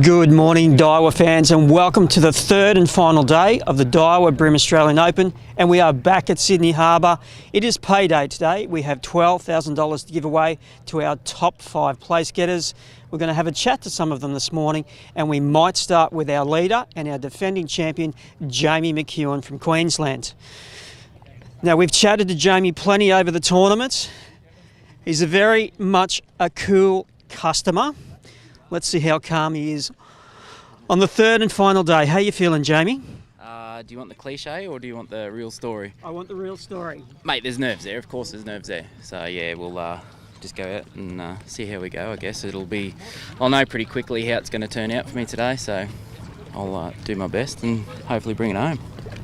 Good morning, Daiwa fans, and welcome to the third and final day of the Daiwa BREAM Australian Open, and we are back at Sydney Harbour. It is payday today. We have $12,000 to give away to our top 5 place getters. We're going to have a chat to some of them this morning, and we might start with our leader and our defending champion, Jamie McEwen from Queensland. Now, we've chatted to Jamie plenty over the tournament. He's a very much a cool customer. Let's see how calm he is on the third and final day. How you feeling, Jamie? Do you want the cliche or do you want the real story? I want the real story. Mate, there's nerves there. Of course there's nerves there. So yeah, we'll just go out and see how we go. I guess I'll know pretty quickly how it's going to turn out for me today. So I'll do my best and hopefully bring it home.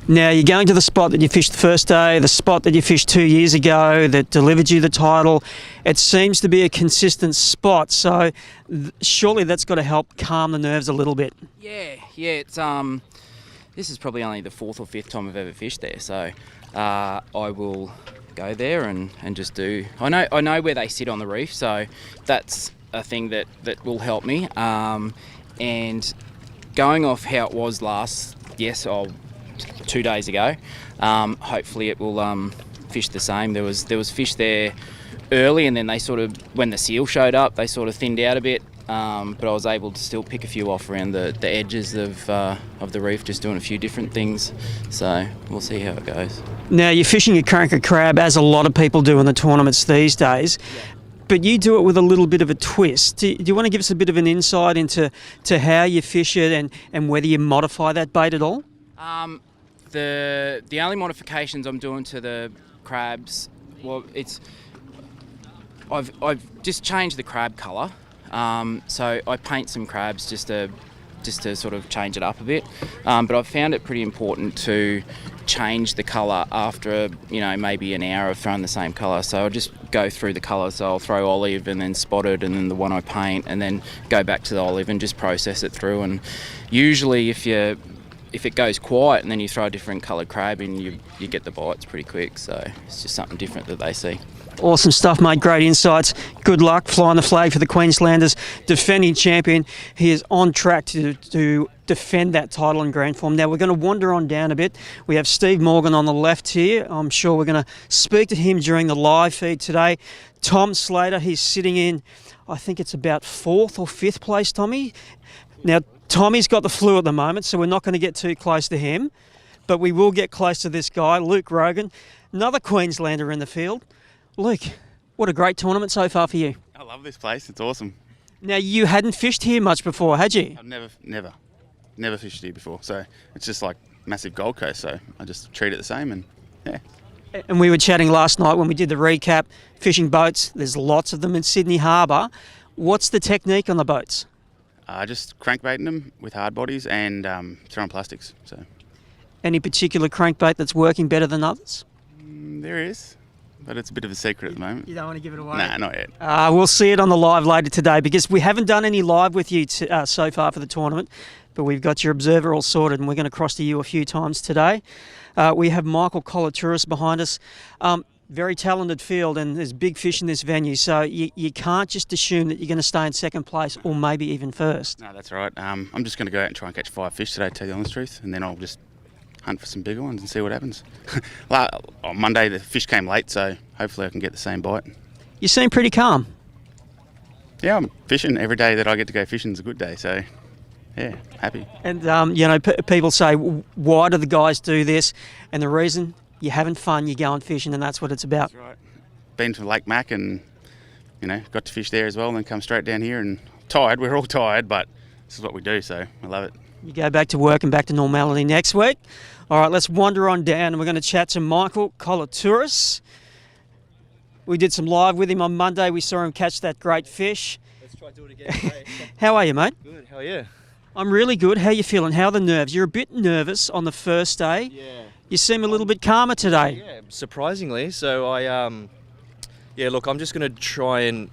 Now, you're going to the spot that you fished the first day, the spot that you fished 2 years ago that delivered you the title. It seems to be a consistent spot, so surely that's got to help calm the nerves a little bit. Yeah. It's this is probably only the 4th or 5th time I've ever fished there, so I will go there and just do. I know where they sit on the reef, so that's a thing that will help me. And going off how it was last, 2 days ago. Hopefully it will fish the same. There was fish there early, and then they sort of, when the seal showed up, they sort of thinned out a bit. But I was able to still pick a few off around the edges of the reef, just doing a few different things. So we'll see how it goes. Now, you're fishing a cranker crab, as a lot of people do in the tournaments these days. Yeah. But you do it with a little bit of a twist. Do you want to give us a bit of an insight into how you fish it and whether you modify that bait at all? The only modifications I'm doing to the crabs, well, I've just changed the crab colour. So I paint some crabs just to sort of change it up a bit. But I've found it pretty important to change the colour after maybe an hour of throwing the same colour. So I'll just go through the colours. So I'll throw olive and then spotted and then the one I paint, and then go back to the olive and just process it through. And usually if it goes quiet and then you throw a different coloured crab in, you get the bites pretty quick. So it's just something different that they see. Awesome stuff, mate. Great insights. Good luck flying the flag for the Queenslanders. Defending champion. He is on track to defend that title in grand form. Now, we're going to wander on down a bit. We have Steve Morgan on the left here. I'm sure we're going to speak to him during the live feed today. Tom Slater, he's sitting in, I think it's about 4th or 5th place, Tommy. Now, Tommy's got the flu at the moment, so we're not going to get too close to him, but we will get close to this guy, Luke Rogan, another Queenslander in the field. Luke, what a great tournament so far for you. I love this place. It's awesome. Now, you hadn't fished here much before, had you? I've never fished here before, so it's just like massive Gold Coast, so I just treat it the same, and yeah. And we were chatting last night when we did the recap, fishing boats. There's lots of them in Sydney Harbour. What's the technique on the boats? Just crankbaiting them with hard bodies and throwing plastics. So, any particular crankbait that's working better than others? There is, but it's a bit of a secret at the moment. You don't want to give it away? Nah, not yet. We'll see it on the live later today, because we haven't done any live with you so far for the tournament, but we've got your observer all sorted, and we're going to cross to you a few times today. We have Michael Colatouris behind us. Very talented field, and there's big fish in this venue, so you can't just assume that you're going to stay in second place or maybe even first. No, that's right. I'm just going to go out and try and catch 5 fish today, to tell you the honest truth, and then I'll just hunt for some bigger ones and see what happens. On Monday the fish came late, so hopefully I can get the same bite. You seem pretty calm. Yeah, I'm fishing. Every day that I get to go fishing is a good day, so yeah, happy. And people say, why do the guys do this? And the reason, you're having fun, you're going fishing, and that's what it's about. That's right. Been to Lake Mac and, got to fish there as well, and then come straight down here and tired. We're all tired, but this is what we do, so I love it. You go back to work and back to normality next week. All right, let's wander on down, and we're going to chat to Michael Colatouris. We did some live with him on Monday. We saw him catch that great fish. Let's try to do it again. How are you, mate? Good, how are you? I'm really good. How are you feeling? How are the nerves? You're a bit nervous on the first day. Yeah. You seem a little bit calmer today. Yeah, surprisingly. So I'm just going to try and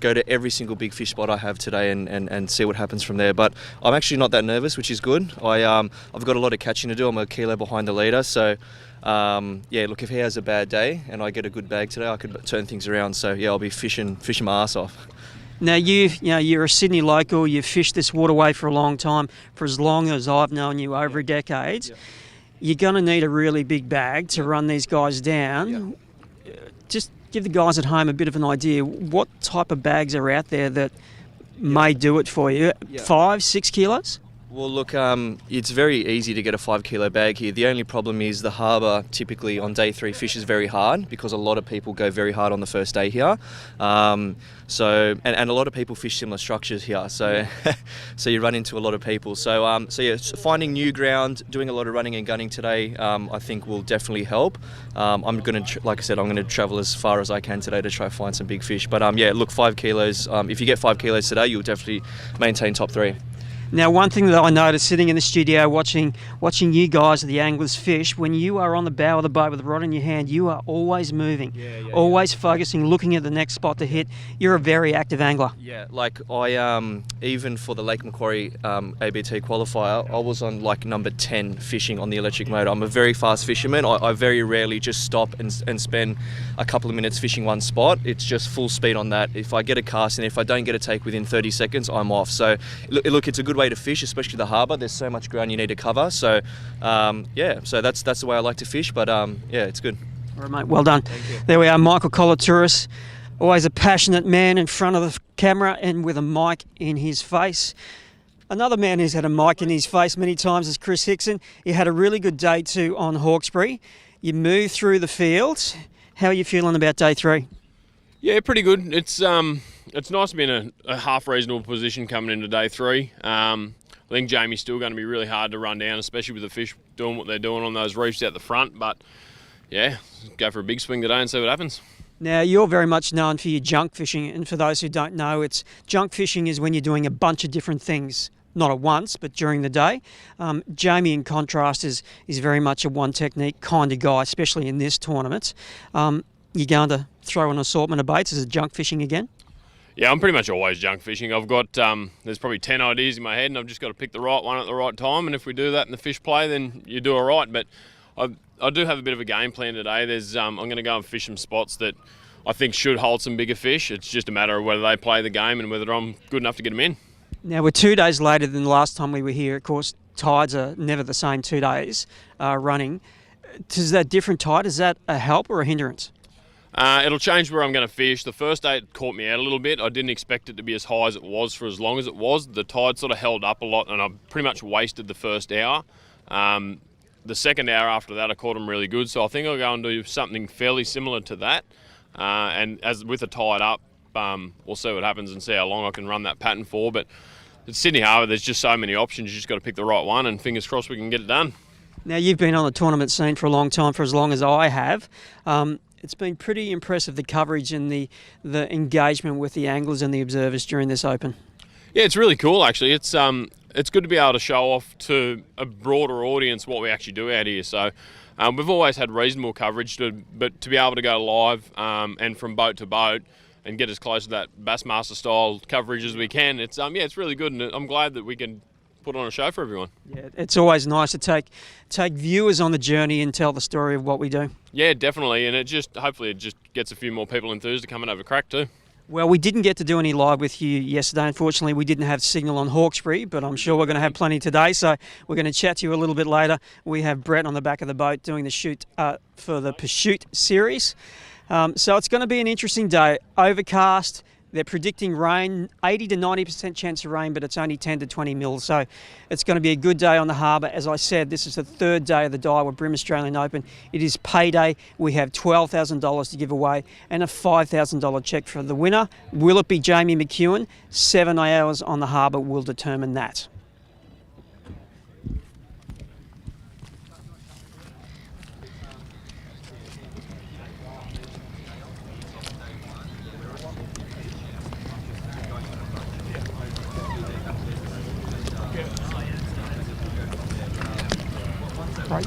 go to every single big fish spot I have today and see what happens from there. But I'm actually not that nervous, which is good. I've got a lot of catching to do. I'm a kilo behind the leader, so if he has a bad day and I get a good bag today, I could turn things around. So yeah, I'll be fishing my ass off. Now you're a Sydney local. You've fished this waterway for a long time, for as long as I've known you, over a decade. Yeah. You're going to need a really big bag to run these guys down. Yeah. Just give the guys at home a bit of an idea. What type of bags are out there that may do it for you? Yeah. 5, 6 kilos? Well, look, it's very easy to get a 5 kilo bag here. The only problem is the harbour typically on day 3 fishes very hard because a lot of people go very hard on the first day here. So a lot of people fish similar structures here. So so you run into a lot of people. So finding new ground, doing a lot of running and gunning today, I think will definitely help. I'm going to, like I said, I'm going to travel as far as I can today to try to find some big fish. But look, 5 kilos. If you get 5 kilos today, you'll definitely maintain top 3. Now, one thing that I noticed sitting in the studio watching you guys, the anglers, fish, when you are on the bow of the boat with the rod in your hand, you are always moving, always focusing, looking at the next spot to hit. You're a very active angler. Yeah, like I even for the Lake Macquarie ABT qualifier, I was on like number 10 fishing on the electric motor. I'm a very fast fisherman. I very rarely just stop and spend a couple of minutes fishing one spot. It's just full speed on that. If I get a cast and if I don't get a take within 30 seconds, I'm off. So look, it's a good way to fish, especially the harbour. There's so much ground you need to cover. So so that's the way I like to fish. But it's good. All right, mate. Well done. Thank you. There we are, Michael Collatouris, always a passionate man in front of the camera and with a mic in his face. Another man who's had a mic in his face many times is Kris Hickson. You had a really good day too on Hawkesbury. You moved through the fields. How are you feeling about day 3? Yeah, pretty good. It's nice to be in a half reasonable position coming into day 3. I think Jamie's still going to be really hard to run down, especially with the fish doing what they're doing on those reefs out the front. But yeah, go for a big swing today and see what happens. Now, you're very much known for your junk fishing, and for those who don't know, it's junk fishing is when you're doing a bunch of different things, not at once, but during the day. Jamie, in contrast, is very much a one technique kind of guy, especially in this tournament. You're going to throw an assortment of baits as a junk fishing again? Yeah, I'm pretty much always junk fishing. I've got, there's probably 10 ideas in my head, and I've just got to pick the right one at the right time. And if we do that and the fish play, then you do all right. But I do have a bit of a game plan today. I'm going to go and fish some spots that I think should hold some bigger fish. It's just a matter of whether they play the game and whether I'm good enough to get them in. Now, we're 2 days later than the last time we were here. Of course, tides are never the same 2 days running. Is that different tide? Is that a help or a hindrance? It'll change where I'm going to fish. The first day it caught me out a little bit. I didn't expect it to be as high as it was for as long as it was. The tide sort of held up a lot and I pretty much wasted the first hour. The second hour after that I caught them really good, so I think I'll go and do something fairly similar to that. And as with the tide up, we'll see what happens and see how long I can run that pattern for. But at Sydney Harbour, there's just so many options. You just got to pick the right one and fingers crossed we can get it done. Now, you've been on the tournament scene for a long time, for as long as I have. It's been pretty impressive, the coverage and the engagement with the anglers and the observers during this Open. Yeah, it's really cool actually. It's good to be able to show off to a broader audience what we actually do out here. So we've always had reasonable coverage, but to be able to go live and from boat to boat and get as close to that Bassmaster style coverage as we can, it's really good, and I'm glad that we can put on a show for everyone. Yeah, it's always nice to take viewers on the journey and tell the story of what we do. Yeah, definitely, and hopefully it just gets a few more people enthused to come and have a crack too. Well, we didn't get to do any live with you yesterday. Unfortunately, we didn't have signal on Hawkesbury, but I'm sure we're going to have plenty today. So we're going to chat to you a little bit later. We have Brett on the back of the boat doing the shoot for the Pursuit series. So it's going to be an interesting day. Overcast. They're predicting rain, 80 to 90% chance of rain, but it's only 10 to 20 mils. So it's going to be a good day on the harbour. As I said, this is the 3rd day of the Daiwa BREAM Australian Open. It is payday. We have $12,000 to give away and a $5,000 cheque for the winner. Will it be Jamie McEwen? 7 hours on the harbour will determine that. Right.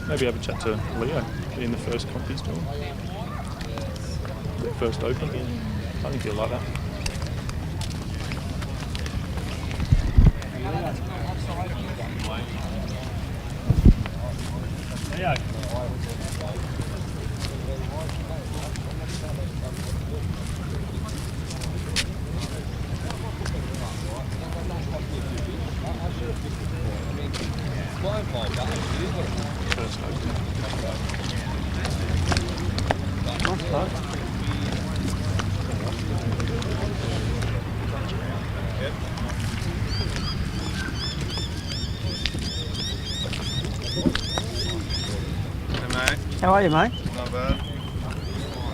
Maybe have a chat to Leo in the first conference door. first Open. I think you'll like that. First Open. How are you, mate? Not bad.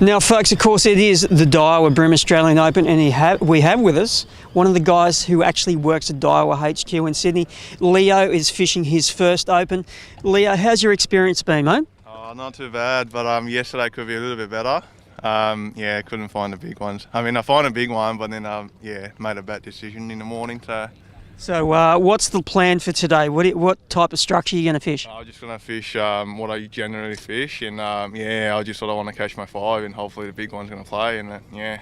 Now, folks, of course, it is the Daiwa BREAM Australian Open, and we have with us one of the guys who actually works at Daiwa HQ in Sydney. Leo is fishing his first Open. Leo, how's your experience been, mate? Oh, not too bad, but yesterday could be a little bit better. Yeah, couldn't find the big ones. I mean, I found a big one, but then yeah, made a bad decision in the morning. So, what's the plan for today? What type of structure are you going to fish? I'm just gonna fish what I generally fish, and yeah, I just sort of want to catch my 5, and hopefully the big one's gonna play, and yeah.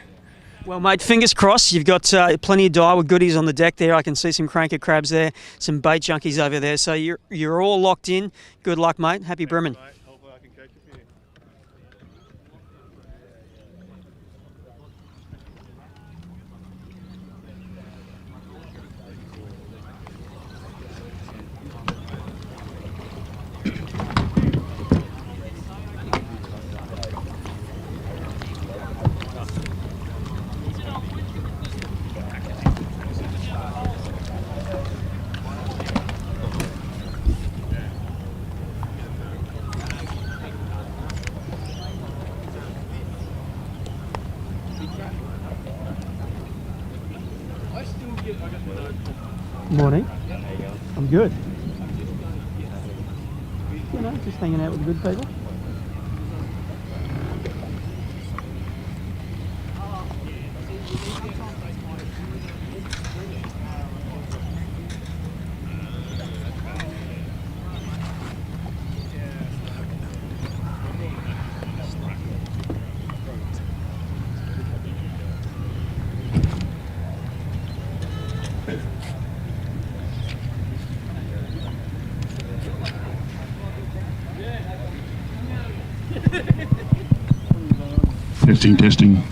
Well, mate, fingers crossed. You've got plenty of Daiwa goodies on the deck there. I can see some cranker crabs there, some bait junkies over there. So you're all locked in. Good luck, mate. Happy brimming. Hopefully I can catch a few. 'Morning. I'm good. You know, just hanging out with the good people. Testing.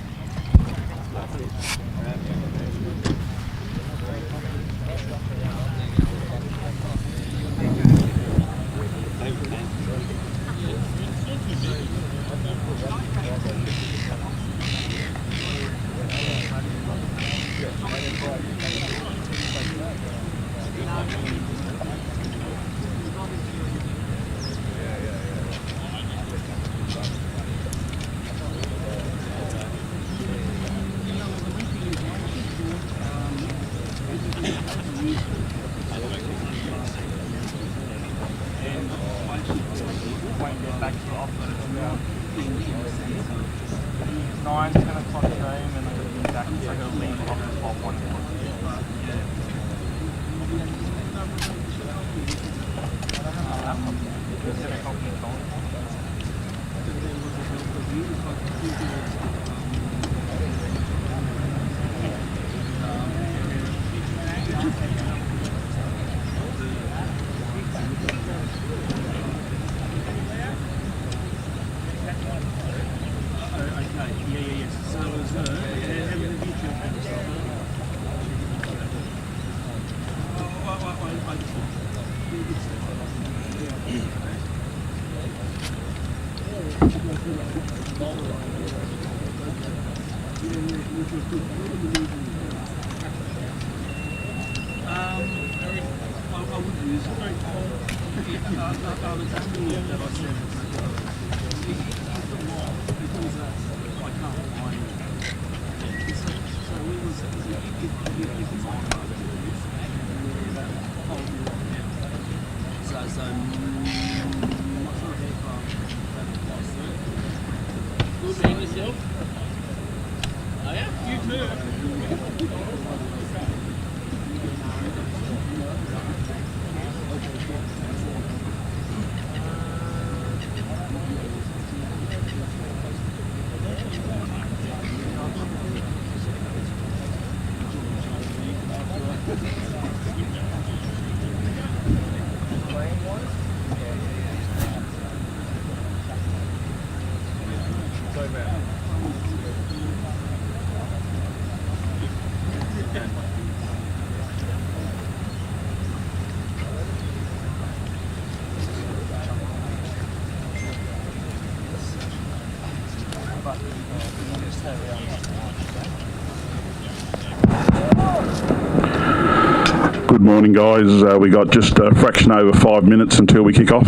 Good morning, guys. We got just a fraction over 5 minutes until we kick off.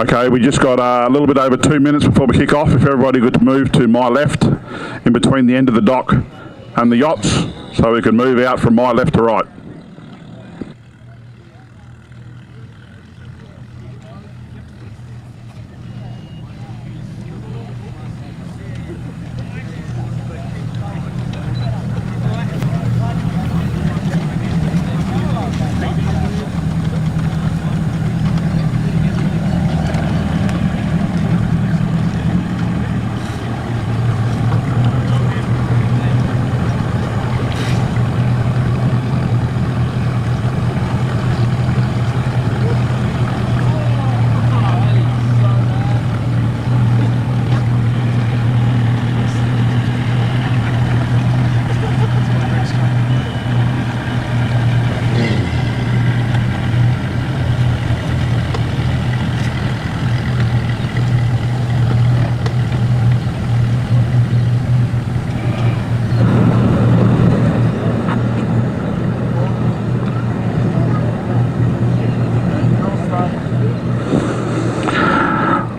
Okay, we just got a little bit over 2 minutes before we kick off. If everybody could move to my left, in between the end of the dock and the yachts, so we can move out from my left to right.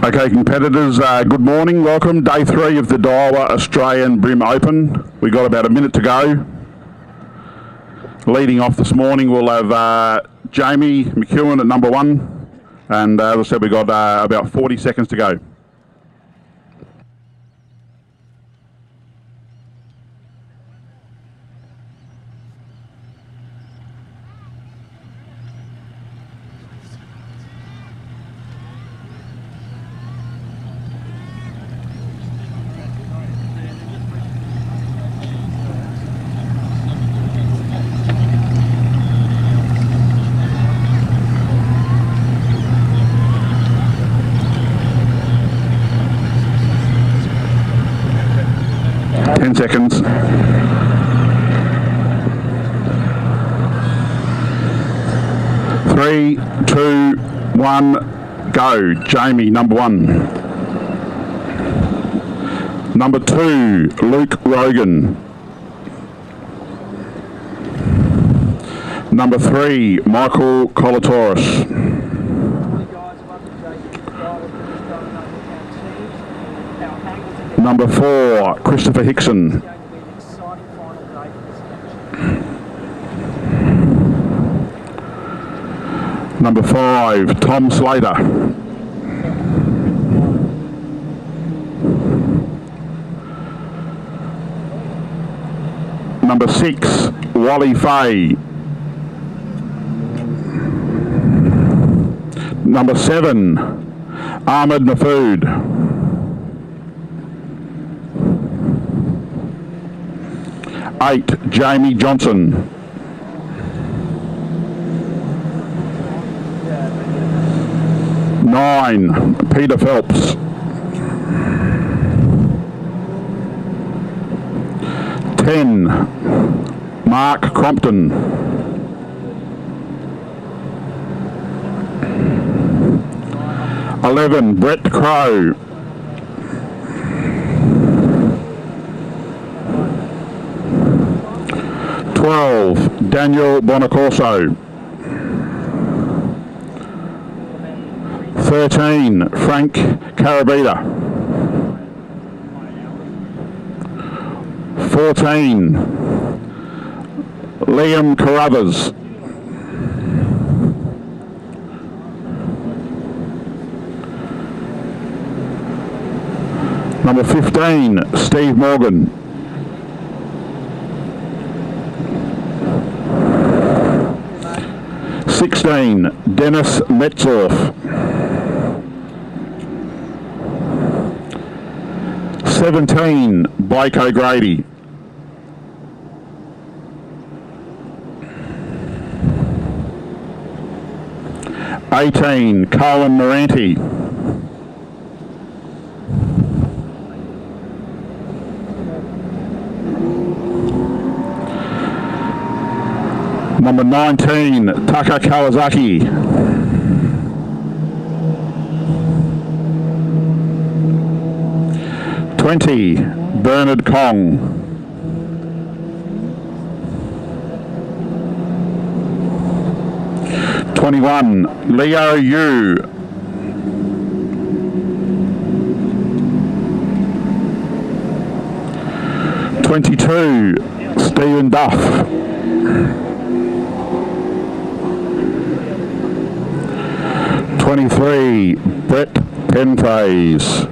Okay, competitors, good morning. Welcome. Day 3 of the Daiwa Australian BREAM Open. We've got about a minute to go. Leading off this morning, we'll have Jamie McEwen at number 1. And as I said, we've got about 40 seconds to go. 10 seconds. Three, two, one, go. Jamie, number 1. Number 2, Luke Rogan. Number 3, Michael Kolatoris. Number 4, Christopher Hickson. Number 5, Tom Slater. Number 6, Wally Fay. Number 7, Ahmed Nafood. Eight, Jamie Johnson. 9, Peter Phelps. 10, Mark Crompton. 11, Brett Crow. 12, Daniel Bonacorso. 13, Frank Carabida. 14, Liam Carruthers. 15, Steve Morgan. 16, Dennis Metzoff. 17, Blake O'Grady. 18, Colin Moranti. 19, Taka Kawasaki. 20, Bernard Kong. 21, Leo Yu. 22, Stephen Duff. 23, Brett Penfaze.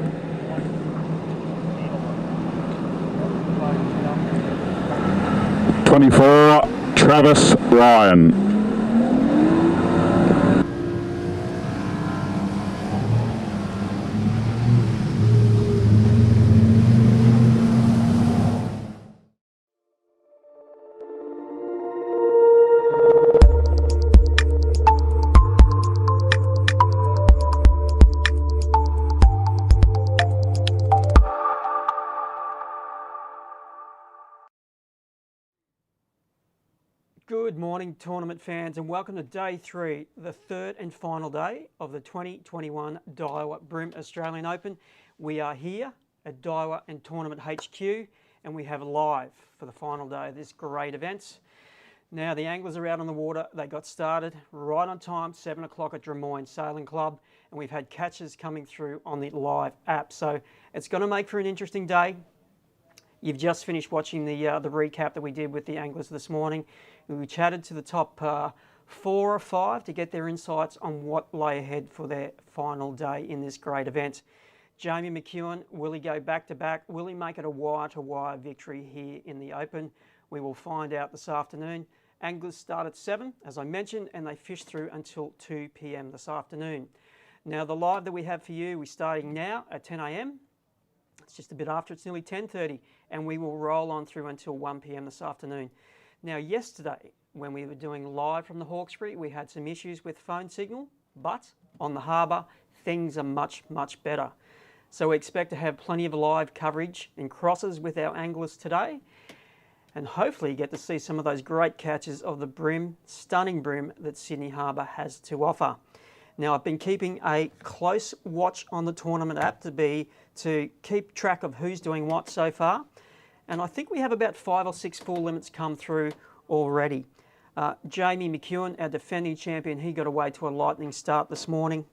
24, Travis Ryan. Good morning, tournament fans, and welcome to day 3, the third and final day of the 2021 Daiwa BREAM Australian Open. We are here at Daiwa and Tournament HQ, and we have live for the final day of this great event. Now, the anglers are out on the water. They got started right on time, 7 o'clock at Drummoyne Sailing Club, and we've had catches coming through on the live app. So it's going to make for an interesting day. You've just finished watching the recap that we did with the anglers this morning. We chatted to the top 4 or 5 to get their insights on what lay ahead for their final day in this great event. Jamie McEwen, will he go back-to-back? Will he make it a wire-to-wire victory here in the Open? We will find out this afternoon. Anglers start at 7, as I mentioned, and they fish through until 2 p.m. this afternoon. Now, the live that we have for you, we're starting now at 10 a.m. It's just a bit after, it's nearly 10:30, and we will roll on through until 1 p.m. this afternoon. Now, yesterday, when we were doing live from the Hawkesbury, we had some issues with phone signal, but on the harbour, things are much, much better. So we expect to have plenty of live coverage and crosses with our anglers today, and hopefully get to see some of those great catches of the bream, stunning bream that Sydney Harbour has to offer. Now, I've been keeping a close watch on the tournament app to keep track of who's doing what so far, and I think we have about 5 or 6 full limits come through already. Jamie McEwen, our defending champion, he got away to a lightning start this morning.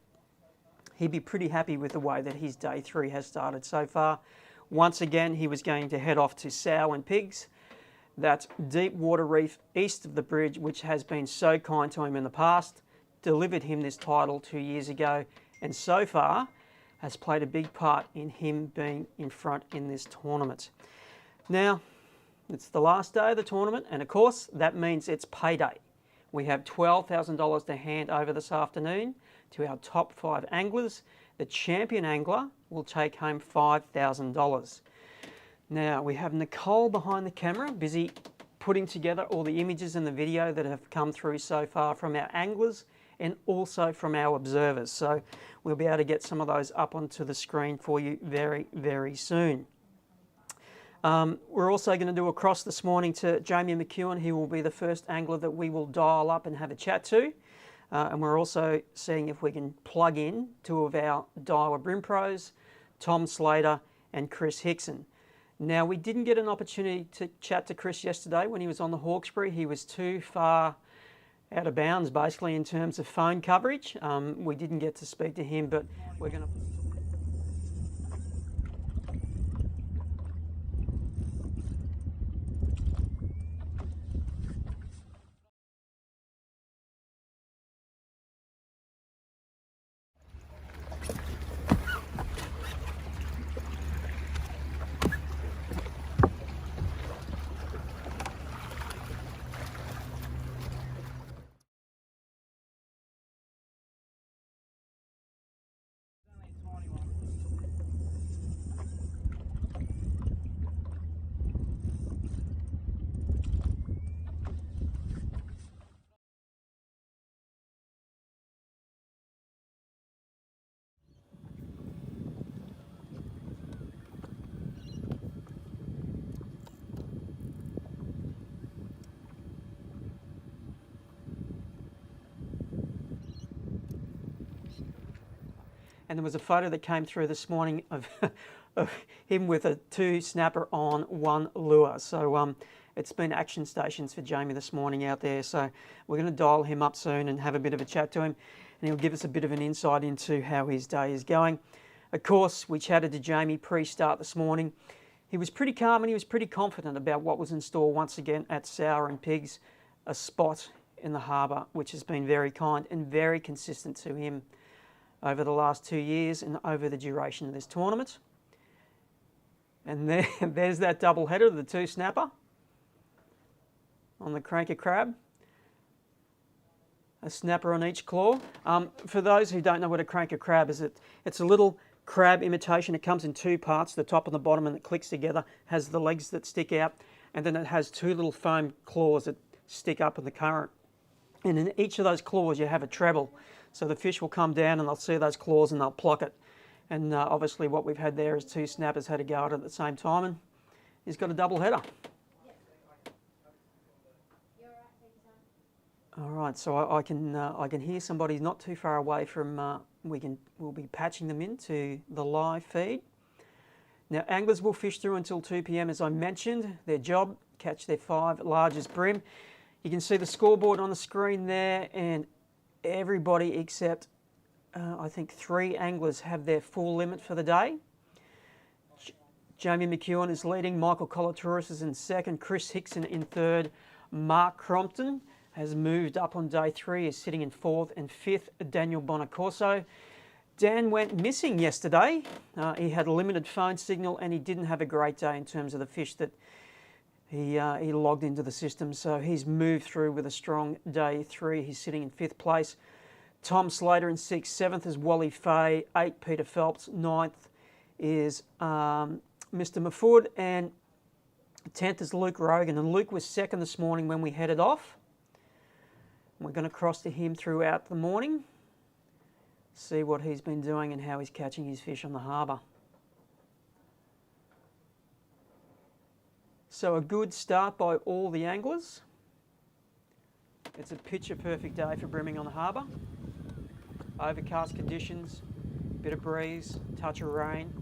He'd be pretty happy with the way that his day 3 has started so far. Once again, he was going to head off to Sow and Pigs, that deep water reef east of the bridge, which has been so kind to him in the past, delivered him this title 2 years ago, and so far has played a big part in him being in front in this tournament. Now, it's the last day of the tournament, and of course, that means it's payday. We have $12,000 to hand over this afternoon to our top 5 anglers. The champion angler will take home $5,000. Now, we have Nicole behind the camera, busy putting together all the images and the video that have come through so far from our anglers and also from our observers. So we'll be able to get some of those up onto the screen for you very, very soon. We're also going to do a cross this morning to Jamie McEwen. He will be the first angler that we will dial up and have a chat to. And we're also seeing if we can plug in 2 of our Daiwa BREAM pros, Tom Slater and Kris Hickson. Now, we didn't get an opportunity to chat to Kris yesterday when he was on the Hawkesbury. He was too far out of bounds, basically, in terms of phone coverage. We didn't get to speak to him, but we're going to... And there was a photo that came through this morning of him with a 2 snapper on 1 lure. So it's been action stations for Jamie this morning out there. So we're going to dial him up soon and have a bit of a chat to him, and he'll give us a bit of an insight into how his day is going. Of course, we chatted to Jamie pre-start this morning. He was pretty calm and he was pretty confident about what was in store once again at Sow and Pigs, a spot in the harbour which has been very kind and very consistent to him over the last 2 years and over the duration of this tournament. And there's that double header, the 2 snapper on the cranker crab. A snapper on each claw. For those who don't know what a cranker crab is, it's a little crab imitation. It comes in 2 parts, the top and the bottom, and it clicks together, has the legs that stick out, and then it has 2 little foam claws that stick up in the current. And in each of those claws you have a treble. So the fish will come down and they'll see those claws and they'll pluck it. And obviously what we've had there is 2 snappers had a go at it at the same time, and he's got a double header. All right, so I can hear somebody not too far away from. We'll be patching them into the live feed. Now, anglers will fish through until 2 p.m. as I mentioned. Their job, catch their 5 largest bream. You can see the scoreboard on the screen there, and everybody except I think 3 anglers have their full limit for the day. Jamie McEwen is leading, Michael Colatouris is in second, Kris Hickson in third, Mark Crompton has moved up on day 3, is sitting in 4th, and 5th, Daniel Bonacorso. Dan went missing yesterday. He had a limited phone signal and he didn't have a great day in terms of the fish that he logged into the system, so he's moved through with a strong day 3. He's sitting in 5th place. Tom Slater in 6th, 7th is Wally Fay, 8th Peter Phelps, 9th is Mr. Maffood, and 10th is Luke Rogan. And Luke was 2nd this morning when we headed off. We're going to cross to him throughout the morning, see what he's been doing and how he's catching his fish on the harbour. So a good start by all the anglers. It's a picture perfect day for brimming on the harbour. Overcast conditions, bit of breeze, touch of rain,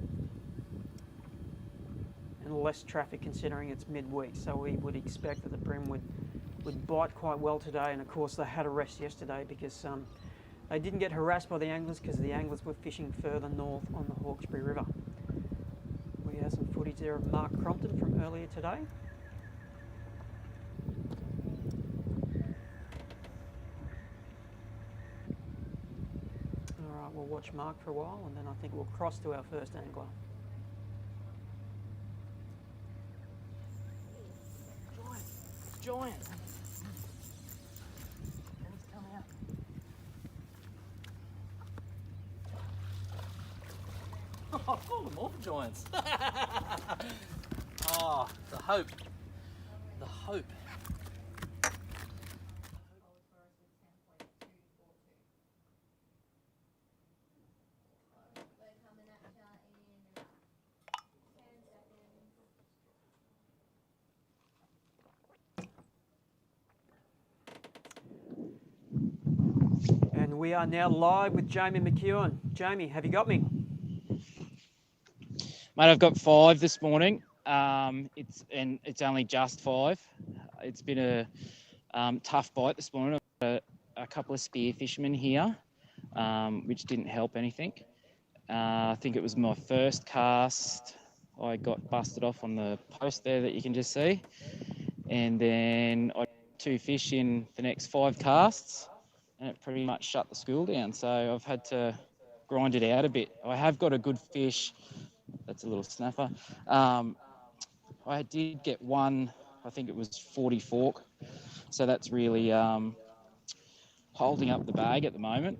and less traffic considering it's midweek. So we would expect that the bream would bite quite well today. And of course they had a rest yesterday because they didn't get harassed by the anglers because the anglers were fishing further north on the Hawkesbury River. We have some footage there of Mark Crompton from earlier today. All right, we'll watch Mark for a while and then I think we'll cross to our first angler. Giant. Oh, I've called them all giants. Oh, the hope. The hope. And we are now live with Jamie McEwen. Jamie, have you got me? Mate, I've got 5 this morning. It's only just 5. It's been a tough bite this morning. I've got a couple of spear fishermen here, which didn't help anything. I think it was my first cast. I got busted off on the post there that you can just see. And then I got 2 fish in the next 5 casts, and it pretty much shut the school down. So I've had to grind it out a bit. I have got a good fish. That's a little snapper. I did get one, I think it was 40 fork. So that's really holding up the bag at the moment.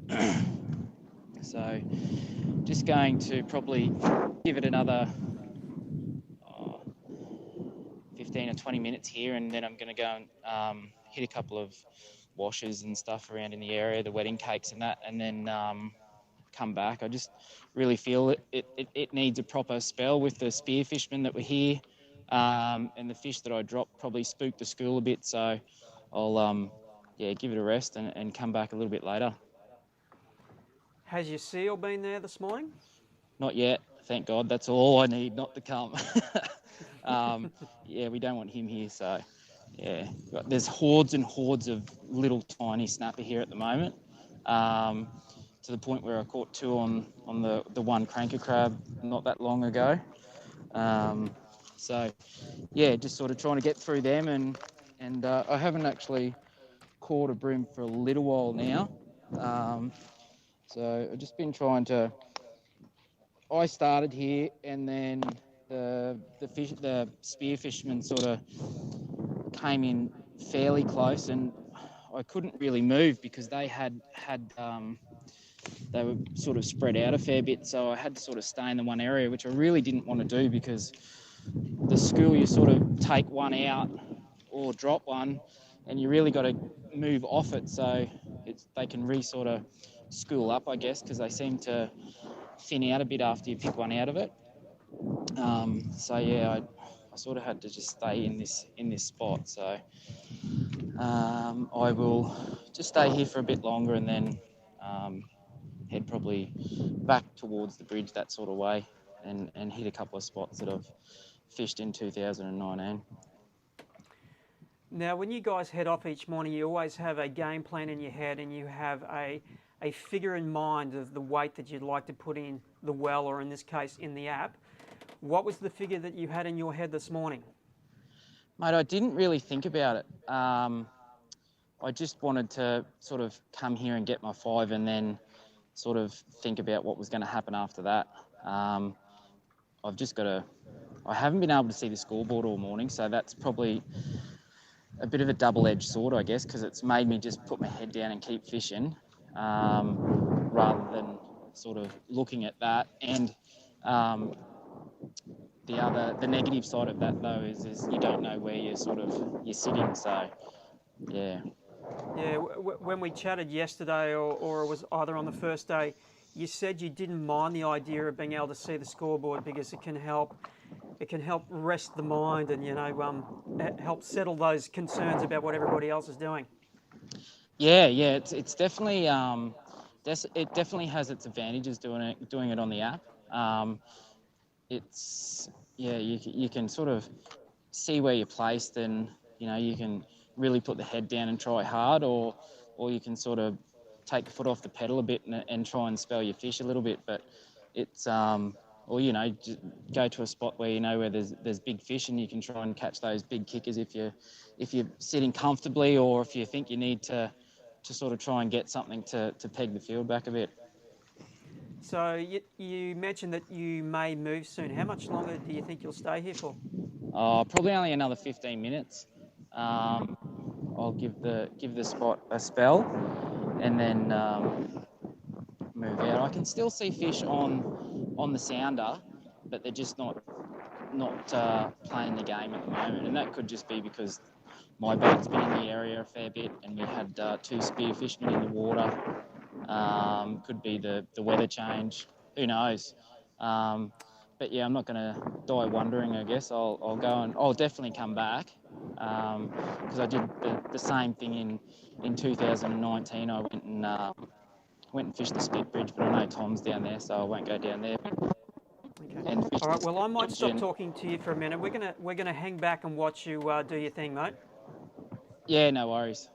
So just going to probably give it another 15 or 20 minutes here, and then I'm going to go and hit a couple of washes and stuff around in the area, the wedding cakes and that, and then come back. I just really feel it needs a proper spell with the spear fishermen that were here, and the fish that I dropped probably spooked the school a bit, so I'll give it a rest and come back a little bit later. Has your seal been there this morning? Not yet, thank God. That's all I need not to come. We don't want him here, so yeah. There's hordes and hordes of little tiny snapper here at the moment, to the point where I caught 2 on the one cranker crab not that long ago. Just sort of trying to get through them, and I haven't actually caught a bream for a little while now. So I've just been trying to. I started here, and then the spear fishermen sort of came in fairly close, and I couldn't really move because they they were sort of spread out a fair bit, so I had to sort of stay in the one area, which I really didn't want to do because the school, you sort of take one out or drop one, and you really got to move off it so they can sort of school up, I guess, because they seem to thin out a bit after you pick one out of it. I sort of had to just stay in this spot. So I will just stay here for a bit longer and then head probably back towards the bridge, that sort of way, and hit a couple of spots that I've fished in 2019. Now, when you guys head off each morning, you always have a game plan in your head and you have a figure in mind of the weight that you'd like to put in the well, or in this case, in the app. What was the figure that you had in your head this morning? Mate, I didn't really think about it. I just wanted to sort of come here and get my 5 and then sort of think about what was going to happen after that. I haven't been able to see the scoreboard all morning, so that's probably a bit of a double-edged sword, I guess, because it's made me just put my head down and keep fishing, rather than sort of looking at that. And the negative side of that, though, is you don't know where you're sitting. So, yeah. Yeah, when we chatted yesterday, or it was either on the first day, you said you didn't mind the idea of being able to see the scoreboard because it can help rest the mind and help settle those concerns about what everybody else is doing. Yeah, it's definitely it definitely has its advantages doing it on the app. It's you can sort of see where you're placed, and you can really put the head down and try hard, or you can sort of take the foot off the pedal a bit and try and spell your fish a little bit. But it's or just go to a spot where there's big fish, and you can try and catch those big kickers if you're sitting comfortably, or if you think you need to sort of try and get something to peg the field back a bit. So you mentioned that you may move soon. How much longer do you think you'll stay here for? Probably only another 15 minutes. I'll give the spot a spell, and then move out. I can still see fish on the sounder, but they're just not playing the game at the moment, and that could just be because my boat's been in the area a fair bit, and we had 2 spear fishermen in the water. Could be the weather change. Who knows? But yeah, I'm not going to die wondering. I guess I'll go, and I'll definitely come back because I did the same thing in 2019. I went and fished the Spit Bridge, but I know Tom's down there, so I won't go down there. Okay. All right. Well, I might stop talking to you for a minute. We're gonna hang back and watch you do your thing, mate. Yeah, no worries.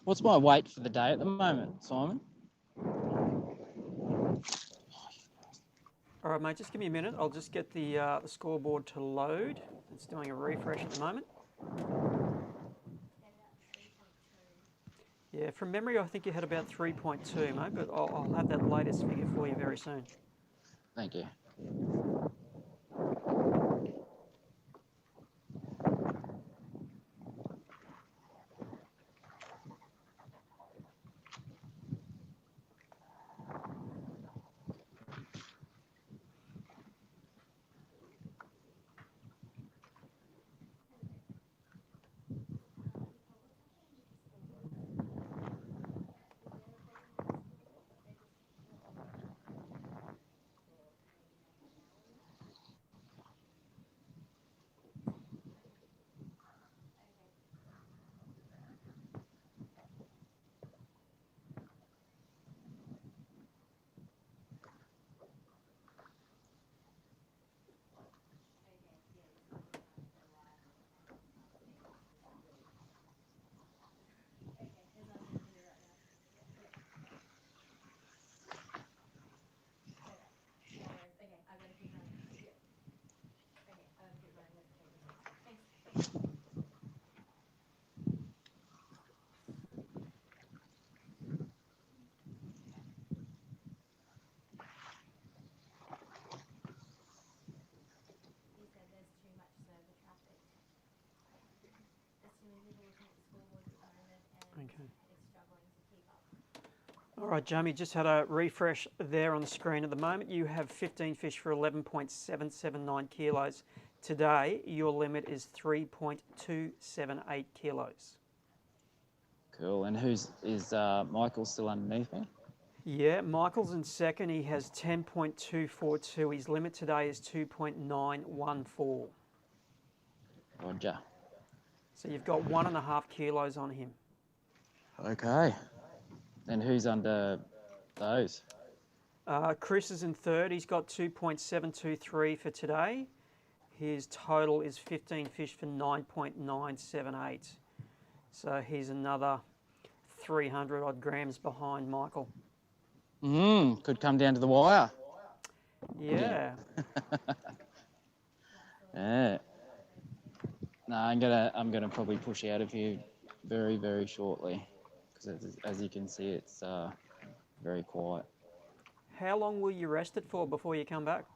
What's my weight for the day at the moment, Simon? All right, right, mate, just give me a minute. I'll just get the scoreboard to load. It's doing a refresh at the moment. Yeah, from memory, I think you had about 3.2, mate, but I'll have that latest figure for you very soon. Thank you. Okay. All right, Jamie, just had a refresh there on the screen at the moment. You have 15 fish for 11.779 kilos. Today, your limit is 3.278 kilos. Cool. And is Michael still underneath me? Yeah, Michael's in second. He has 10.242. His limit today is 2.914. Roger. So you've got 1.5 kilos on him. Okay. And who's under those? Kris is in third. He's got 2.723 for today. His total is 15 fish for 9.978. So he's another 300 odd grams behind Michael. Could come down to the wire. Yeah. Yeah. No, I'm gonna probably push out of here very, very shortly, because as you can see, it's very quiet. How long will you rest it for before you come back?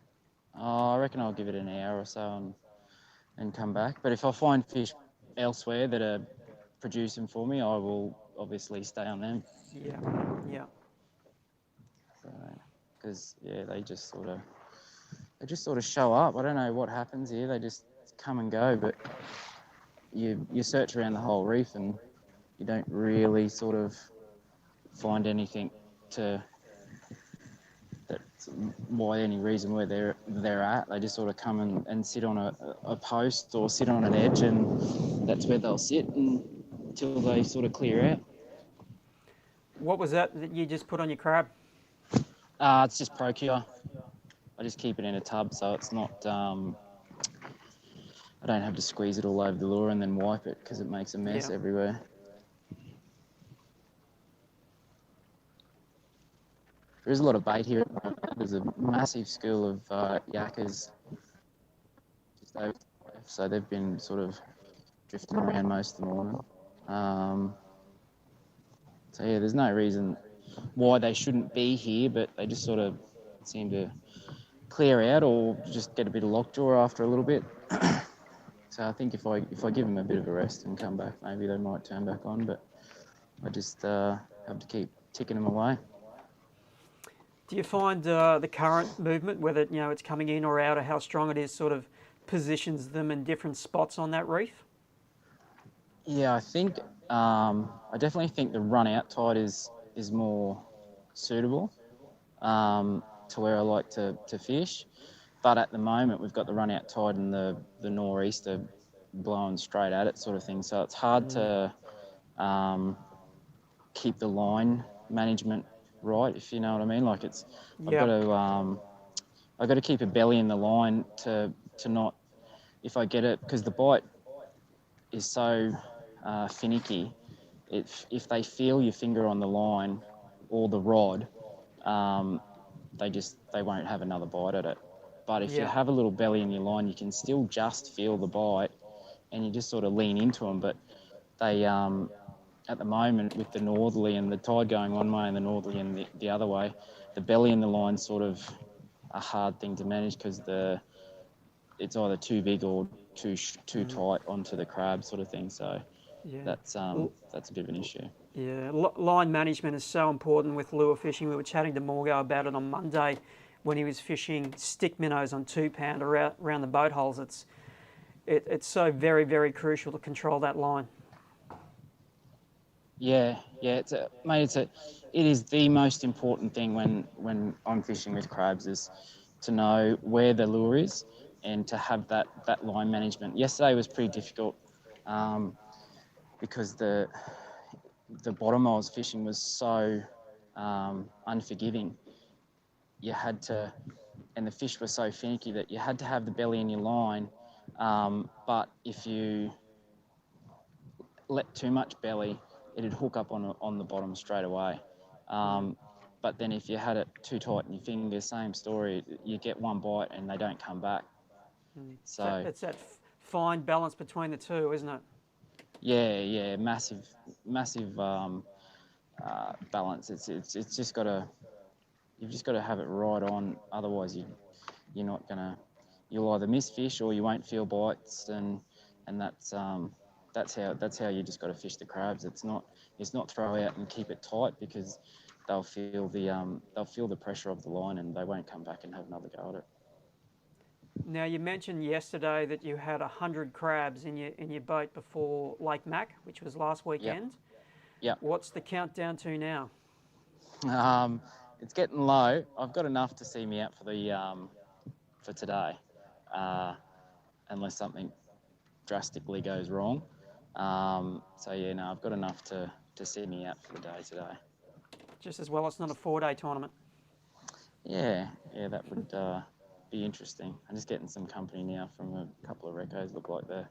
I reckon I'll give it an hour or so and come back. But if I find fish elsewhere that are producing for me, I will obviously stay on them. Yeah, yeah. Because they just sort of show up. I don't know what happens here. They just come and go. But you search around the whole reef and you don't really sort of find anything that's why any reason where they're at. They just sort of come and sit on a post or sit on an edge, and that's where they'll sit until they sort of clear out. What was that you just put on your crab? It's just Procure. I just keep it in a tub, so it's not. I don't have to squeeze it all over the lure and then wipe it, because it makes a mess everywhere. There is a lot of bait here at the moment. There's a massive school of yakkers just over the left, so they've been sort of drifting around most of the morning. So yeah, there's no reason why they shouldn't be here, but they just sort of seem to clear out or just get a bit of lockjaw after a little bit. So I think if I give them a bit of a rest and come back, maybe they might turn back on, but I just have to keep ticking them away. Do you find the current movement, whether it's coming in or out, or how strong it is, sort of positions them in different spots on that reef? Yeah, I think I definitely think the run out tide is more suitable to where I like to fish. But at the moment, we've got the run out tide and the nor'easter blowing straight at it, sort of thing. So it's hard to keep the line management right, if you know what I mean. Like I've got to keep a belly in the line to not, if I get it, because the bite is so finicky. If they feel your finger on the line or the rod, they won't have another bite at it. But if you Yeah. have a little belly in your line, you can still just feel the bite, and you just sort of lean into them. But they, at the moment, with the northerly and the tide going one way and the northerly and the other way, the belly in the line sort of a hard thing to manage because it's either too big or too tight onto the crab sort of thing. So Yeah. that's a bit of an issue. Yeah, line management is so important with lure fishing. We were chatting to Morgo about it on Monday when he was fishing stick minnows on 2 pound around the boat holes. It's so very, very crucial to control that line. Yeah, it is the most important thing when I'm fishing with crabs is to know where the lure is and to have that line management. Yesterday was pretty difficult because the bottom I was fishing was so unforgiving. You had to, and the fish were so finicky that you had to have the belly in your line. But if you let too much belly, it'd hook up on the bottom straight away. But then if you had it too tight in your fingers, same story. You get one bite and they don't come back. So It's that fine balance between the two, isn't it? yeah, massive balance. It's just you've just got to have it right on. Otherwise, you're not gonna. You'll either miss fish or you won't feel bites, and that's how you just got to fish the crabs. It's not throw out and keep it tight because they'll feel the pressure of the line and they won't come back and have another go at it. Now, you mentioned yesterday that you had 100 crabs in your boat before Lake Mac, which was last weekend. Yeah. What's the countdown to now? It's getting low. I've got enough to see me out for today, unless something drastically goes wrong. I've got enough to see me out for the day today. Just as well it's not a 4-day tournament. Yeah, that would be interesting. I'm just getting some company now from a couple of recos. Look like they're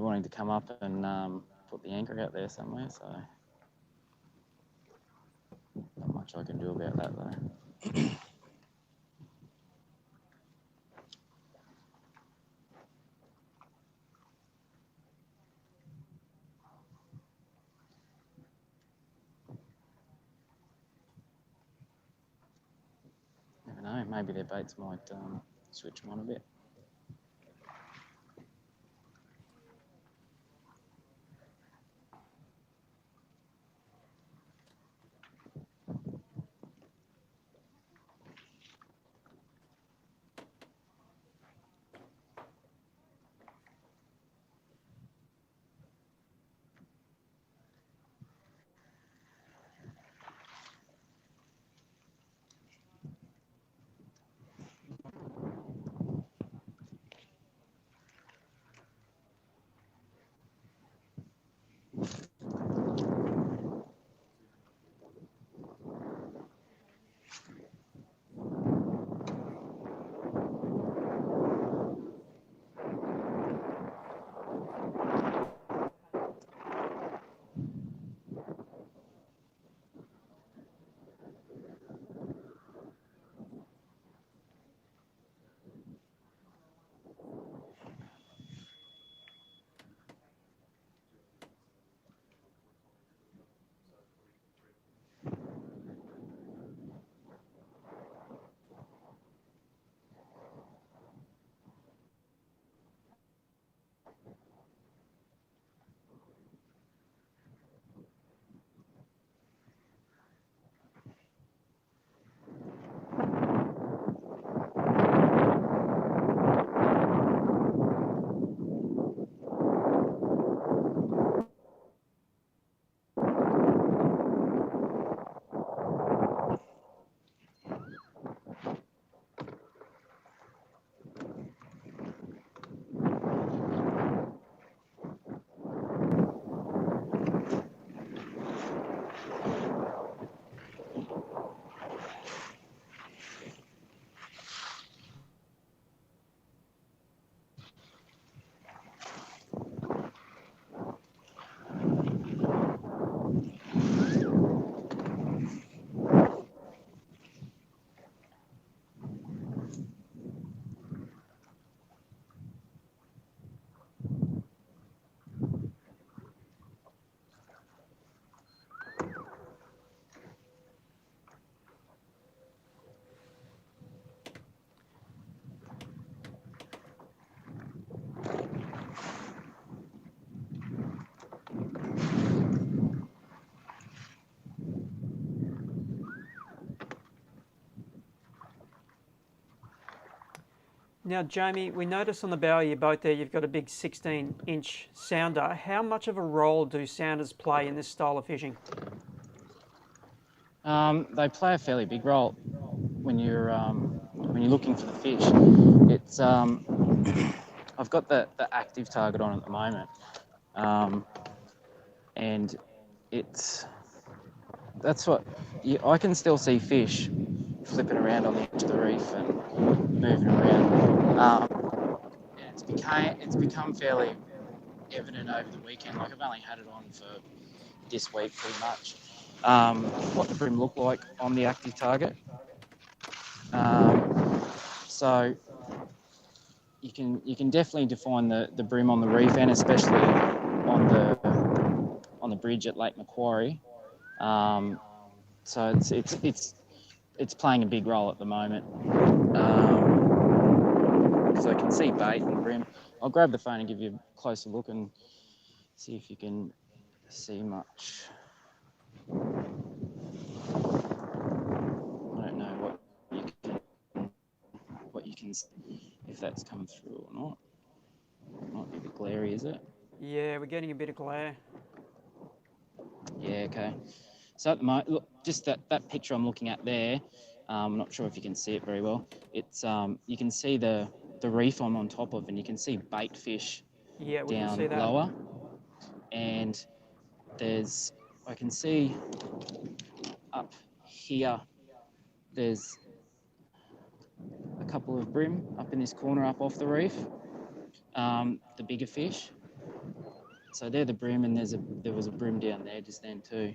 wanting to come up and put the anchor out there somewhere. So not much I can do about that though. Never know. Maybe their baits might switch them on a bit. Now, Jamie, we notice on the bow of your boat there you've got a big 16-inch sounder. How much of a role do sounders play in this style of fishing? They play a fairly big role when you're looking for the fish. It's I've got the active target on at the moment, and I can still see fish flipping around on the edge of the reef and moving around. And it's become fairly evident over the weekend. Like, I've only had it on for this week pretty much. What the bream look like on the active target. So you can definitely define the bream on the reef, and especially on the bridge at Lake Macquarie. So it's playing a big role at the moment. Because I can see bait and bream. I'll grab the phone and give you a closer look and see if you can see much. I don't know what you can see, if that's come through or not. Might be a bit glary, is it? Yeah, we're getting a bit of glare. Yeah, okay. So at the moment, look, just that picture I'm looking at there, I'm not sure if you can see it very well. It's you can see the reef I'm on top of, and you can see bait fish down lower. And I can see up here, there's a couple of bream up in this corner up off the reef, the bigger fish. So they're the bream, and there was a bream down there just then too,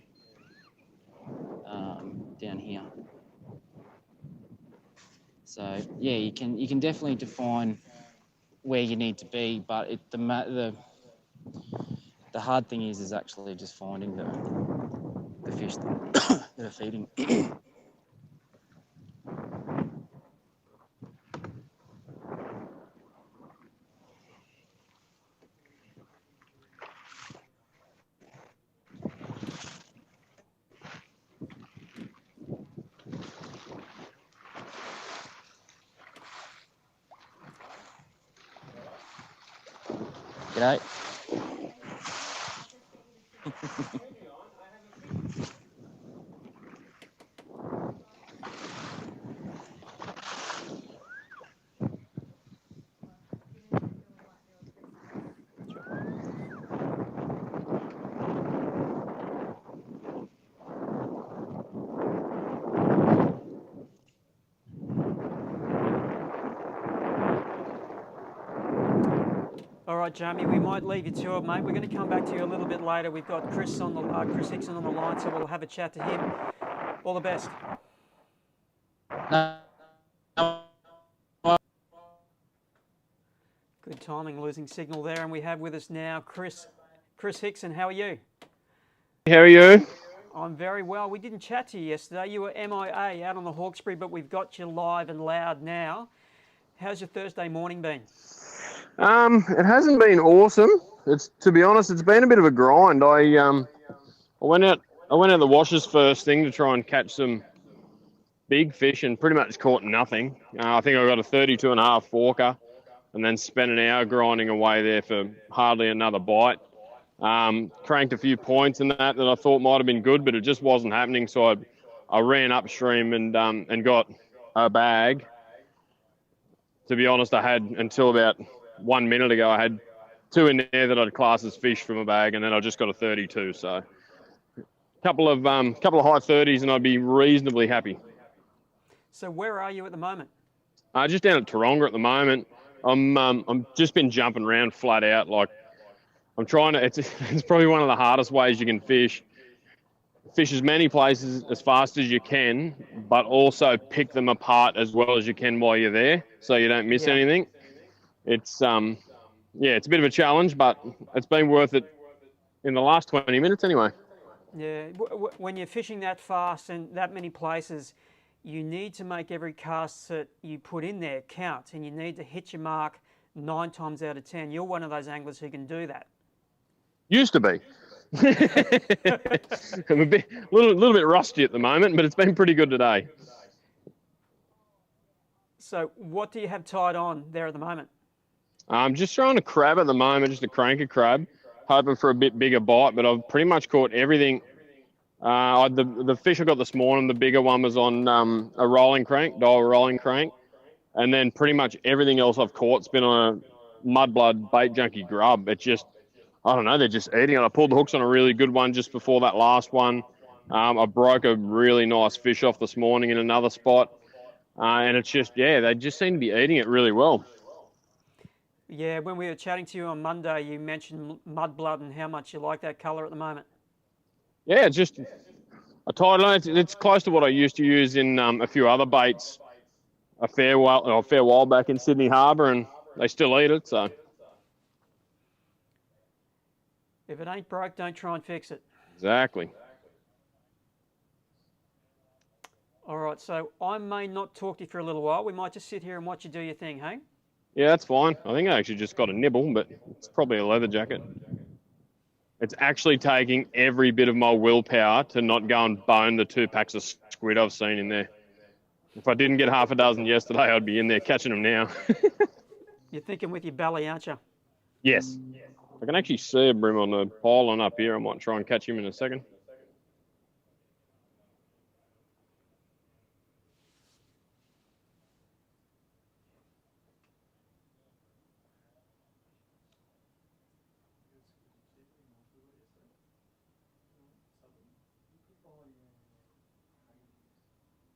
down here. So yeah, you can definitely define where you need to be, but the hard thing is actually just finding the fish that are feeding. G'day. All right, Jamie, we might leave you to it, mate. We're going to come back to you a little bit later. We've got Kris Hickson on the line, so we'll have a chat to him. All the best. Good timing, losing signal there, and we have with us now Kris Hickson. How are you? How are you? I'm very well. We didn't chat to you yesterday. You were MIA out on the Hawkesbury, but we've got you live and loud now. How's your Thursday morning been? It hasn't been awesome. To be honest, it's been a bit of a grind. I went out the washers first thing to try and catch some big fish, and pretty much caught nothing. I think I got a 32.5 forker, and then spent an hour grinding away there for hardly another bite. Cranked a few points and that I thought might have been good, but it just wasn't happening. So I ran upstream and got a bag. To be honest, I had until about 1 minute ago, I had 2 in there that I'd class as fish from a bag, and then I just got a 32. So a couple of high 30s, and I'd be reasonably happy. So where are you at the moment? Just down at Taronga at the moment. I'm just been jumping around flat out. Like, I'm trying to. It's probably one of the hardest ways you can fish. Fish as many places as fast as you can, but also pick them apart as well as you can while you're there, so you don't miss anything. It's it's a bit of a challenge, but it's been worth it in the last 20 minutes anyway. Yeah, when you're fishing that fast and that many places, you need to make every cast that you put in there count, and you need to hit your mark 9 times out of 10. You're one of those anglers who can do that. Used to be. I'm a little bit rusty at the moment, but it's been pretty good today. So what do you have tied on there at the moment? I'm just trying a crab at the moment, just a cranker crab, hoping for a bit bigger bite, but I've pretty much caught everything. The fish I got this morning, the bigger one was on a rolling crank, Daiwa rolling crank, and then pretty much everything else I've caught's been on a mudblood bait junkie grub. It's just, I don't know, they're just eating it. I pulled the hooks on a really good one just before that last one. I broke a really nice fish off this morning in another spot, and it's just, yeah, they just seem to be eating it really well. Yeah, when we were chatting to you on Monday, you mentioned mudblood and how much you like that colour at the moment. Yeah, it's just a tight line. It's close to what I used to use in a few other baits a fair while back in Sydney Harbour, and they still eat it. So if it ain't broke, don't try and fix it. Exactly. All right, so I may not talk to you for a little while. We might just sit here and watch you do your thing, hey? Yeah, that's fine. I think I actually just got a nibble, but it's probably a leather jacket. It's actually taking every bit of my willpower to not go and bone the 2 packs of squid I've seen in there. If I didn't get half a dozen yesterday, I'd be in there catching them now. You're thinking with your belly, aren't you? Yes. I can actually see a bream on the pylon up here. I might try and catch him in a second.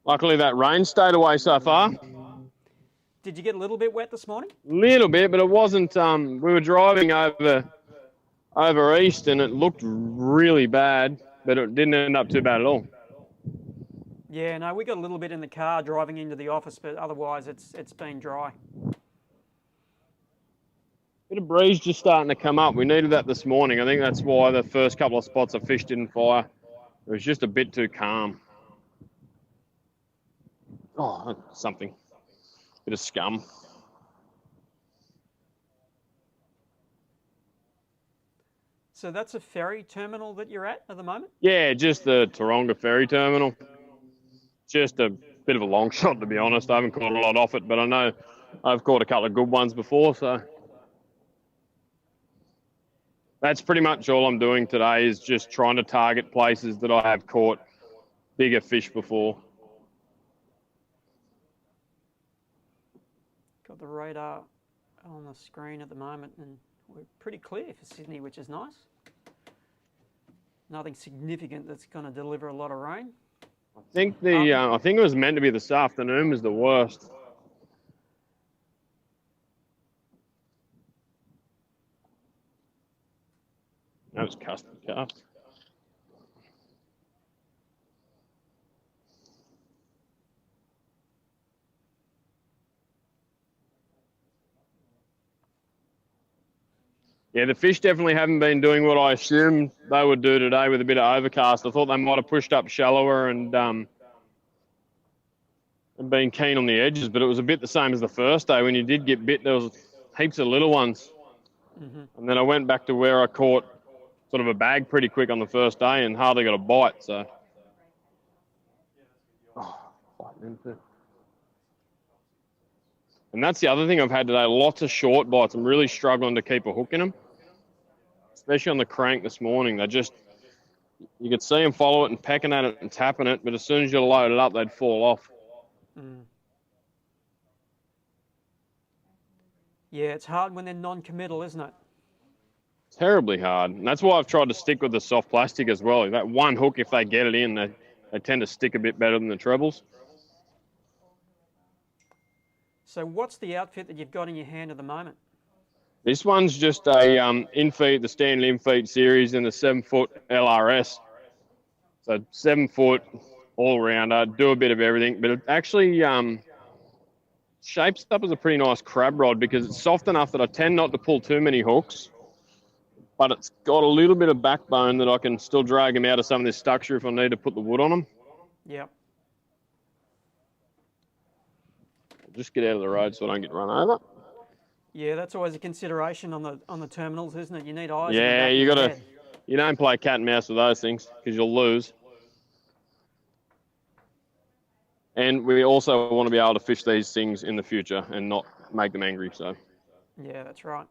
Luckily, that rain stayed away so far. Did you get a little bit wet this morning? Little bit, but it wasn't. We were driving over east, and it looked really bad, but it didn't end up too bad at all. Yeah, no, we got a little bit in the car driving into the office, but otherwise it's been dry. Bit of breeze just starting to come up. We needed that this morning. I think that's why the first couple of spots I fished didn't fire. It was just a bit too calm. Oh, something. Bit of scum. So that's a ferry terminal that you're at the moment? Yeah, just the Taronga ferry terminal. Just a bit of a long shot, to be honest. I haven't caught a lot off it, but I know I've caught a couple of good ones before, so that's pretty much all I'm doing today, is just trying to target places that I have caught bigger fish before. Got the radar on the screen at the moment, and we're pretty clear for Sydney, which is nice. Nothing significant that's going to deliver a lot of rain. I think I think it was meant to be this afternoon was the worst. That was custard cast. Yeah, the fish definitely haven't been doing what I assumed they would do today with a bit of overcast. I thought they might have pushed up shallower and been keen on the edges, but it was a bit the same as the first day. When you did get bit, there was heaps of little ones. Mm-hmm. And then I went back to where I caught sort of a bag pretty quick on the first day and hardly got a bite. So, and that's the other thing I've had today, lots of short bites. I'm really struggling to keep a hook in them, especially on the crank this morning. They just, you could see them follow it and pecking at it and tapping it, but as soon as you load it up, they'd fall off. Mm. Yeah, it's hard when they're non-committal, isn't it? Terribly hard. And that's why I've tried to stick with the soft plastic as well. That one hook, if they get it in, they tend to stick a bit better than the trebles. So what's the outfit that you've got in your hand at the moment? This one's just a in-feed, the Stanley in-feed series in the 7-foot LRS. So 7-foot all-rounder, do a bit of everything, but it actually shapes up as a pretty nice crab rod because it's soft enough that I tend not to pull too many hooks, but it's got a little bit of backbone that I can still drag them out of some of this structure if I need to put the wood on them. Yep. Just get out of the road so I don't get run over. Yeah, that's always a consideration on the terminals, isn't it? You need eyes. Yeah, you don't play cat and mouse with those things because you'll lose. And we also want to be able to fish these things in the future and not make them angry. So Yeah, that's right.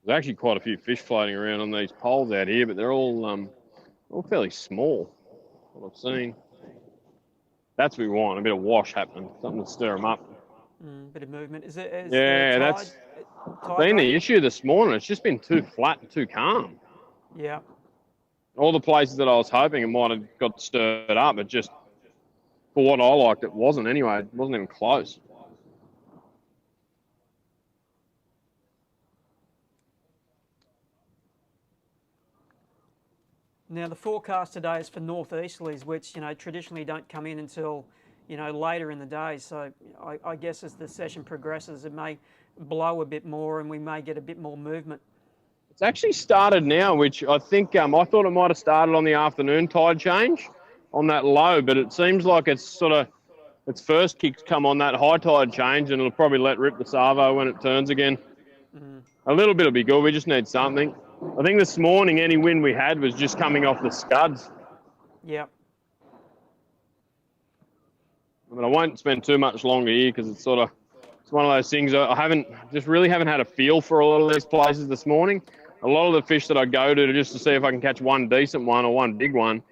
there's actually quite a few fish floating around on these poles out here, but they're all fairly small. What I've seen. That's what we want, a bit of wash happening, something to stir them up. Bit of movement. Is the Yeah, that's been the issue this morning. It's just been too flat and too calm. Yeah. All the places that I was hoping it might have got stirred up, it just, for what I liked, it wasn't anyway. It wasn't even close. Now the forecast today is for northeasterlies, which traditionally don't come in until later in the day. So I guess as the session progresses, it may blow a bit more, and we may get a bit more movement. It's actually started now, which I think I thought it might have started on the afternoon tide change on that low, but it seems like it's its first kicks come on that high tide change, and it'll probably let rip the Savo when it turns again. A little bit will be good. We just need something. I think this morning any wind we had was just coming off the scuds. Yeah. I mean, I won't spend too much longer here because it's one of those things I really haven't had a feel for a lot of these places this morning. A lot of the fish that I go to just to see if I can catch one decent one or one big one,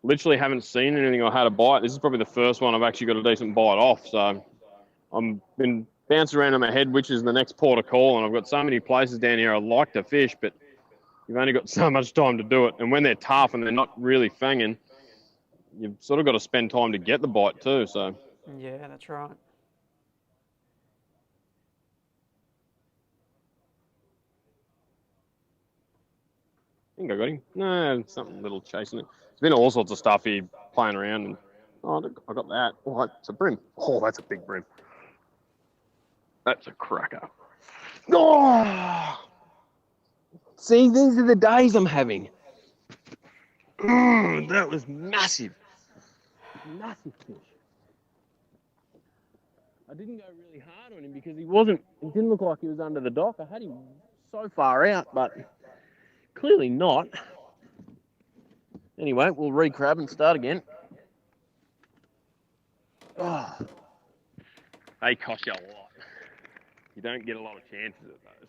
literally haven't seen anything or had a bite. This is probably the first one I've actually got a decent bite off. So I've been bouncing around in my head which is the next port of call, and I've got so many places down here I'd like to fish, but you've only got so much time to do it. And when they're tough and they're not really fanging, you've sort of got to spend time to get the bite too. So Yeah, that's right. I think I got him. No, something little chasing it. There's been all sorts of stuff here playing around. And I got that. Oh, that's a bream. Oh, that's a big bream. That's a cracker. Oh! See, these are the days I'm having. That was massive. Massive fish. I didn't go really hard on him because he didn't look like he was under the dock. I had him so far out, but clearly not. Anyway, we'll re-crab and start again. Oh, they cost you a lot. You don't get a lot of chances at those.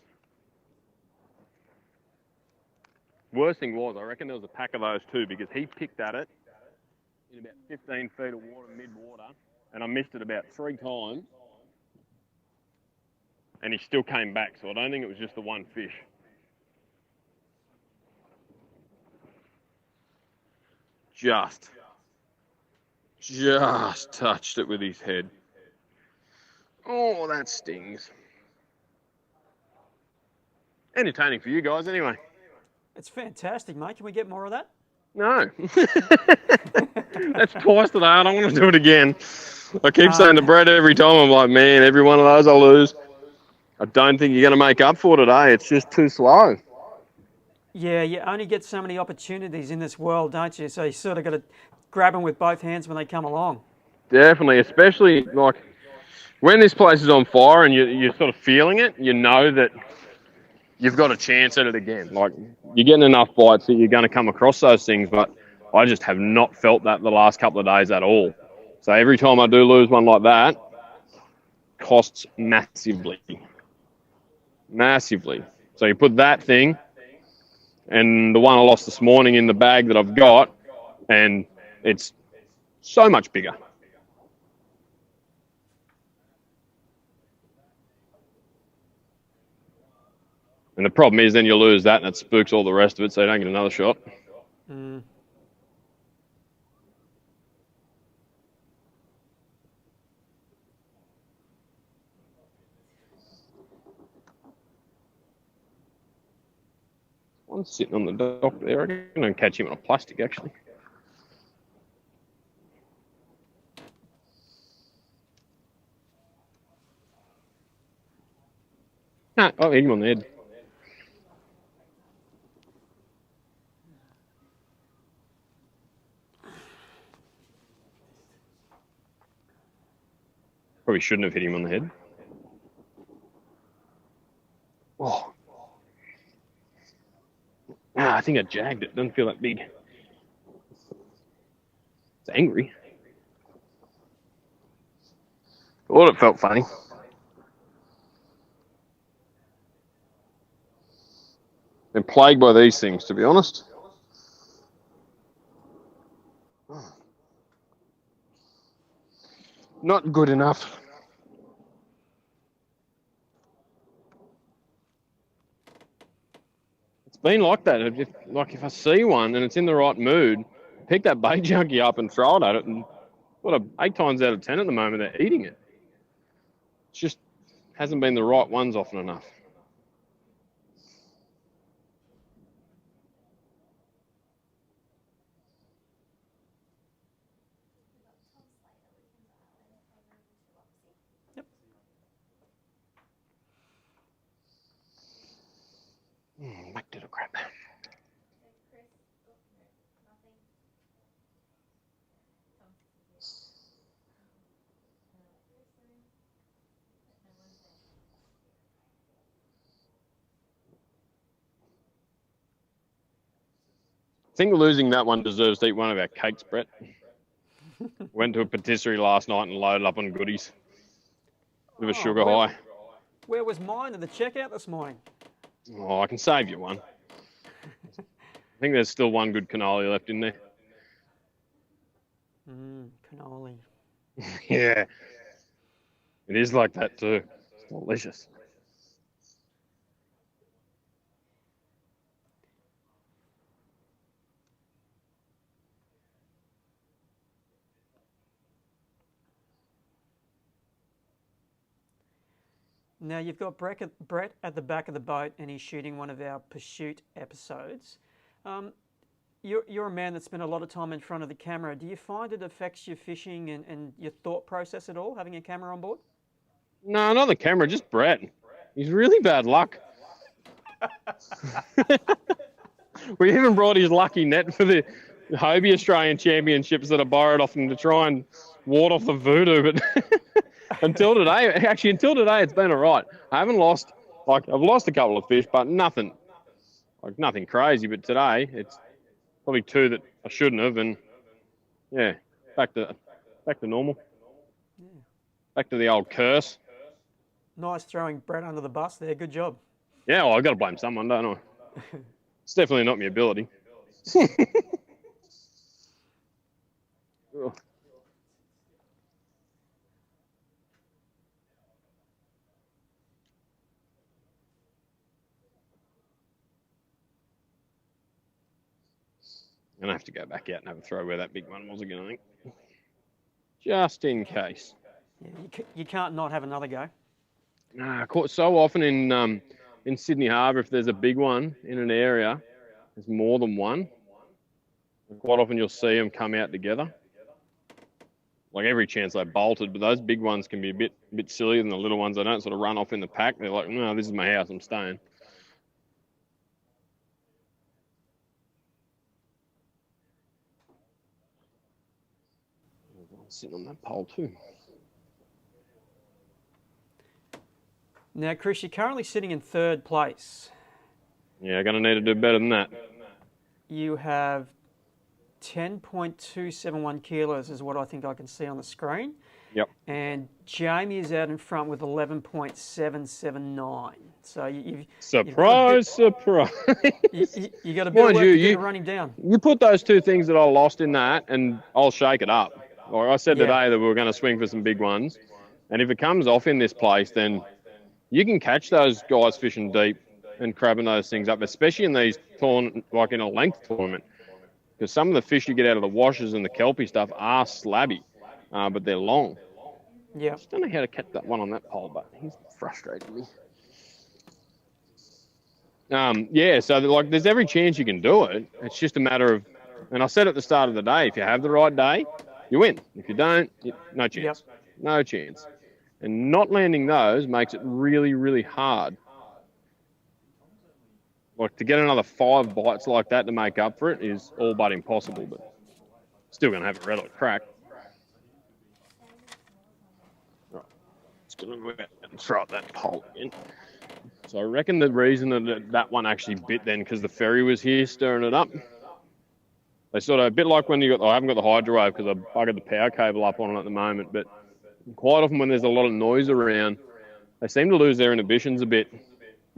Worst thing was, I reckon there was a pack of those too, because he picked at it in about 15 feet of water, mid-water, and I missed it about 3 times, and he still came back, so I don't think it was just the one fish. Just touched it with his head. Oh, that stings. Entertaining for you guys anyway. It's fantastic, mate. Can we get more of that? No. That's twice today. I don't want to do it again. I keep saying to Brad every time, I'm like, man, every one of those I lose. I don't think you're going to make up for today. It's just too slow. Yeah, you only get so many opportunities in this world, don't you? So you sort of got to grab them with both hands when they come along. Definitely, especially like when this place is on fire and you're sort of feeling it, you know that you've got a chance at it again. Like, you're getting enough bites that you're going to come across those things, but I just have not felt that the last couple of days at all. So every time I do lose one like that, costs massively. Massively. So you put that thing and the one I lost this morning in the bag that I've got, and it's so much bigger. And the problem is then you lose that and it spooks all the rest of it, so you don't get another shot. Mm. One's sitting on the dock there. I can catch him on a plastic, actually. No, I'll hit him on the head. Probably shouldn't have hit him on the head. I think I jagged it. Doesn't feel that big. It's angry. Thought it felt funny. Been plagued by these things, to be honest. Not good enough. It's been like that. If I see one and it's in the right mood, pick that bait junkie up and throw it at it, and 8 times out of 10 at the moment they're eating it. It's just hasn't been the right ones often enough. Back to the crap. I think losing that one deserves to eat one of our cakes, Brett. Went to a patisserie last night and loaded up on goodies. Bit of a sugar high. Where was mine at the checkout this morning? Oh, I can save you one. I think there's still one good cannoli left in there. Cannoli. Yeah. It is like that too. It's delicious. Now you've got Brett at the back of the boat and he's shooting one of our pursuit episodes. You're a man that spent a lot of time in front of the camera. Do you find it affects your fishing and your thought process at all, having a camera on board? No, not the camera, just Brett. He's really bad luck. We even brought his lucky net for the Hobie Australian Championships that I borrowed off him to try and ward off the voodoo, but until today, it's been all right. I haven't lost, I've lost a couple of fish, but nothing crazy. But today, it's probably 2 that I shouldn't have, and yeah, back to normal. Yeah. Back to the old curse. Nice throwing Brett under the bus there. Good job. Yeah, well, I've got to blame someone, don't I? It's definitely not my ability. I'm going to have to go back out and have a throw where that big one was again, I think. Just in case. Yeah, you can't not have another go. Nah, so often in Sydney Harbour, if there's a big one in an area, there's more than one. Quite often you'll see them come out together. Like every chance they bolted, but those big ones can be a bit sillier than the little ones. They don't sort of run off in the pack. They're like, no, this is my house, I'm staying. Sitting on that pole too. Now, Kris, you're currently sitting in 3rd place. Yeah, going to need to do better than that. You have 10.271 kilos is what I think I can see on the screen. Yep. And Jamie is out in front with 11.779. So you've surprise. You got a bit of work to do to run him down. You put those 2 things that I lost in that, and I'll shake it up. Or I said today that we were going to swing for some big ones, and if it comes off in this place, then you can catch those guys fishing deep and crabbing those things up, especially in these like in a length tournament, because some of the fish you get out of the washes and the kelpie stuff are slabby, but they're long. Yeah. I just don't know how to catch that one on that pole, but he's frustrating me. Yeah, so like there's every chance you can do it. It's just a matter of, and I said at the start of the day, if you have the right day, you win. If you don't, no chance. Yep. No chance. And not landing those makes it really, really hard. Like to get another 5 bites like that to make up for it is all but impossible, but still going to have a red hot crack. Right. Just going to go out and throw at that pole again. So I reckon the reason that one actually bit then, because the ferry was here stirring it up. They sort of, a bit like when you got, I haven't got the hydro wave because I buggered the power cable up on it at the moment, but quite often when there's a lot of noise around, they seem to lose their inhibitions a bit.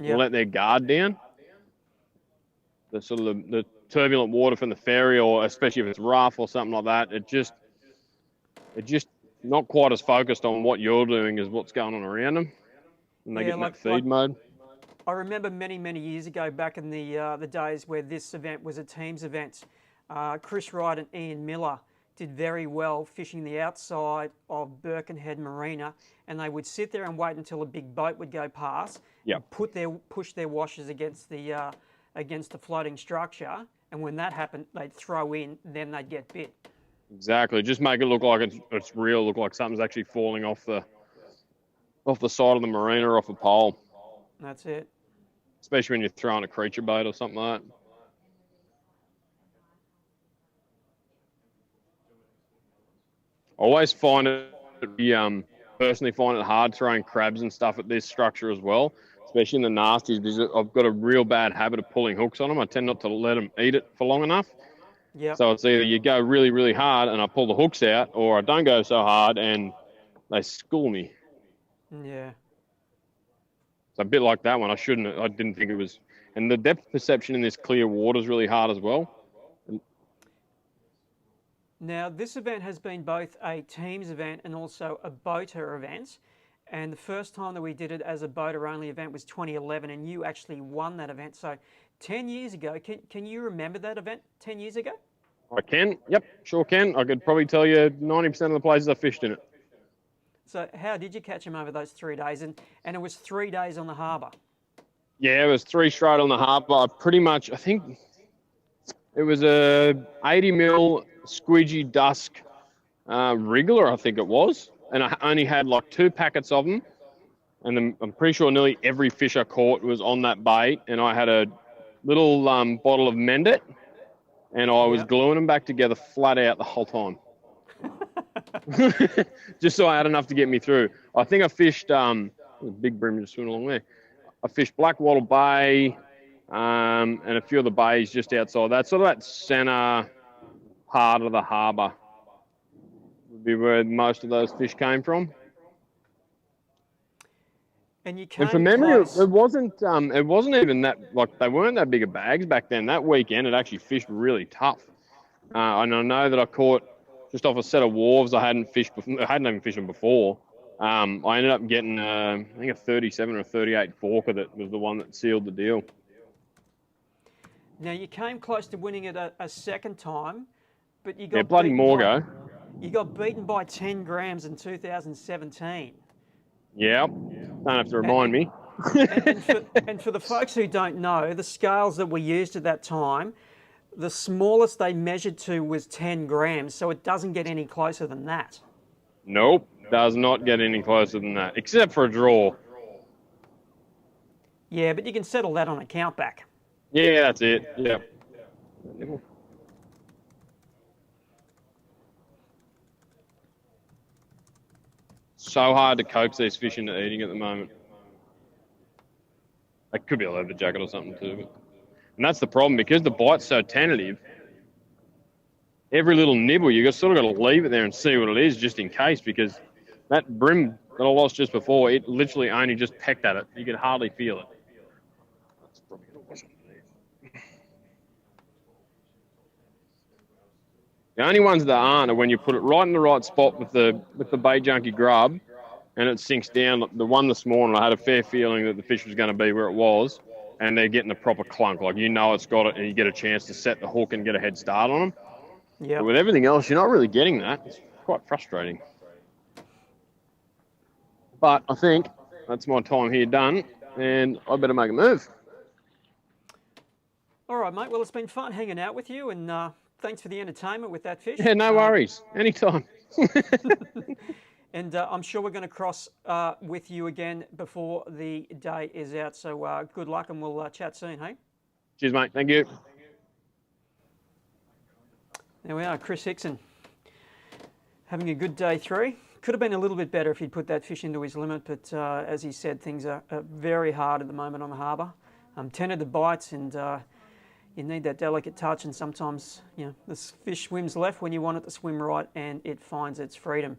Yeah. Or let their guard down. The sort of the turbulent water from the ferry, or especially if it's rough or something like that, it just not quite as focused on what you're doing as what's going on around them. And they get in that feed mode. I remember many years ago, back in the days where this event was a teams event, Chris Wright and Ian Miller did very well fishing the outside of Birkenhead Marina, and they would sit there and wait until a big boat would go past, yep, and push their washers against the floating structure, and when that happened, they'd throw in, then they'd get bit. Exactly. Just make it look like it's real, look like something's actually falling off the side of the marina or off a pole. That's it. Especially when you're throwing a creature bait or something like that. I always find personally find it hard throwing crabs and stuff at this structure as well, especially in the nasties, because I've got a real bad habit of pulling hooks on them. I tend not to let them eat it for long enough. Yeah. So it's either you go really hard and I pull the hooks out, or I don't go so hard and they school me. Yeah. It's a bit like that one. I didn't think it was. And the depth perception in this clear water is really hard as well. Now, this event has been both a teams event and also a boater event. And the first time that we did it as a boater-only event was 2011, and you actually won that event. So 10 years ago, can you remember that event 10 years ago? I can. Yep, sure can. I could probably tell you 90% of the places I fished in it. So how did you catch them over those 3 days? And it was 3 days on the harbour. Yeah, it was 3 straight on the harbour. I think it was a 80 mil squidgy dusk wriggler, I think it was. And I only had like 2 packets of them. And then I'm pretty sure nearly every fish I caught was on that bait. And I had a little bottle of Mend It. And I was gluing them back together flat out the whole time. Just so I had enough to get me through. I think I fished, big bream just swimming along there. I fished Blackwattle Bay and a few of the bays just outside that. Sort of that centre part of the harbour would be where most of those fish came from. And you came and from memory, close. it wasn't even that, like, they weren't that big of bags back then. That weekend, it actually fished really tough. And I know that I caught just off a set of wharves I hadn't even fished them before. I ended up getting, I think, a 37 or a 38 forker that was the one that sealed the deal. Now, you came close to winning it a second time, but you got bloody Morgo. You got beaten by 10 grams in 2017. Yeah, don't have to remind me. and for the folks who don't know, the scales that were used at that time, the smallest they measured to was 10 grams, so it doesn't get any closer than that. Nope, does not get any closer than that, except for a draw. Yeah, but you can settle that on a count back. Yeah, that's it, yeah. So hard to coax these fish into eating at the moment. It could be a leather jacket or something too. And that's the problem, because the bite's so tentative. Every little nibble, you've sort of got to leave it there and see what it is just in case, because that bream that I lost just before, it literally only just pecked at it. You could hardly feel it. That's probably going to wash underneath. The only ones that aren't are when you put it right in the right spot with the bait junkie grub and it sinks down. The one this morning, I had a fair feeling that the fish was going to be where it was, and they're getting a proper clunk. Like, you know it's got it, and you get a chance to set the hook and get a head start on them. Yeah. But with everything else, you're not really getting that. It's quite frustrating. But I think that's my time here done, and I better make a move. All right, mate. Well, it's been fun hanging out with you, and thanks for the entertainment with that fish. Yeah, no worries. Anytime. And I'm sure we're going to cross with you again before the day is out. So good luck, and we'll chat soon, hey? Cheers, mate. Thank you. There we are, Kris Hickson. Having a good day 3. Could have been a little bit better if he'd put that fish into his limit, but as he said, things are very hard at the moment on the harbour. Tentative bites, and you need that delicate touch, and sometimes this fish swims left when you want it to swim right, and it finds its freedom.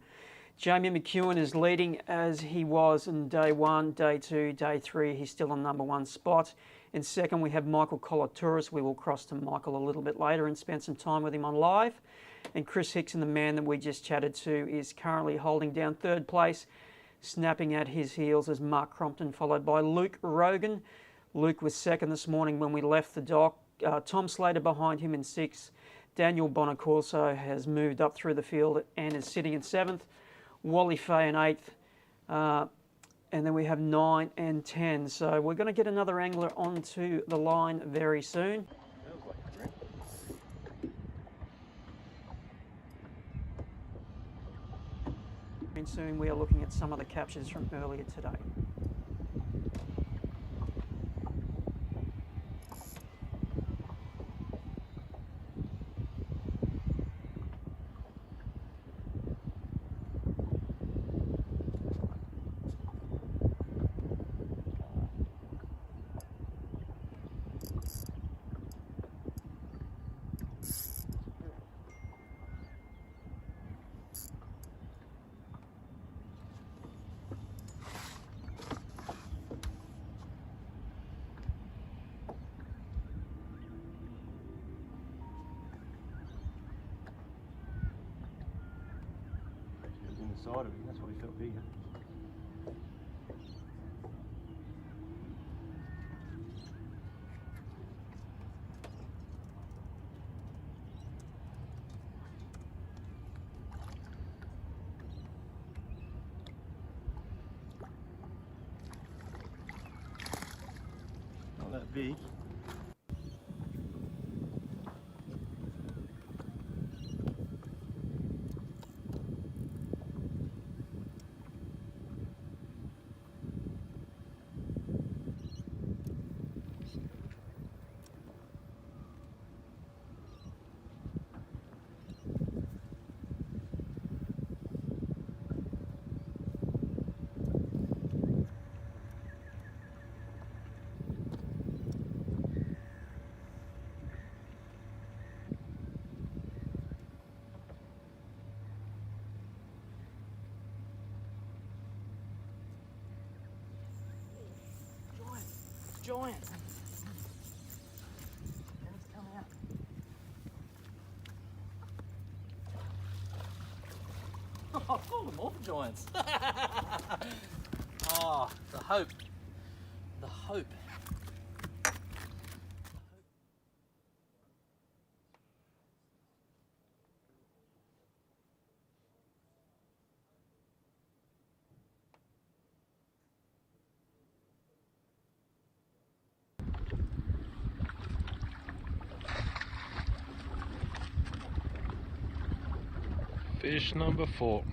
Jamie McEwen is leading as he was in day 1, day 2, day 3. He's still on number 1 spot. In second, we have Michael Collatouris. We will cross to Michael a little bit later and spend some time with him on live. And Kris Hickson, the man that we just chatted to, is currently holding down 3rd place. Snapping at his heels is Mark Crompton, followed by Luke Rogan. Luke was 2nd this morning when we left the dock. Tom Slater behind him in 6th. Daniel Bonacorso has moved up through the field and is sitting in 7th. Wally Fay in 8th. And then we have 9 and 10. So we're going to get another angler onto the line very soon. And soon we are looking at some of the captures from earlier today. Side of him, that's why he felt bigger. Not that big. Giant. And he's coming up. Oh, I've called them all giants. Oh, the hope. The hope. Fish number 4.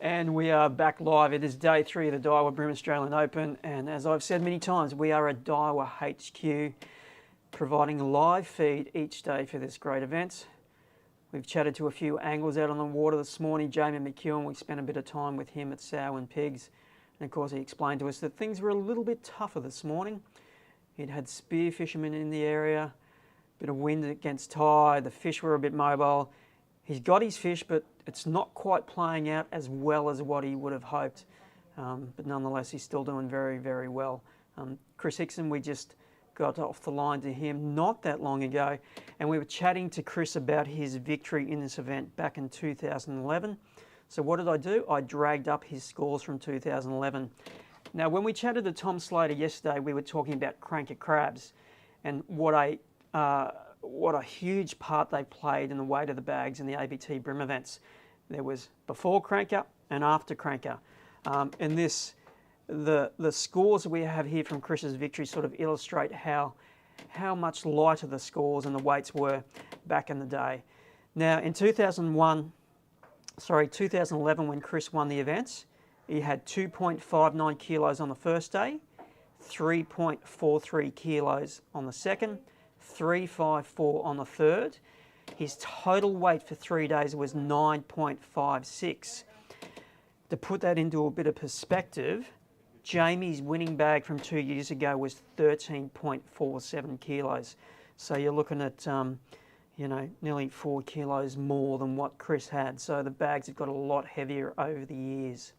And we are back live. It is day 3 of the Daiwa BREAM Australian Open, and as I've said many times, we are at Daiwa HQ, providing a live feed each day for this great event. We've chatted to a few anglers out on the water this morning. Jamie McEwen, we spent a bit of time with him at Sow and Pigs, and of course he explained to us that things were a little bit tougher this morning. He'd had spear fishermen in the area, a bit of wind against tide, the fish were a bit mobile. He's got his fish, but it's not quite playing out as well as what he would have hoped. But nonetheless, he's still doing very, very well. Kris Hickson, we just got off the line to him not that long ago, and we were chatting to Kris about his victory in this event back in 2011. So what did I do? I dragged up his scores from 2011. Now, when we chatted to Tom Slater yesterday, we were talking about cranker crabs and what a huge part they played in the weight of the bags in the ABT BREAM events. There was before cranker and after cranker. And the scores that we have here from Kris's victory sort of illustrate how much lighter the scores and the weights were back in the day. Now in 2011 when Kris won the events, he had 2.59 kilos on the first day, 3.43 kilos on the second, 354 on the third. His total weight for 3 days was 9.56. To put that into a bit of perspective, Jamie's winning bag from 2 years ago was 13.47 kilos. So you're looking at nearly 4 kilos more than what Kris had. So the bags have got a lot heavier over the years.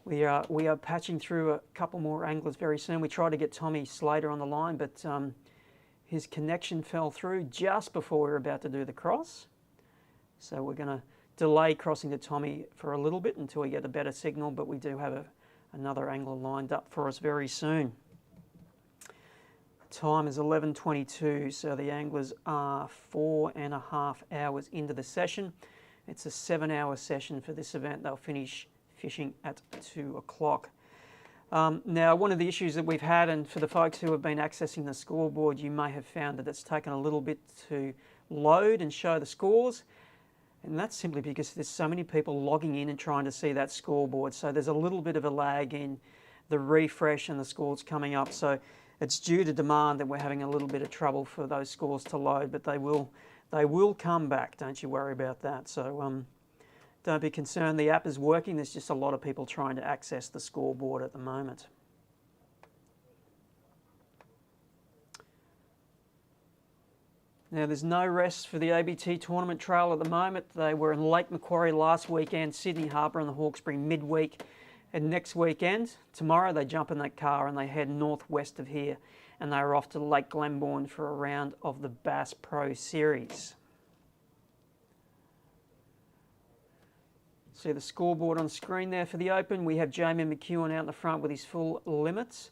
We are patching through a couple more anglers very soon. We tried to get Tommy Slater on the line, but his connection fell through just before we were about to do the cross. So we're going to delay crossing to Tommy for a little bit until we get a better signal, but we do have another angler lined up for us very soon. Time is 11:22, so the anglers are 4.5 hours into the session. It's a 7-hour session for this event. They'll finish fishing at 2 o'clock. Now, one of the issues that we've had, and for the folks who have been accessing the scoreboard, you may have found that it's taken a little bit to load and show the scores, and that's simply because there's so many people logging in and trying to see that scoreboard. So there's a little bit of a lag in the refresh and the scores coming up. So it's due to demand that we're having a little bit of trouble for those scores to load, but they will come back. Don't you worry about that. So don't be concerned, the app is working. There's just a lot of people trying to access the scoreboard at the moment. Now there's no rest for the ABT Tournament Trail at the moment. They were in Lake Macquarie last weekend, Sydney Harbour and the Hawkesbury midweek. And next weekend, tomorrow, they jump in that car and they head northwest of here. And they're off to Lake Glenbourne for a round of the Bass Pro Series. See the scoreboard on screen there for the Open. We have Jamie McEwen out in the front with his full limits.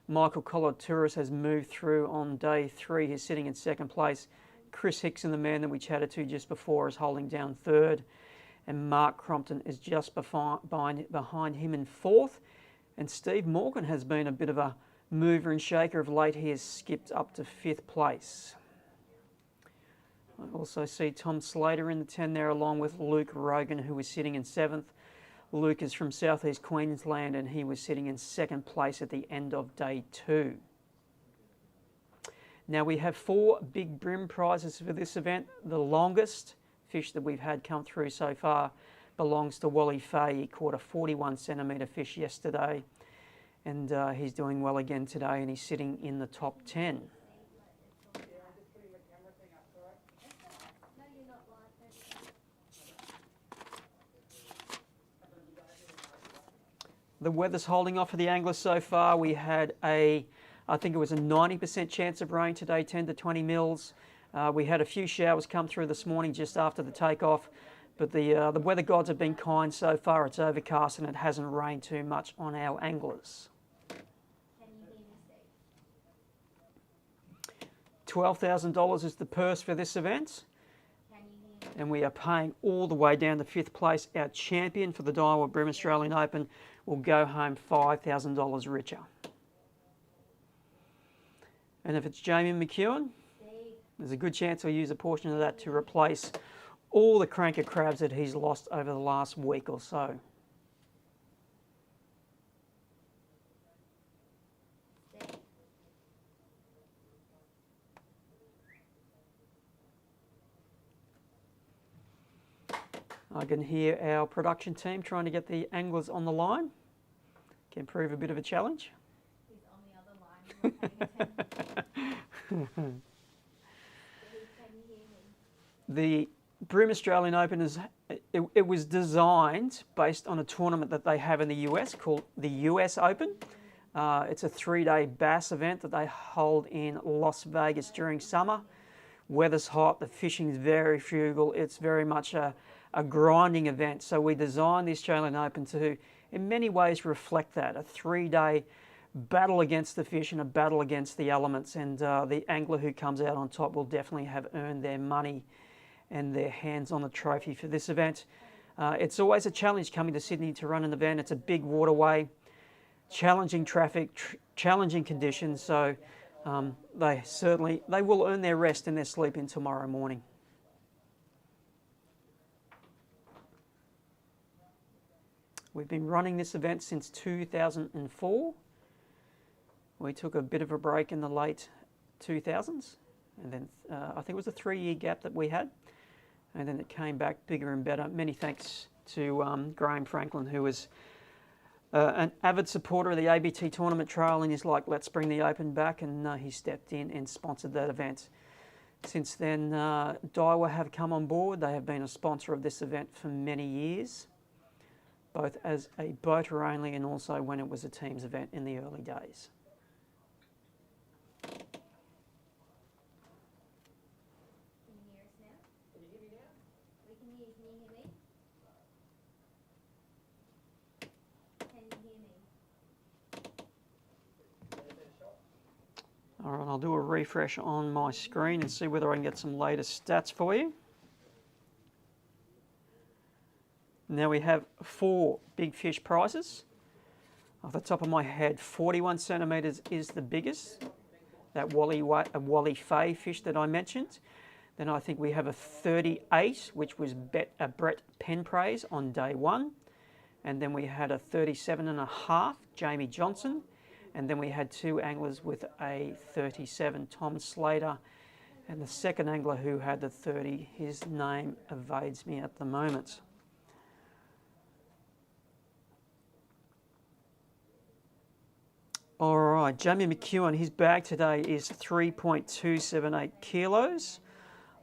Michael Collard-Touris has moved through on day 3. He's sitting in second place. Kris Hickson, the man that we chatted to just before, is holding down third. And Mark Crompton is just behind him in fourth. And Steve Morgan has been a bit of a mover and shaker of late. He has skipped up to 5th place. I also see Tom Slater in the 10 there, along with Luke Rogan, who was sitting in 7th. Luke is from southeast Queensland and he was sitting in 2nd place at the end of day 2. Now we have 4 big BREAM prizes for this event. The longest fish that we've had come through so far belongs to Wally Fay. He caught a 41 centimetre fish yesterday, and he's doing well again today, and he's sitting in the top 10. The weather's holding off for the anglers so far. We had I think it was a 90% chance of rain today, 10 to 20 mils. We had a few showers come through this morning just after the takeoff, but the weather gods have been kind so far. It's overcast and it hasn't rained too much on our anglers. $12,000 is the purse for this event, and we are paying all the way down to 5th place. Our champion for the Daiwa BREAM Australian Open will go home $5,000 richer. And if it's Jamie McEwen, there's a good chance he'll use a portion of that to replace all the cranker crabs that he's lost over the last week or so. I can hear our production team trying to get the anglers on the line. Can prove a bit of a challenge. He's on the other line. Not paying attention. Can you hear me? The BREAM Australian Open it was designed based on a tournament that they have in the US called the US Open. It's a 3-day bass event that they hold in Las Vegas during summer. Weather's hot, the fishing's very frugal. It's very much a grinding event. So we designed the Australian Open to, in many ways, reflect that. A 3-day battle against the fish and a battle against the elements. And the angler who comes out on top will definitely have earned their money and their hands on the trophy for this event. It's always a challenge coming to Sydney to run an event. It's a big waterway, challenging traffic, challenging conditions. So they will earn their rest and their sleep in tomorrow morning. We've been running this event since 2004. We took a bit of a break in the late 2000s, and then I think it was a 3-year gap that we had, and then it came back bigger and better. Many thanks to Graham Franklin, who was an avid supporter of the ABT Tournament Trail, and he's like, let's bring the Open back, and he stepped in and sponsored that event. Since then, Daiwa have come on board. They have been a sponsor of this event for many years, both as a boater only and also when it was a teams event in the early days. Can you hear us now? Can you hear me now? We can hear you. Can you hear me? Can you hear me? All right, I'll do a refresh on my screen and see whether I can get some latest stats for you. Now we have 4 big fish prizes. Off the top of my head, 41 centimetres is the biggest, that Wally Fay fish that I mentioned. Then I think we have a 38, which was Brett Penpraise on day 1. And then we had a 37.5, Jamie Johnson. And then we had 2 anglers with a 37, Tom Slater. And the second angler who had the 30, his name evades me at the moment. All right, Jamie McEwen, his bag today is 3.278 kilos.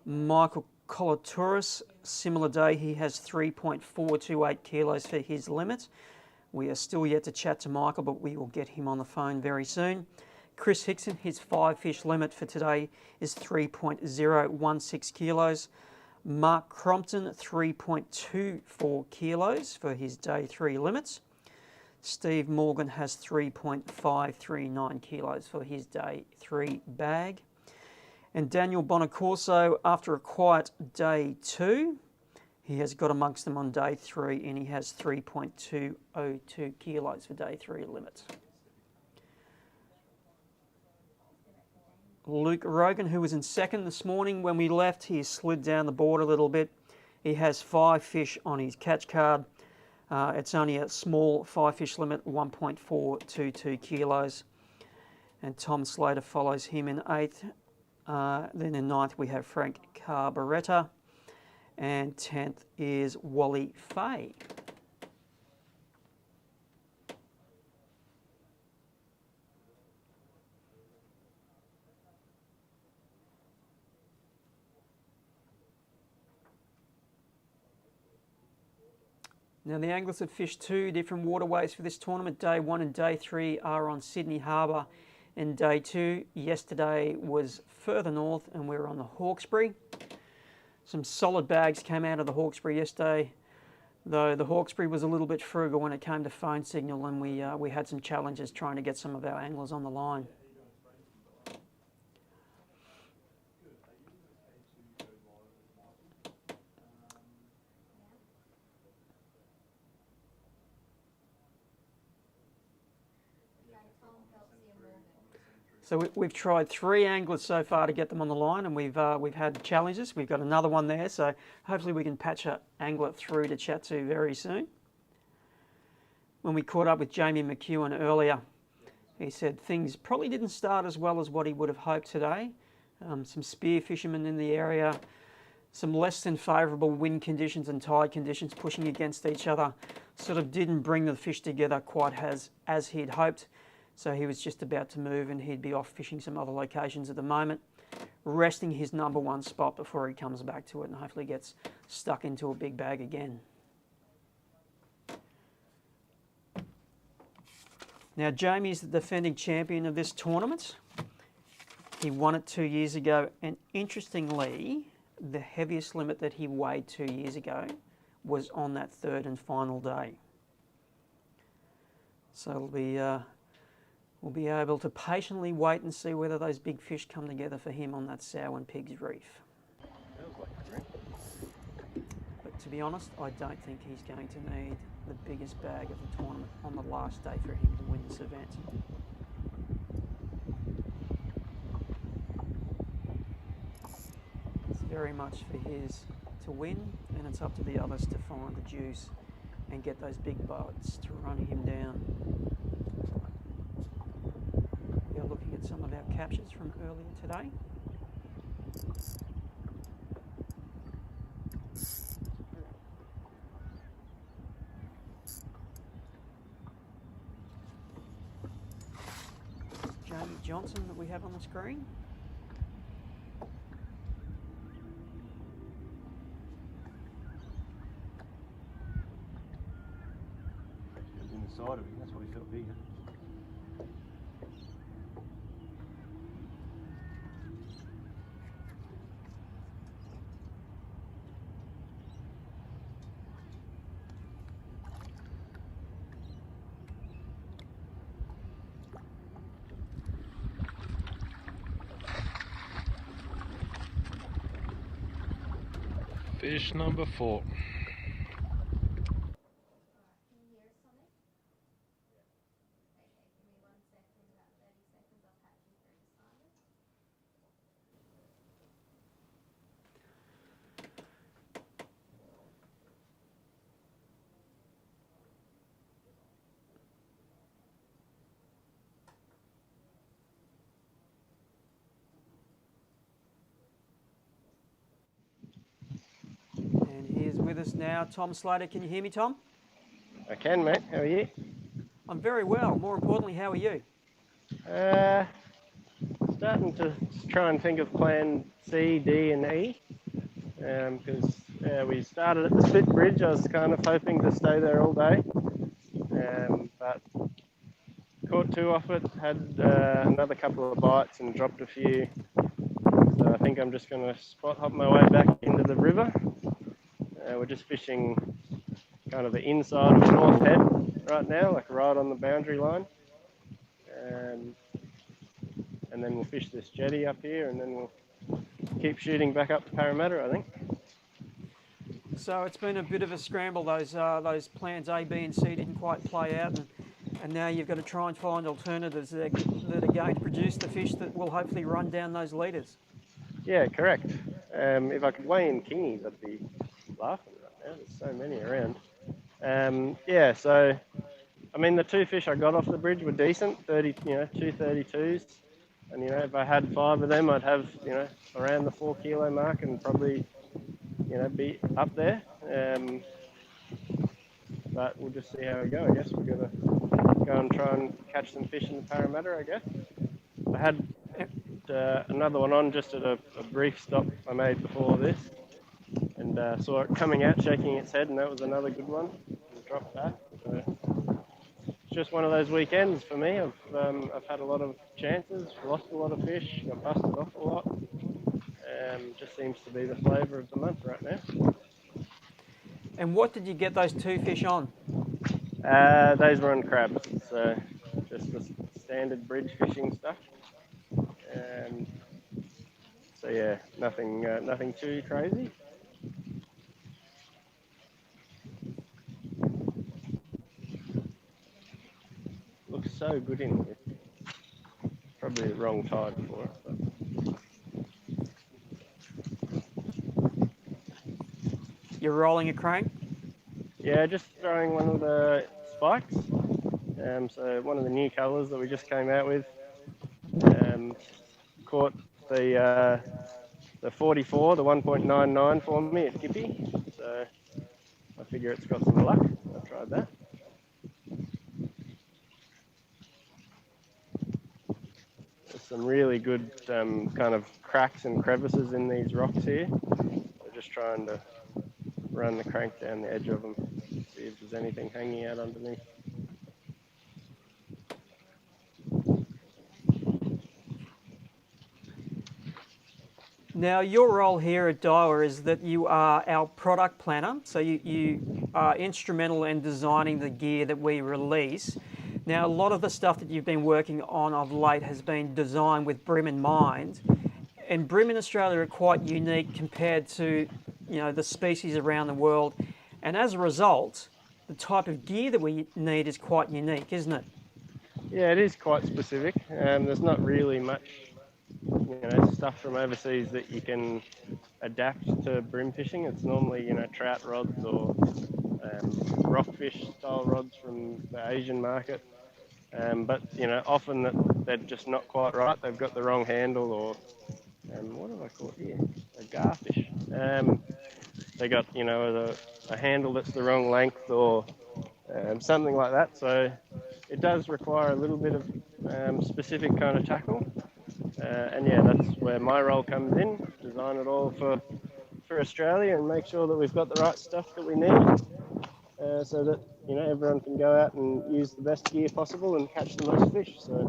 Michael Kolotouris, similar day, he has 3.428 kilos for his limit. We are still yet to chat to Michael, but we will get him on the phone very soon. Kris Hickson, his 5-fish limit for today is 3.016 kilos. Mark Crompton, 3.24 kilos for his day 3 limits. Steve Morgan has 3.539 kilos for his day 3 bag. And Daniel Bonacorso, after a quiet day 2, he has got amongst them on day 3 and he has 3.202 kilos for day 3 limits. Luke Rogan, who was in second this morning when we left, he slid down the board a little bit. He has 5 fish on his catch card. It's only a small 5-fish limit, 1.422 kilos. And Tom Slater follows him in 8th. Then in 9th we have Frank Carberetta. And 10th is Wally Fay. Now the anglers have fished 2 different waterways for this tournament. Day 1 and day 3 are on Sydney Harbour, and day 2 yesterday was further north and we were on the Hawkesbury. Some solid bags came out of the Hawkesbury yesterday, though the Hawkesbury was a little bit frugal when it came to phone signal, and we had some challenges trying to get some of our anglers on the line. So we've tried 3 anglers so far to get them on the line, and we've had challenges. We've got another one there, so hopefully we can patch an angler through to chat to very soon. When we caught up with Jamie McEwen earlier, he said things probably didn't start as well as what he would have hoped today. Some spear fishermen in the area, some less than favourable wind conditions and tide conditions pushing against each other sort of didn't bring the fish together quite as he'd hoped. So he was just about to move and he'd be off fishing some other locations at the moment, resting his number one spot before he comes back to it and hopefully gets stuck into a big bag again. Now Jamie's the defending champion of this tournament. He won it 2 years ago, and interestingly, the heaviest limit that he weighed 2 years ago was on that third and final day. So we'll be able to patiently wait and see whether those big fish come together for him on that Sow and Pigs Reef. But to be honest, I don't think he's going to need the biggest bag of the tournament on the last day for him to win this event. It's very much for his to win, and it's up to the others to find the juice and get those big boats to run him down. We are looking at some of our captures from earlier today. Jamie Johnson that we have on the screen. In the side of him, that's what he felt bigger. Fish number 4. With us now, Tom Slater. Can you hear me, Tom? I can, mate. How are you? I'm very well. More importantly, how are you? Starting to try and think of plan C, D and E. Because we started at the Spit Bridge. I was kind of hoping to stay there all day. But caught 2 off it, had another couple of bites and dropped a few. So I think I'm just going to spot hop my way back into the river. We're just fishing kind of the inside of North Head right now, like right on the boundary line. And then we'll fish this jetty up here, and then we'll keep shooting back up to Parramatta, I think. So it's been a bit of a scramble. Those plans A, B and C didn't quite play out, and now you've got to try and find alternatives that are going to produce the fish that will hopefully run down those leaders. Yeah, correct. If I could weigh in kingies, I'd be laughing right now. There's so many around. So I mean, the 2 fish I got off the bridge were decent, 2 32s, and if I had 5 of them, I'd have around the 4 kilo mark and probably be up there. But we'll just see how we go. I guess we're gonna go and try and catch some fish in the Parramatta, I guess. I had another one on just at a brief stop I made before this, and saw it coming out, shaking its head, and that was another good one. Dropped that. So it's just one of those weekends for me. I've had a lot of chances, lost a lot of fish, got busted off a lot. Just seems to be the flavour of the month right now. And what did you get those 2 fish on? Those were on crabs, so just the standard bridge fishing stuff. So yeah, nothing too crazy. Looks so good in here. Probably the wrong tide for it. But. You're rolling a crane? Yeah, just throwing one of the spikes. So one of the new colours that we just came out with. Caught the a 44, the 1.99 for me at Kippy. So I figure it's got some luck. I tried that. There's some really good kind of cracks and crevices in these rocks here. We're just trying to run the crank down the edge of them, see if there's anything hanging out underneath. Now, your role here at Daiwa is that you are our product planner, so you are instrumental in designing the gear that we release. Now, a lot of the stuff that you've been working on of late has been designed with BREAM in mind, and BREAM in Australia are quite unique compared to, you know, the species around the world, and as a result, the type of gear that we need is quite unique, isn't it? Yeah, it is quite specific. There's not really much, you know, stuff from overseas that you can adapt to bream fishing. It's normally, you know, trout rods or rockfish style rods from the Asian market. But, you know, often they're just not quite right. They've got the wrong handle, or what have I caught here? A garfish. They got, you know, a handle that's the wrong length, or something like that. So it does require a little bit of specific kind of tackle. And yeah, that's where my role comes in, design it all for Australia and make sure that we've got the right stuff that we need, so that, you know, everyone can go out and use the best gear possible and catch the most fish. So.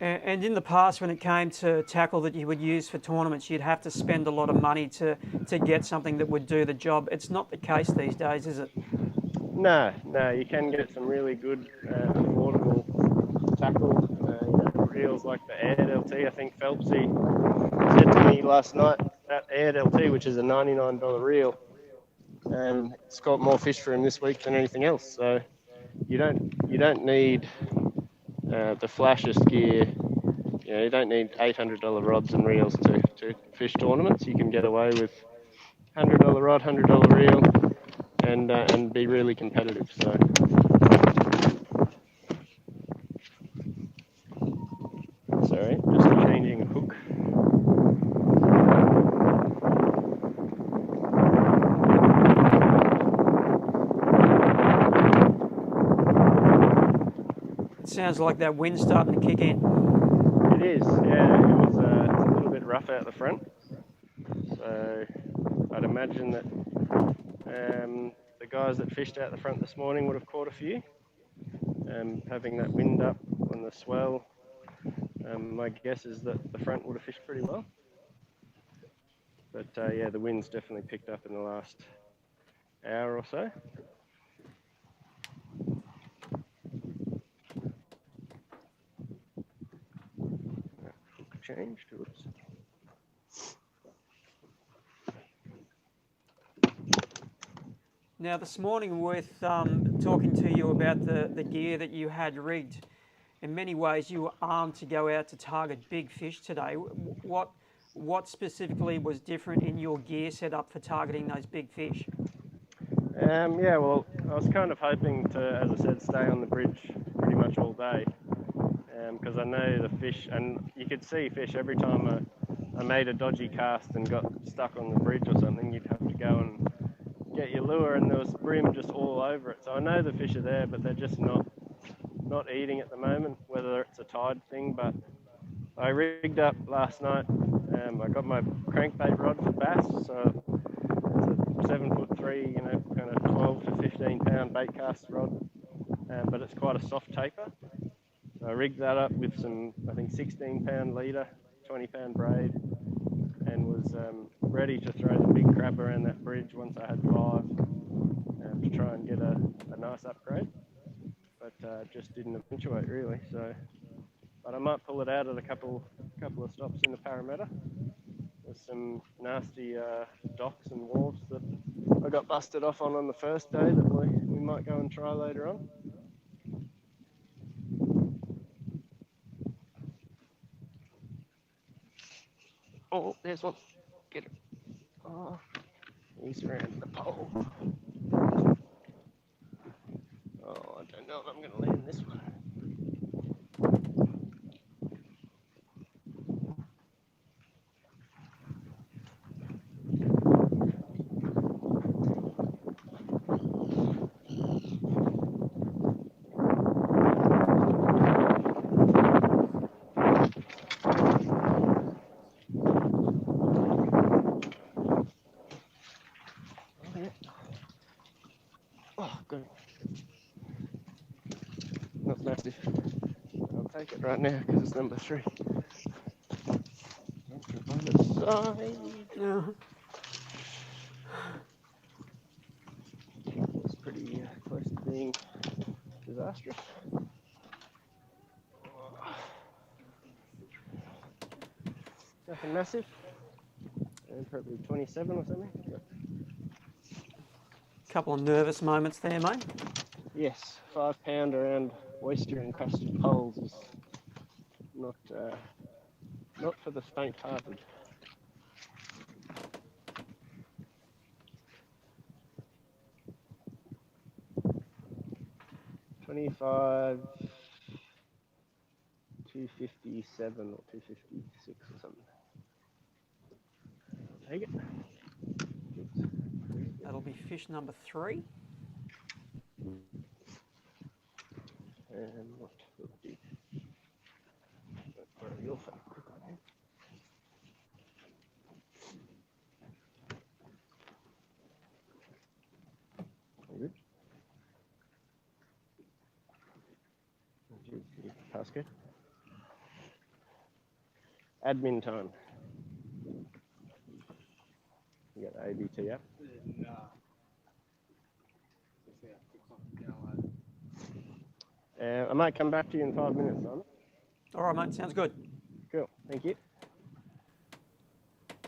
And in the past, when it came to tackle that you would use for tournaments, you'd have to spend a lot of money to get something that would do the job. It's not the case these days, is it? No, you can get some really good, affordable tackle, you know, reels like the Aired LT. I think Phelpsy said to me last night, that Aired LT, which is a $99 reel, it's caught more fish for him this week than anything else. So you don't need the flashiest gear. You know, you don't need $800 rods and reels to fish tournaments. You can get away with $100 rod, $100 reel, and be really competitive. So. Sorry, just changing a hook. It sounds like that wind's starting to kick in. It is, yeah. It's a little bit rough out the front. So I'd imagine that the guys that fished out the front this morning would have caught a few. Having that wind up on the swell, my guess is that the front would have fished pretty well. But yeah, the wind's definitely picked up in the last hour or so. Hook changed. Oops. Now, this morning with talking to you about the gear that you had rigged, in many ways you were armed to go out to target big fish today. What specifically was different in your gear setup for targeting those big fish? Yeah, well, I was kind of hoping to, as I said, stay on the bridge pretty much all day, because I know the fish, and you could see fish every time I made a dodgy cast and got stuck on the bridge or something. You'd have to go and get your lure, and there was bream just all over it. So I know the fish are there, but they're just not eating at the moment, whether it's a tide thing. But I rigged up last night. I got my crankbait rod for bass, so it's a 7'3", you know, kind of 12 to 15 pound bait cast rod, but it's quite a soft taper. So I rigged that up with some, I think, 16 pound leader, 20 pound braid, and was ready to throw the big crab around that bridge once I had 5, to try and get a nice upgrade. But just didn't eventuate really. So, but I might pull it out at a couple of stops in the Parramatta. There's some nasty docks and wharves that I got busted off on the first day that we might go and try later on. Oh, there's one. Get it. Oh, he's around the pole. Oh, I don't know if I'm going to land this one. good. Not massive. I'll take it right now because it's number 3. On the side. It's pretty close to being disastrous. Nothing massive. And probably 27 or something. Couple of nervous moments there, mate. Yes, 5 pound around oyster encrusted poles is not for the faint-hearted. $25, $257 or $256 or something. I'll take it. That'll be fish number 3. And what will it be? Your phone. Good. Passcode. Admin time. You got the ABT app? I might come back to you in 5 minutes, Simon. All right, mate, sounds good. Cool, thank you.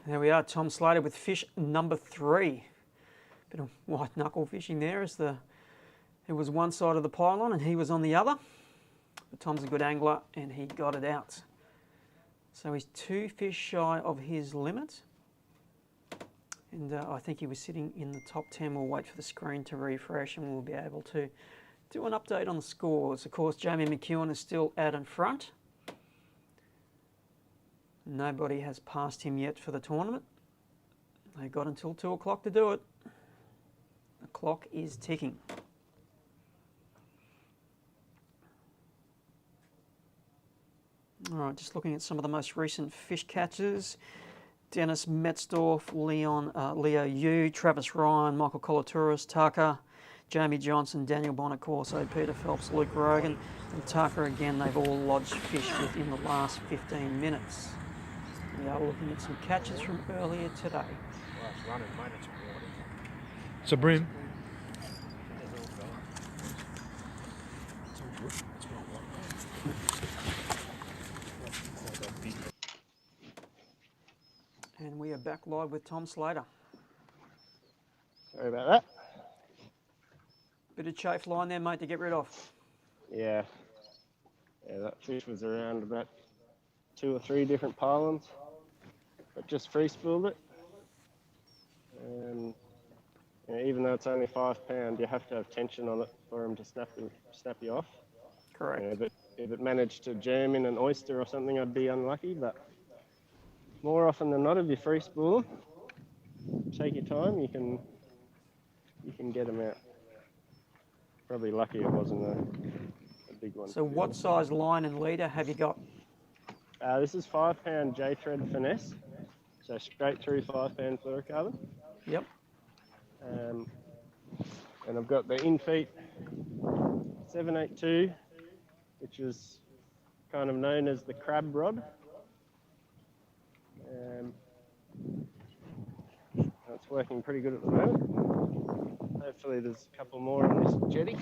There we are, Tom Slater with fish number 3. Bit of white knuckle fishing there as it was one side of the pylon and he was on the other. But Tom's a good angler and he got it out. So he's 2 fish shy of his limit. And I think he was sitting in the top 10. We'll wait for the screen to refresh and we'll be able to do an update on the scores. Of course, Jamie McEwen is still out in front. Nobody has passed him yet for the tournament. They got until 2 o'clock to do it. The clock is ticking. All right, just looking at some of the most recent fish catches. Dennis Metzdorf, Leo Yu, Travis Ryan, Michael Colatouris, Tucker, Jamie Johnson, Daniel Bonacorso, Peter Phelps, Luke Rogan, and Tucker again. They've all lodged fish within the last 15 minutes. We are looking at some catches from earlier today. So BREAM. And we are back live with Tom Slater. Sorry about that. Bit of chafe line there, mate, to get rid of. Yeah, that fish was around about 2 or 3 different pylons, but just free spooled it. And even though it's only 5 pound, you have to have tension on it for him to snap you off. Correct. But if it managed to jam in an oyster or something, I'd be unlucky. But more often than not, if you free spool, take your time, you can get them out. Probably lucky it wasn't a big one. So what size line and leader have you got? This is 5 pound J-thread finesse, so straight through 5 pound fluorocarbon. Yep. And I've got the in-feet 782, which is kind of known as the crab rod. That's working pretty good at the moment. Hopefully there's a couple more on this jetty.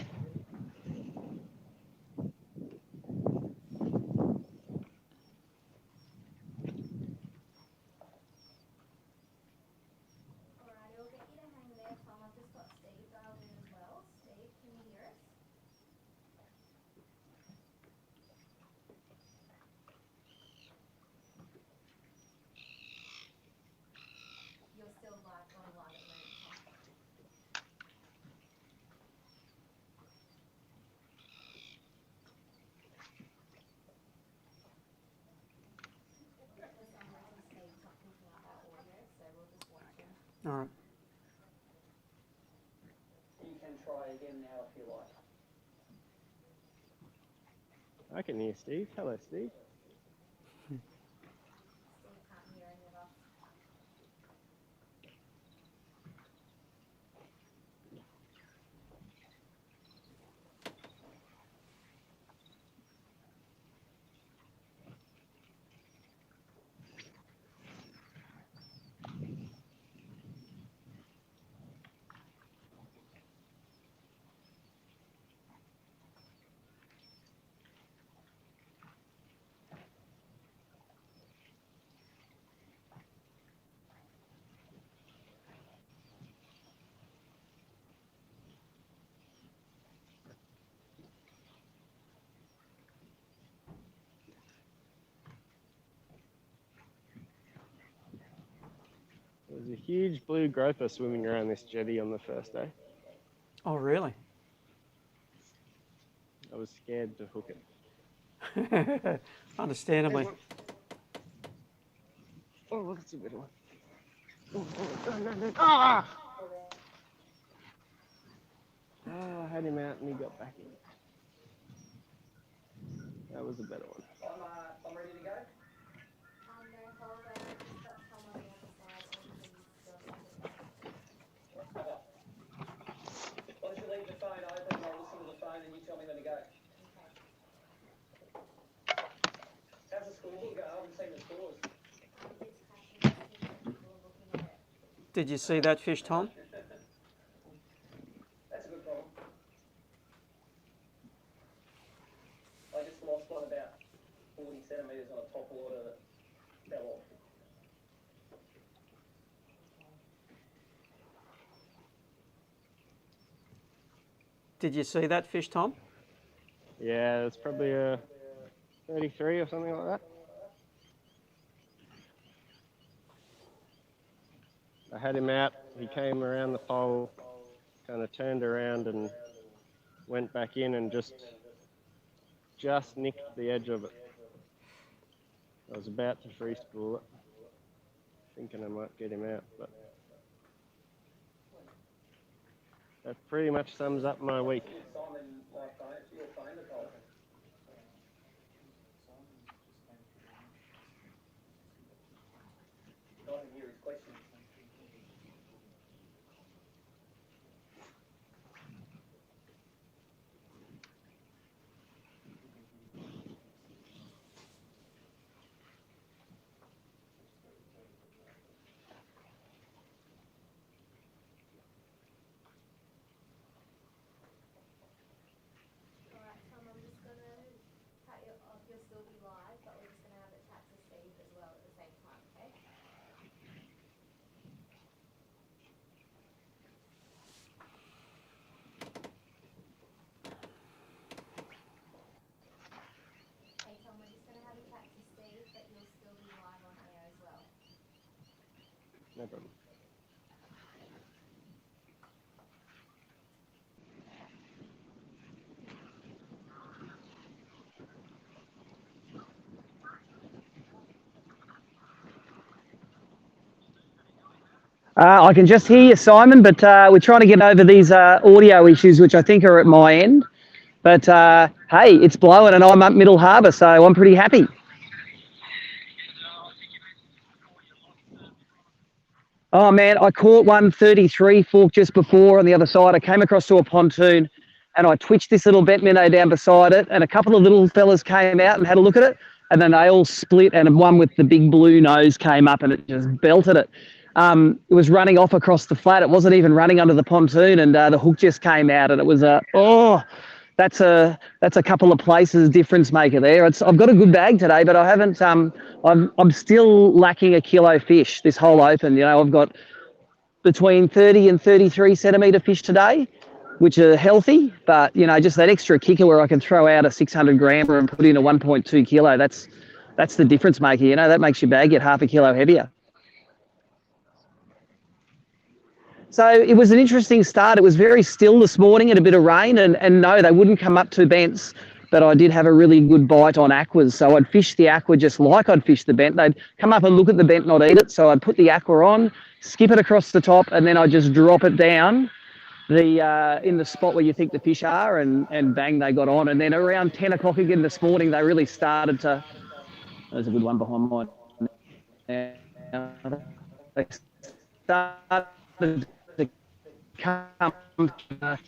All right. You can try again now if you like. I can hear Steve. Hello, Steve. There's a huge blue groper swimming around this jetty on the first day. Oh, really? I was scared to hook it. Understandably. Oh, look, it's a bit one. Oh, no. Ah! Oh, I had him out and he got back in. That was a better one. I'm ready to go. Why don't you leave the phone open and I'll listen to the phone and you tell me when to go. How's the score go? I haven't seen the scores. Did you see that fish, Tom? That's a good problem. I just lost one about 40 centimetres on a top water that fell off. Did you see that fish, Tom? Yeah, it's probably a 33 or something like that. I had him out, he came around the pole, kind of turned around and went back in and just nicked the edge of it. I was about to free spool it, thinking I might get him out, but that pretty much sums up my week. Simon, my phone, it's your phone that's on. I didn't hear his question. No problem. I can just hear you, Simon, but we're trying to get over these audio issues, which I think are at my end. But hey, it's blowing and I'm up Middle Harbour, so I'm pretty happy. Oh, man, I caught 133 fork just before on the other side. I came across to a pontoon and I twitched this little bent minnow down beside it, and a couple of little fellas came out and had a look at it, and then they all split, and one with the big blue nose came up and it just belted it. It was running off across the flat. It wasn't even running under the pontoon, and the hook just came out, and it was that's a couple of places difference maker there. I've got a good bag today, but I haven't. I'm still lacking a kilo fish this whole open. You know, I've got between 30 and 33 centimetre fish today, which are healthy, but you know, just that extra kicker where I can throw out a 600 grammer and put in a 1.2 kilo. That's the difference maker. You know, that makes your bag get half a kilo heavier. So it was an interesting start. It was very still this morning and a bit of rain, and no, they wouldn't come up to bents, but I did have a really good bite on aquas. So I'd fish the aqua just like I'd fish the bent. They'd come up and look at the bent, not eat it. So I'd put the aqua on, skip it across the top, and then I'd just drop it down in the spot where you think the fish are, and bang, they got on. And then around 10 o'clock again this morning, they really started to, there's a good one behind mine. They started to come,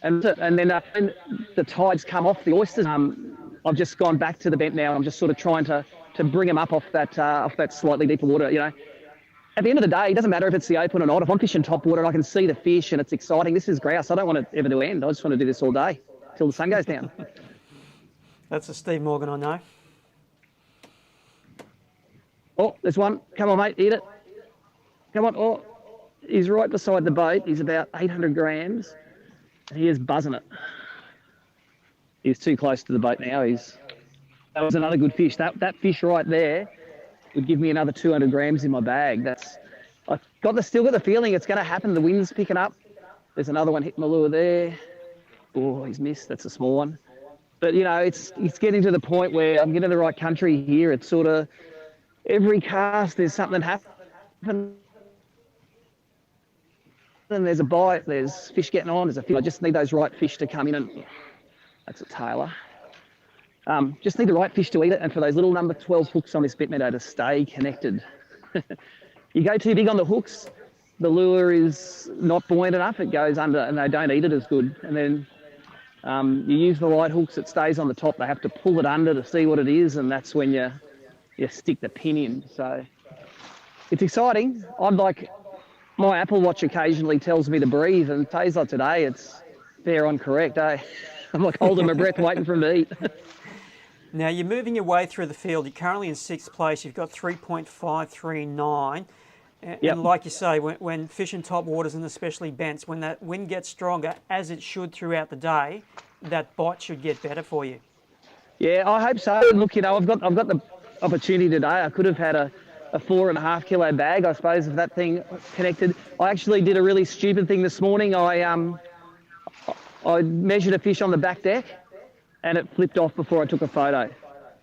and then when the tides come off the oysters, I've just gone back to the bent now. I'm just sort of trying to bring them up off that slightly deeper water. You know, at the end of the day, it doesn't matter if it's the open or not. If I'm fishing top water and I can see the fish and it's exciting, this is grouse. I don't want it ever to end. I just want to do this all day till the sun goes down. That's a Steve Morgan I know. Oh, there's one. Come on, mate, eat it. Come on. Oh, he's right beside the boat. He's about 800 grams, and he is buzzing it. He's too close to the boat now. That was another good fish. That fish right there would give me another 200 grams in my bag. I still got the feeling it's going to happen. The wind's picking up. There's another one hitting the lure there. Oh, he's missed. That's a small one. But, you know, it's getting to the point where I'm getting the right country here. It's sort of every cast there's something happening. And there's a bite, there's fish getting on, there's a fish. I just need those right fish to come in and... That's a tailor. Just need the right fish to eat it and for those little number 12 hooks on this bit meadow to stay connected. You go too big on the hooks, the lure is not buoyant enough, it goes under and they don't eat it as good. And then you use the right hooks, it stays on the top. They have to pull it under to see what it is, and that's when you stick the pin in. So it's exciting. I'm like, my Apple Watch occasionally tells me to breathe, and days like today, it's fair on correct, eh? I'm like holding my breath waiting for him to eat. Now, you're moving your way through the field. You're currently in 6th place. You've got 3.539. And like you say, when fishing top waters and especially bents, when that wind gets stronger, as it should throughout the day, that bite should get better for you. Yeah, I hope so. Look, you know, I've got the opportunity today. I could have had a 4.5 kilo bag, I suppose, if that thing connected. I actually did a really stupid thing this morning. I measured a fish on the back deck and it flipped off before I took a photo.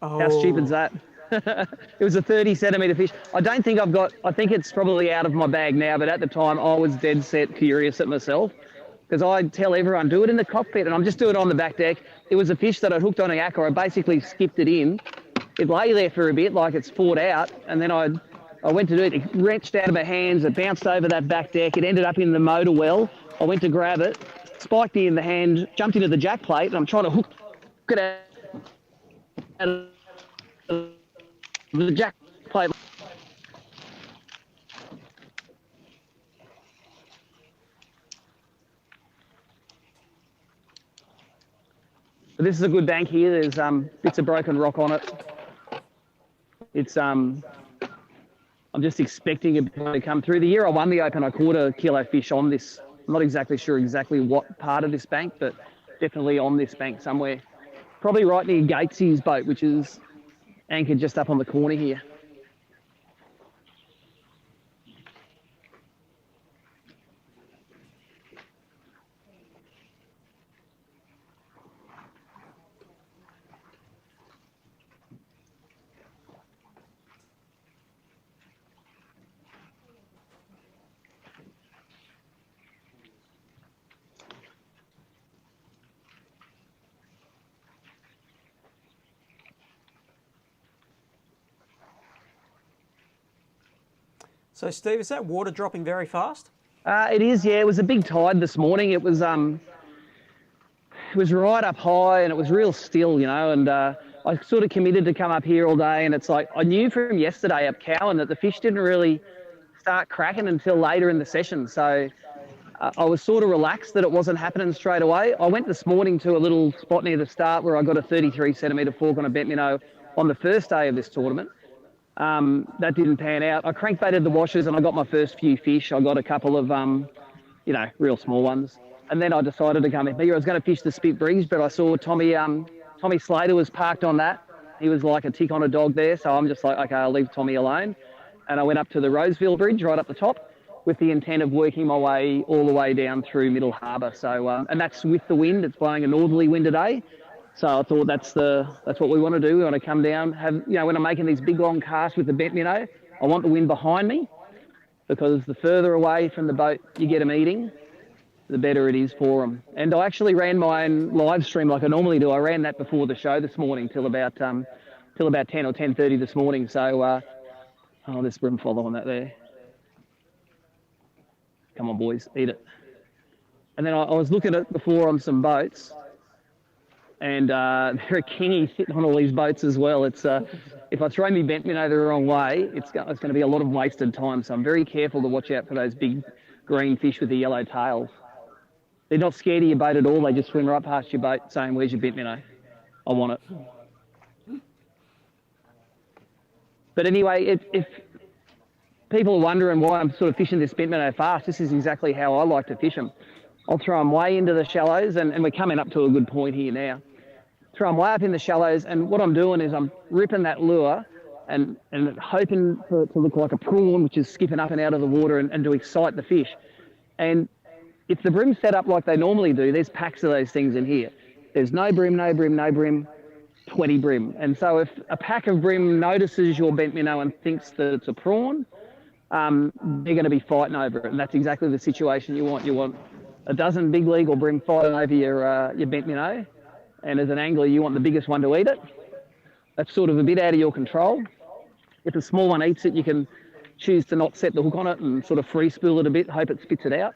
Oh. How stupid is that? It was a 30 centimetre fish. I think it's probably out of my bag now, but at the time I was dead set furious at myself because I tell everyone, do it in the cockpit, and I'm just doing it on the back deck. It was a fish that I'd hooked on a yakka. I basically skipped it in. It lay there for a bit like it's fought out, and then I went to do it. It wrenched out of my hands. It bounced over that back deck. It ended up in the motor well. I went to grab it, spiked me in the hand, jumped into the jack plate, and I'm trying to hook it out of the jack plate. But this is a good bank here. There's bits of broken rock on it. It's I'm just expecting it to come through. The year I won the Open, I caught a kilo fish on this. I'm not exactly sure what part of this bank, but definitely on this bank somewhere. Probably right near Gatesy's boat, which is anchored just up on the corner here. So, Steve, is that water dropping very fast? It is, yeah. It was a big tide this morning. It was right up high and it was real still, you know, and I sort of committed to come up here all day, and it's like I knew from yesterday up Cowan that the fish didn't really start cracking until later in the session. So I was sort of relaxed that it wasn't happening straight away. I went this morning to a little spot near the start where I got a 33 centimetre fork on a bent minnow on the first day of this tournament. That didn't pan out. I crankbaited the washers and I got my first few fish. I got a couple of, you know, real small ones. And then I decided to come in here. I was going to fish the Spit Bridge, but I saw Tommy Slater was parked on that. He was like a tick on a dog there. So I'm just like, okay, I'll leave Tommy alone. And I went up to the Roseville Bridge right up the top with the intent of working my way all the way down through Middle Harbour. So, and that's with the wind. It's blowing a northerly wind today. So I thought that's what we want to do. We want to come down, when I'm making these big long casts with the bent minnow, I want the wind behind me, because the further away from the boat you get them eating, the better it is for them. And I actually ran my own live stream like I normally do. I ran that before the show this morning till about 10 or 10:30 this morning. So, there's brim following that there. Come on, boys, eat it. And then I was looking at it before on some boats. And there are kingies sitting on all these boats as well. It's if I throw me bent minnow the wrong way, it's going to be a lot of wasted time. So I'm very careful to watch out for those big green fish with the yellow tails. They're not scared of your boat at all. They just swim right past your boat saying, "Where's your bent minnow? I want it." But anyway, if people are wondering why I'm sort of fishing this bent minnow fast, this is exactly how I like to fish them. I'll throw them way into the shallows, and we're coming up to a good point here now. Throw them way up in the shallows, and what I'm doing is I'm ripping that lure and hoping for it to look like a prawn, which is skipping up and out of the water and to excite the fish. And if the bream's set up like they normally do, there's packs of those things in here. There's no bream, no bream, no bream, 20 bream. And so if a pack of bream notices your bent minnow and thinks that it's a prawn, they're going to be fighting over it. And that's exactly the situation you want. You want a dozen big league or bream fighting over your bent minnow. And as an angler, you want the biggest one to eat it. That's sort of a bit out of your control. If a small one eats it, you can choose to not set the hook on it and sort of free spool it a bit, hope it spits it out.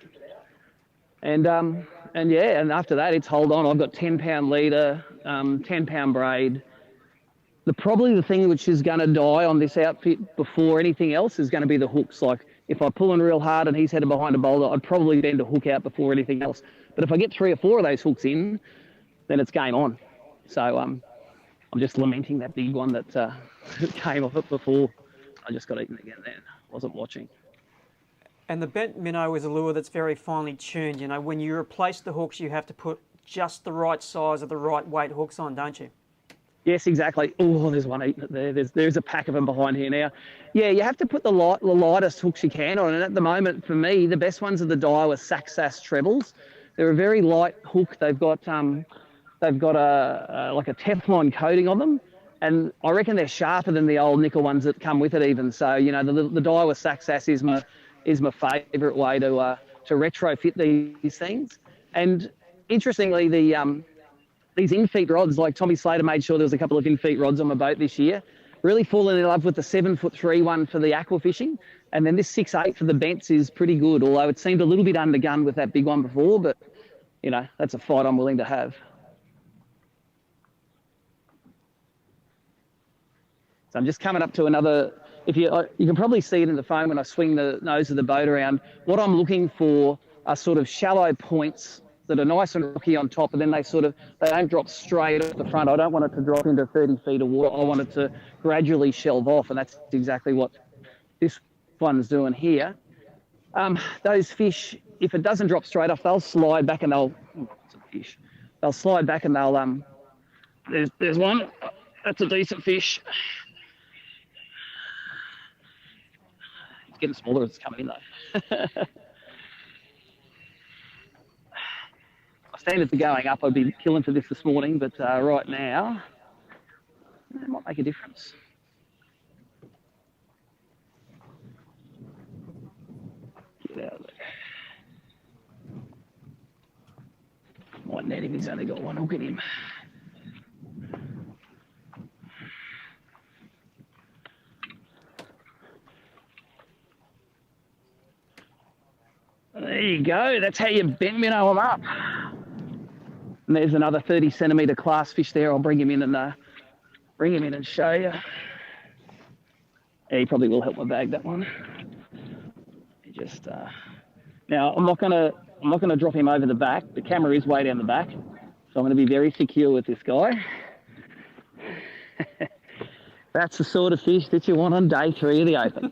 And after that, it's hold on. I've got 10-pound leader, 10-pound braid. Probably the thing which is going to die on this outfit before anything else is going to be the hooks. Like if I pull in real hard and he's headed behind a boulder, I'd probably bend a hook out before anything else. But if I get 3 or 4 of those hooks in, then it's game on. So I'm just lamenting that big one that came off it before. I just got eaten again then. Wasn't watching. And the bent minnow is a lure that's very finely tuned. You know, when you replace the hooks, you have to put just the right size of the right weight hooks on, don't you? Yes, exactly. Oh, there's one eating it there. There's a pack of them behind here now. Yeah, you have to put the lightest hooks you can on. And at the moment, for me, the best ones are the Daiwa Sass trebles. They're a very light hook. They've got a like a Teflon coating on them. And I reckon they're sharper than the old nickel ones that come with it even. So, you know, the Daiwa Sass is my favourite way to retrofit these things. And interestingly, these in-feet rods, like Tommy Slater made sure there was a couple of in-feet rods on my boat this year, really fallen in love with the 7'3" one for the aqua fishing. And then this 6'8" for the bents is pretty good, although it seemed a little bit undergunned with that big one before, but, you know, that's a fight I'm willing to have. So I'm just coming up to another, you can probably see it in the foam when I swing the nose of the boat around. What I'm looking for are sort of shallow points that are nice and rocky on top, and then they don't drop straight off the front. I don't want it to drop into 30 feet of water. I want it to gradually shelve off, and that's exactly what this one's doing here. Those fish, if it doesn't drop straight off, they'll slide back and they'll slide back and they'll, there's one, that's a decent fish. It's getting smaller as it's coming in though. My standards are going up. I'd be killing for this morning, but right now, it might make a difference. Get out of there. Might net him, he's only got one hook in him. There you go. That's how you bent minnow them up. And there's another 30 centimetre class fish there. I'll bring him in and show you. Yeah, he probably will help my bag, that one. He just now I'm not gonna drop him over the back. The camera is way down the back, so I'm going to be very secure with this guy. That's the sort of fish that you want on day 3 of the Open.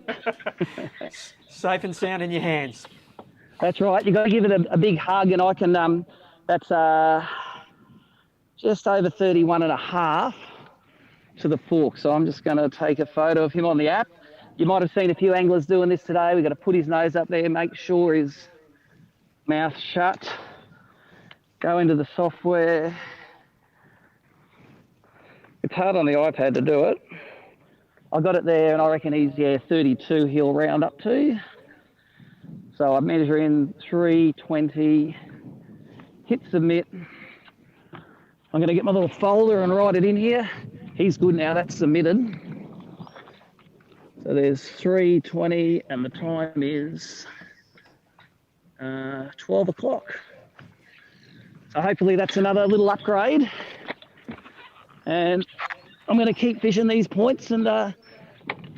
Safe and sound in your hands. That's right. You've got to give it a big hug, and I can. That's just over 31.5 to the fork. So I'm just going to take a photo of him on the app. You might have seen a few anglers doing this today. We've got to put his nose up there, make sure his mouth shut. Go into the software. It's hard on the iPad to do it. I got it there, and I reckon he's 32. He'll round up to. So I measure in 320, hit submit. I'm going to get my little folder and write it in here. He's good now, that's submitted. So there's 320 and the time is 12 o'clock. So hopefully that's another little upgrade. And I'm going to keep fishing these points and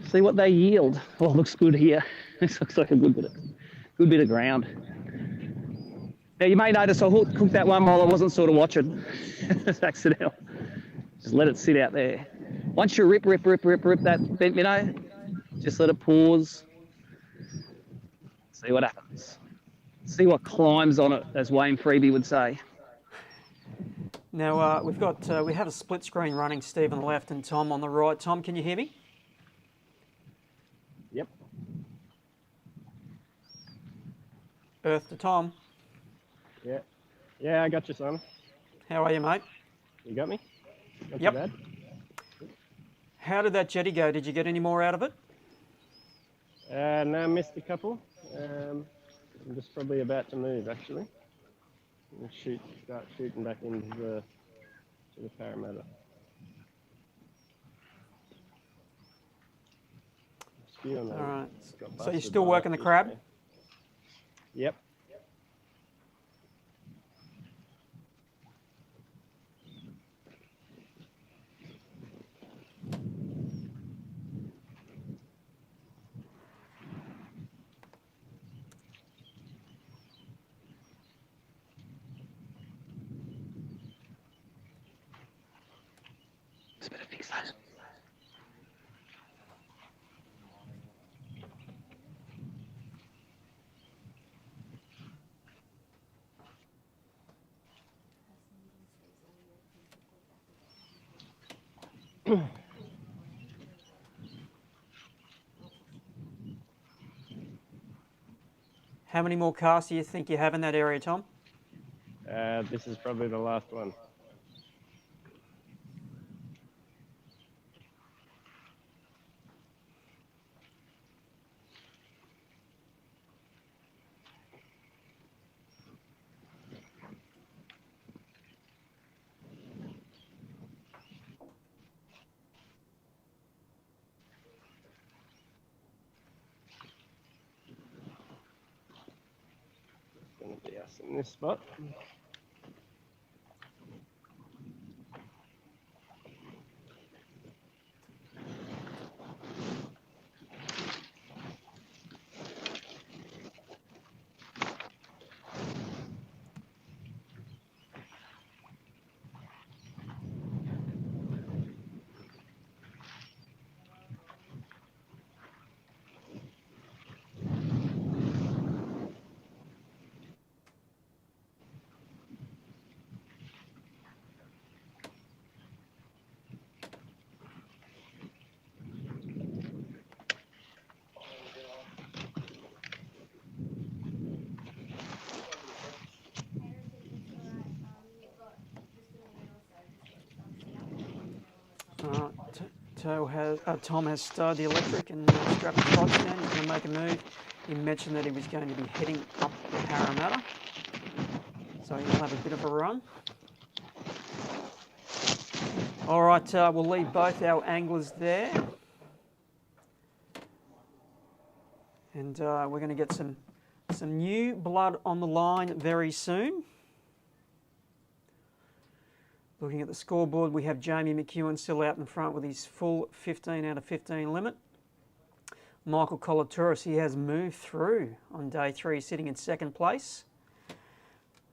see what they yield. Oh, it looks good here. This looks like a good bit of ground. Now you may notice I cooked that one while I wasn't sort of watching. It's accidental. Just let it sit out there. Once you rip that bent minnow, just let it pause. See what happens. See what climbs on it, as Wayne Freeby would say. Now we have a split screen running, Steve on the left and Tom on the right. Tom, can you hear me? Earth to Tom. Yeah. Yeah, I got you, son. How are you, mate? You got me? Not Yep. too bad. How did that jetty go? Did you get any more out of it? No, I missed a couple. I'm just probably about to move, actually. And start shooting back into the Parramatta. All right. So you're still working the crab? Yep. Just better fix those. How many more casts do you think you have in that area, Tom? This is probably the last one. Going to be us in this spot. Tom has started the electric and strapped the pods down. He's going to make a move. He mentioned that he was going to be heading up the Parramatta, so he'll have a bit of a run. All right, we'll leave both our anglers there, and we're going to get some new blood on the line very soon. Looking at the scoreboard, we have Jamie McEwen still out in front with his full 15 out of 15 limit. Michael Colatouris, he has moved through on day 3, sitting in second place.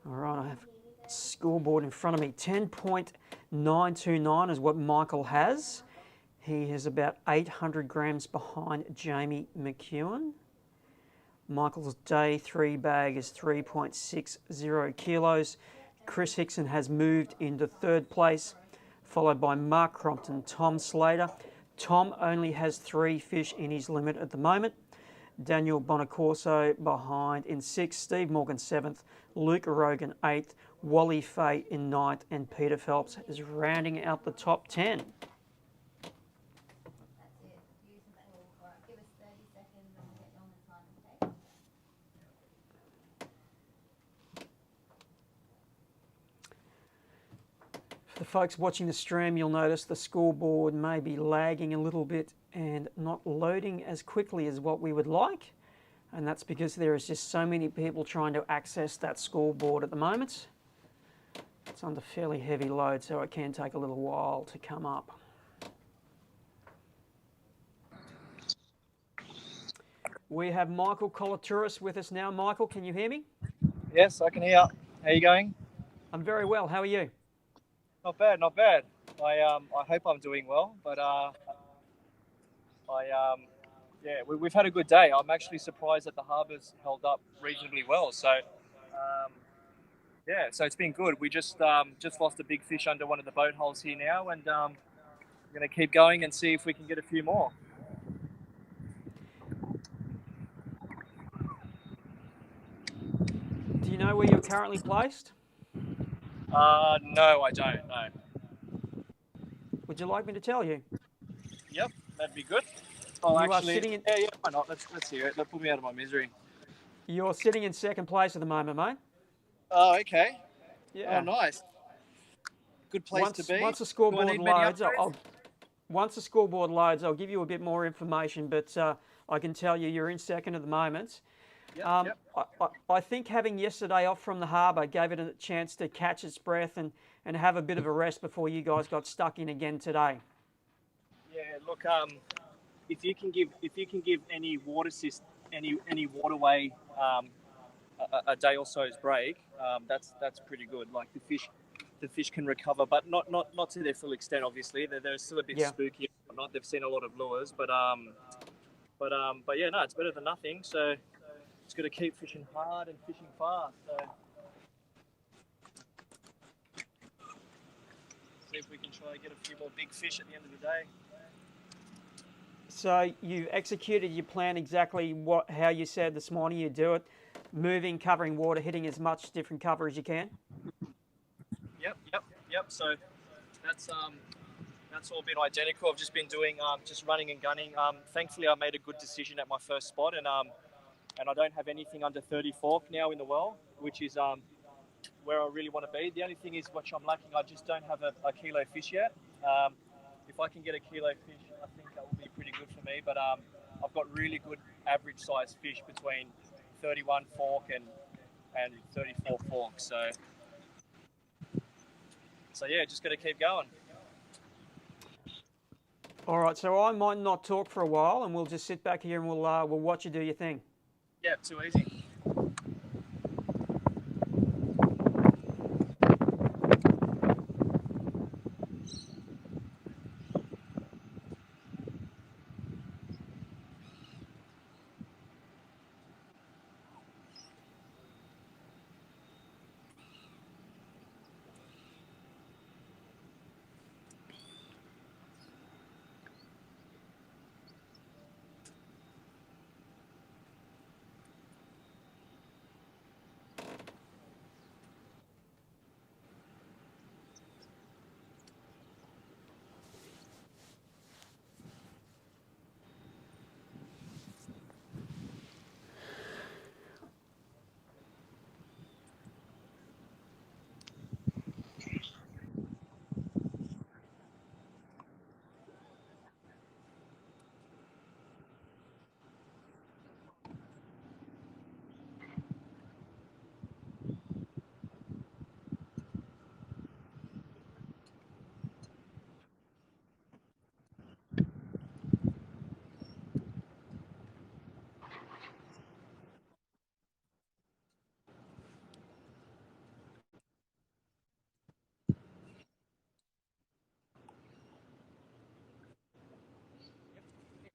All right, I have a scoreboard in front of me. 10.929 is what Michael has. He is about 800 grams behind Jamie McEwen. Michael's day 3 bag is 3.60 kilos. Kris Hickson has moved into third place, followed by Mark Crompton, Tom Slater. Tom only has 3 fish in his limit at the moment. Daniel Bonacorso behind in 6th, Steve Morgan 7th, Luke Rogan 8th, Wally Fay in 9th, and Peter Phelps is rounding out the top 10. For the folks watching the stream, you'll notice the scoreboard may be lagging a little bit and not loading as quickly as what we would like. And that's because there is just so many people trying to access that scoreboard at the moment. It's under fairly heavy load, so it can take a little while to come up. We have Michael Colatouris with us now. Michael, can you hear me? Yes, I can hear. How are you going? I'm very well. How are you? Not bad, not bad. I hope I'm doing well, but yeah, we've had a good day. I'm actually surprised that the harbour's held up reasonably well. So yeah, so it's been good. We just lost a big fish under one of the boat holes here now, and we're going to keep going and see if we can get a few more. know where you're currently placed? No, I don't. No. Would you like me to tell you? Yep, that'd be good. Oh, You are actually, sitting in- yeah, why not? Let's hear it. That put me out of my misery. You're sitting in second place at the moment, mate. Oh, okay. Yeah. Oh, nice. Good place to be. Once the Do I scoreboard need many loads, upgrades? once the scoreboard loads, I'll give you a bit more information, but I can tell you you're in second at the moment. Yep. I think having yesterday off from the harbour gave it a chance to catch its breath and have a bit of a rest before you guys got stuck in again today. Yeah, look, if you can give any any waterway a day or so's break, that's pretty good. Like the fish can recover, but not to their full extent. Obviously, they're still a bit spooky. Not they've seen a lot of lures, but yeah, no, it's better than nothing. So it's got to keep fishing hard and fishing fast. So see if we can try and get a few more big fish at the end of the day. So you executed your plan exactly how you said this morning you do it, moving, covering water, hitting as much different cover as you can? Yep. So that's all been identical. I've just been doing just running and gunning. Thankfully, I made a good decision at my first spot, and I don't have anything under 30 fork now in the well, which is where I really want to be. The only thing is, which I'm lacking, I just don't have a kilo fish yet. If I can get a kilo fish, I think that will be pretty good for me. But I've got really good average size fish between 31 fork and 34 fork. So yeah, just got to keep going. All right, so I might not talk for a while, and we'll just sit back here and we'll watch you do your thing. Yeah, too easy.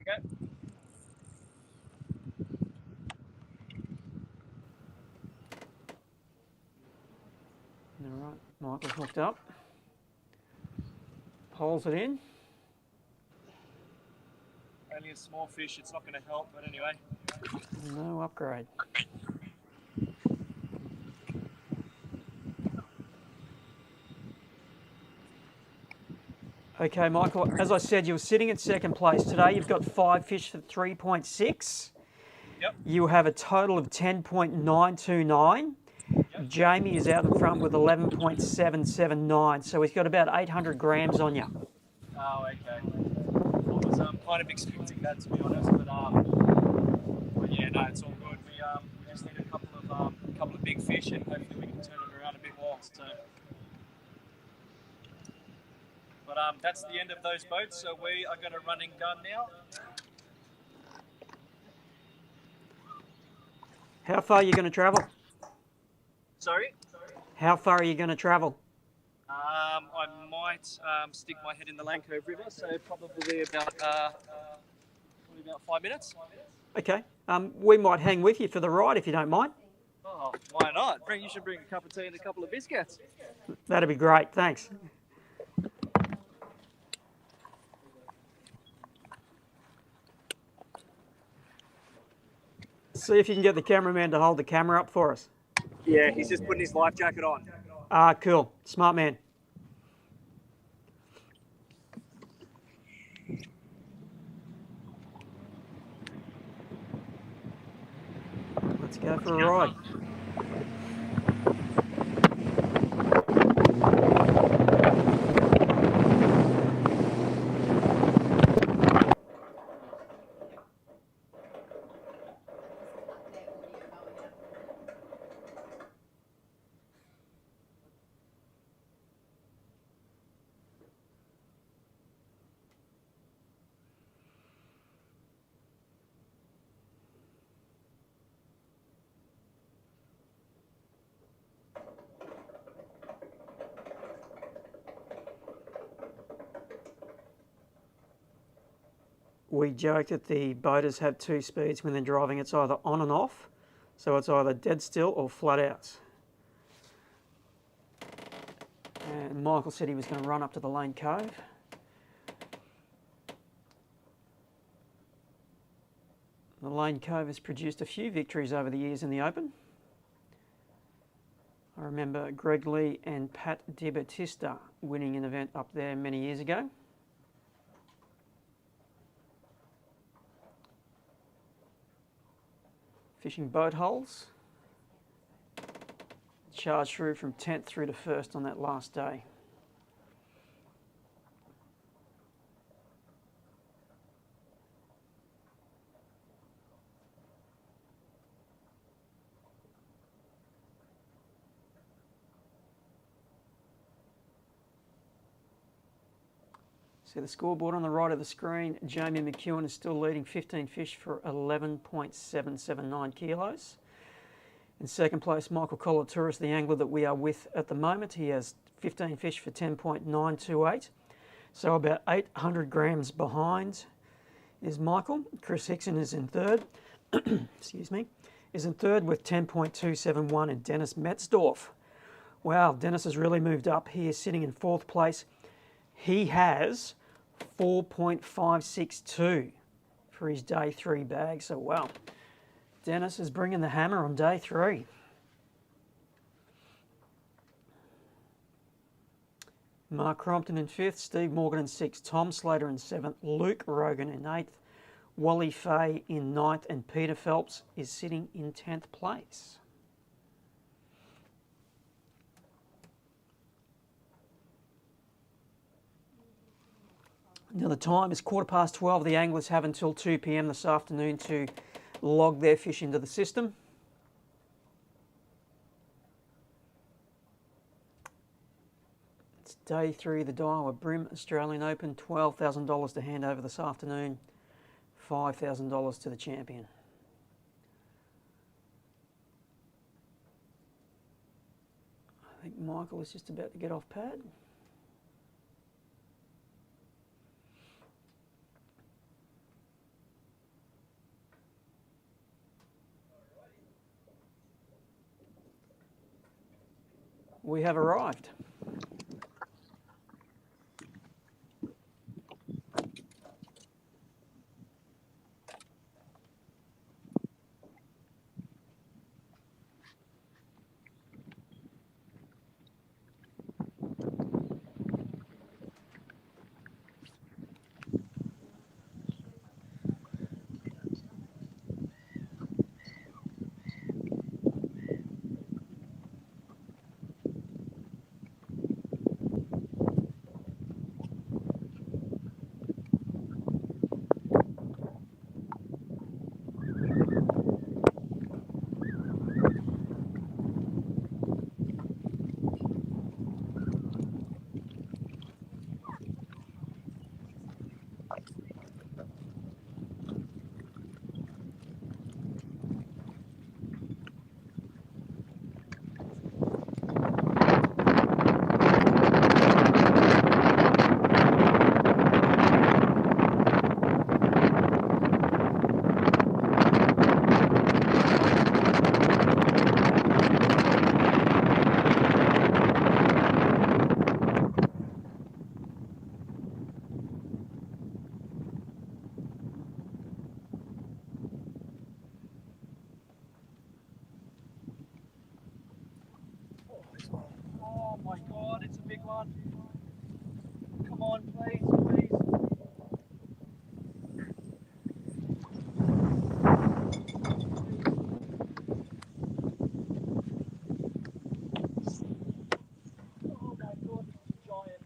Okay. All right, Michael's hooked up. Poles it in. Only a small fish, it's not going to help, but anyway. No upgrade. Okay, Michael, as I said, you were sitting in second place. Today you've got 5 fish for 3.6. Yep. You have a total of 10.929. Yep. Jamie is out in front with 11.779, so he's got about 800 grams on you. Oh, okay. I was kind of expecting that, to be honest, but yeah, no, it's all good. We just need a couple of big fish, and hopefully we can turn it around a bit more. So. But that's the end of those boats, so we are going to run and gun now. How far are you going to travel? Sorry? How far are you going to travel? I might stick my head in the Langcove River, so probably about 5 minutes. Okay. We might hang with you for the ride if you don't mind. Oh, why not? You should bring a cup of tea and a couple of biscuits. That'd be great. Thanks. See if you can get the cameraman to hold the camera up for us. Yeah, he's just putting his life jacket on. Ah, cool. Smart man. Let's go for a ride. We joke that the boaters have two speeds when they're driving. It's either on and off, so it's either dead still or flat out. And Michael said he was going to run up to the Lane Cove. The Lane Cove has produced a few victories over the years in the Open. I remember Greg Lee and Pat DiBattista winning an event up there many years ago. Fishing boat holes. Charged through from 10th through to 1st on that last day. See the scoreboard on the right of the screen. Jamie McEwen is still leading 15 fish for 11.779 kilos. In second place, Michael Colatouris, the angler that we are with at the moment. He has 15 fish for 10.928. So about 800 grams behind is Michael. Kris Hickson is in third. Excuse me. Is in third with 10.271, and Dennis Metzdorf. Wow, Dennis has really moved up. He is sitting in fourth place. He has 4.562 for his day 3 bag. So, wow, Dennis is bringing the hammer on day 3. Mark Crompton in 5th, Steve Morgan in 6th, Tom Slater in 7th, Luke Rogan in 8th, Wally Fay in 9th, and Peter Phelps is sitting in 10th place. Now the time is 12:15. The anglers have until 2 p.m. this afternoon to log their fish into the system. It's day 3 of the Daiwa BREAM Australian Open. $12,000 to hand over this afternoon. $5,000 to the champion. I think Michael is just about to get off pad. We have arrived. my God, it's a big one. Come on, please, please. Oh my God, it's giant.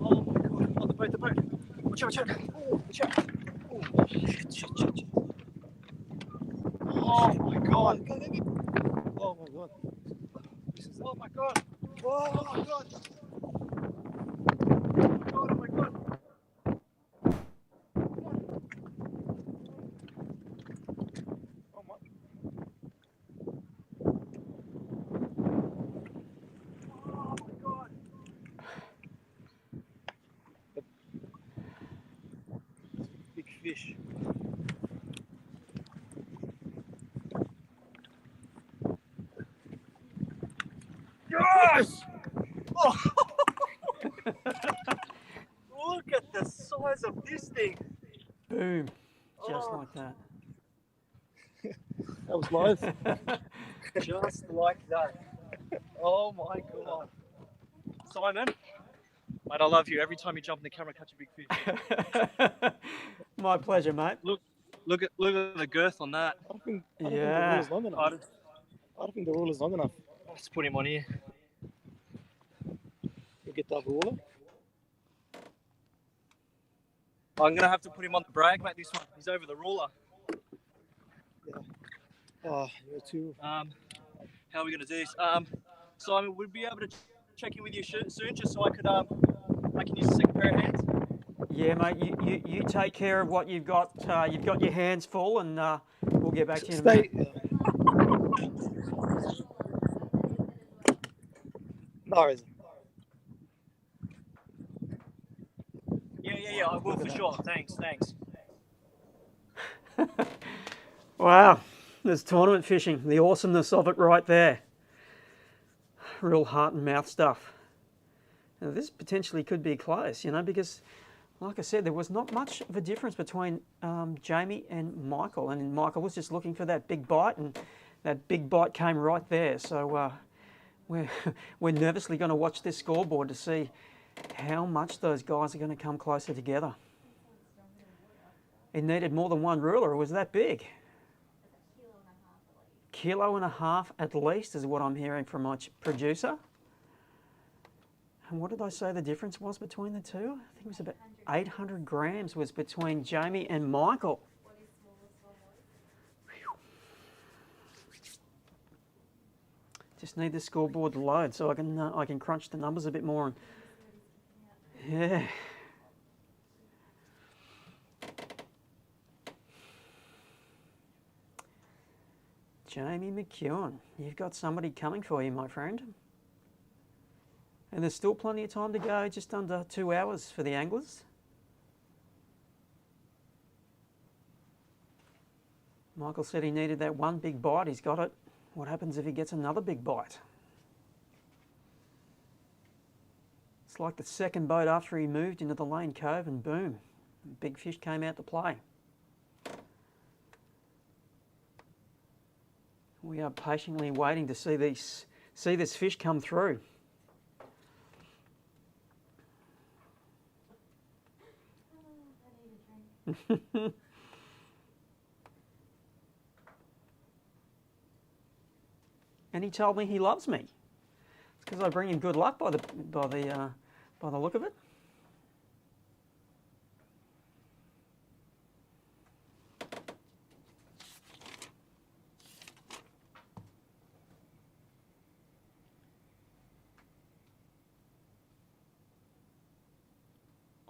Oh my God, on the boat, the boat. Watch out, watch out. Oh, watch out. Oh, shit, shit, shit, shit. Oh my God. Oh my God. Oh my God. Oh my God. Oh my God. Oh my. Oh my God. Big fish. Yes! Oh. Look at the size of this thing. Boom. Just like that. That was live. Just like that. Oh my God. Simon, mate, I love you. Every time you jump in the camera, catch a big fish. My pleasure, mate. Look at the girth on that. I don't think the Yeah. rule is long enough. I don't think the rule is long enough. Let's put him on here. You get that ruler. I'm gonna have to put him on the brag, mate. This one, he's over the ruler. Oh, you're too. How are we gonna do this? Simon, would we be able to check in with you soon, just so I can use the second pair of hands? Yeah, mate. You take care of what you've got. You've got your hands full, and we'll get back to you in a minute. No, is it? Yeah, I will for sure. Thanks. Wow, there's tournament fishing. The awesomeness of it right there. Real heart and mouth stuff. Now, this potentially could be close, you know, because, like I said, there was not much of a difference between Jamie and Michael. And Michael was just looking for that big bite, and that big bite came right there. So we're nervously going to watch this scoreboard to see how much those guys are going to come closer together. It needed more than one ruler. It was that big. Kilo and a half at least is what I'm hearing from my producer. And what did I say the difference was between the two? I think it was about 800 grams was between Jamie and Michael. Just need the scoreboard to load so I can crunch the numbers a bit more. And yeah. Jamie McEwen, you've got somebody coming for you, my friend. And there's still plenty of time to go, just under 2 hours for the anglers. Michael said he needed that one big bite. He's got it. What happens if he gets another big bite? It's like the second boat after he moved into the Lane Cove, and boom, big fish came out to play. We are patiently waiting to see this fish come through. And he told me he loves me. It's because I bring him good luck by the look of it.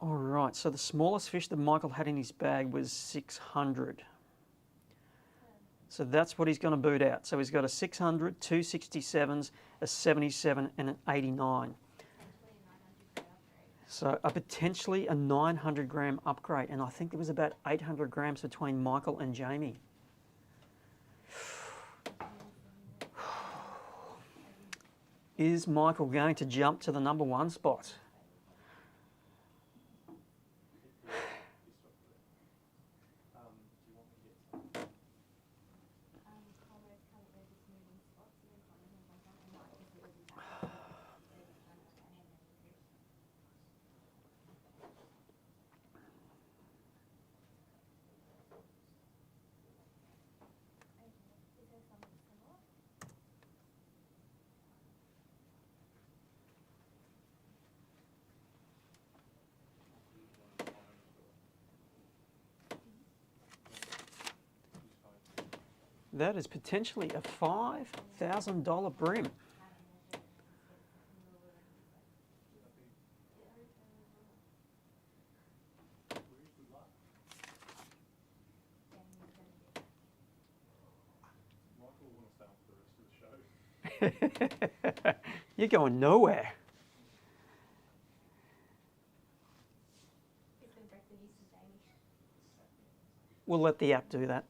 All right, so the smallest fish that Michael had in his bag was 600. So that's what he's going to boot out. So he's got a 600, two 67s, a 77 and an 89. So potentially a 900 gram upgrade. And I think there was about 800 grams between Michael and Jamie. Is Michael going to jump to the number one spot? That is potentially a $5,000 bream. You're going nowhere. We'll let the app do that.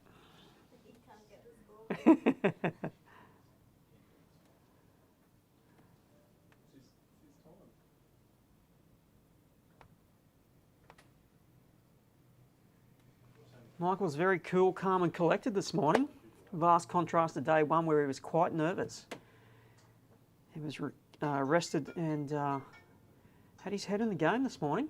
Michael was very cool, calm and collected this morning. Vast contrast to day one where he was quite nervous. He was rested and had his head in the game this morning.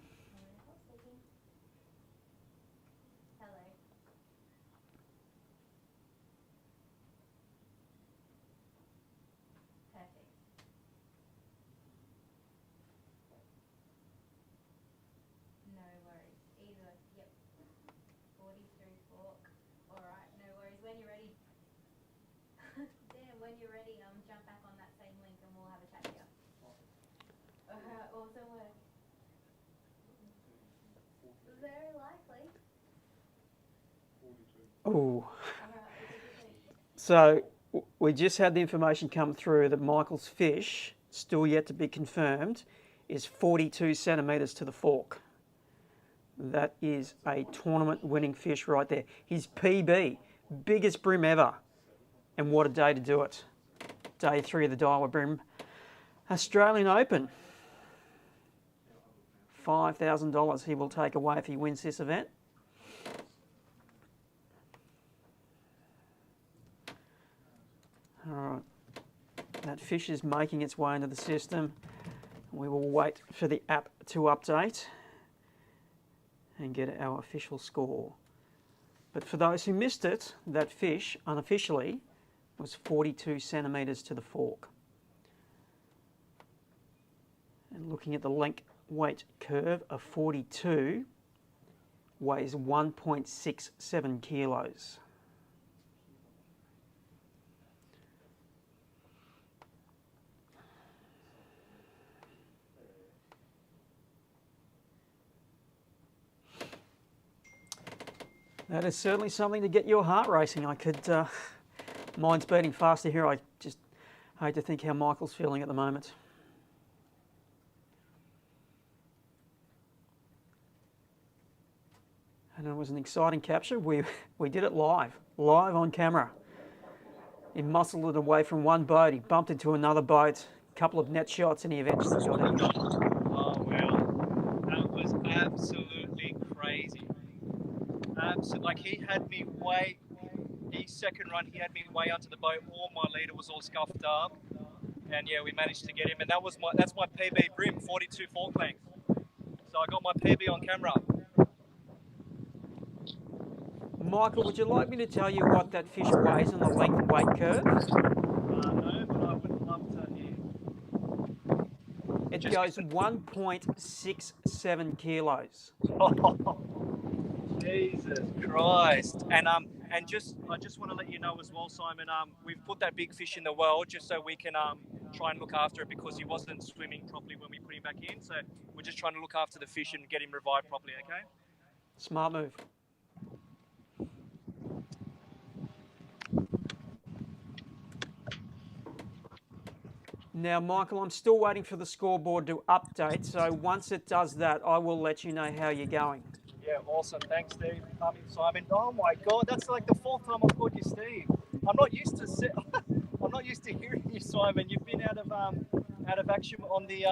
Jump back on that same link and we'll have a chat here. Awesome work. Very likely. Oh. So we just had the information come through that Michael's fish, still yet to be confirmed, is 42 centimetres to the fork. That is a tournament winning fish right there. His PB, biggest bream ever. And what a day to do it. Day 3 of the Daiwa BREAM Australian Open. $5,000 he will take away if he wins this event. All right, that fish is making its way into the system. We will wait for the app to update and get our official score. But for those who missed it, that fish unofficially was 42 centimetres to the fork. And looking at the length weight curve of 42, weighs 1.67 kilos. That is certainly something to get your heart racing. I could, mine's beating faster here. I just hate to think how Michael's feeling at the moment. And it was an exciting capture. We did it live on camera. He muscled it away from one boat. He bumped into another boat. A couple of net shots, and he eventually got it. Oh wow, that was absolutely crazy. Like he had me way. His second run, he had me way onto the boat. All my leader was all scuffed up, and yeah, we managed to get him. And that's my PB bream, 42 fork length. So I got my PB on camera. Michael, would you like me to tell you what that fish weighs on the length weight curve? No, but I would love to hear. It goes 1.67 kilos. Jesus Christ! And I just want to let you know as well, Simon. We've put that big fish in the well just so we can try and look after it because he wasn't swimming properly when we put him back in. So we're just trying to look after the fish and get him revived properly. Okay? Smart move. Now, Michael, I'm still waiting for the scoreboard to update, so once it does that, I will let you know how you're going. Yeah, awesome. Thanks, Steve. Simon. Oh my God, that's like the fourth time I've called you Steve. I'm not used to hearing you, Simon. You've been out of action on the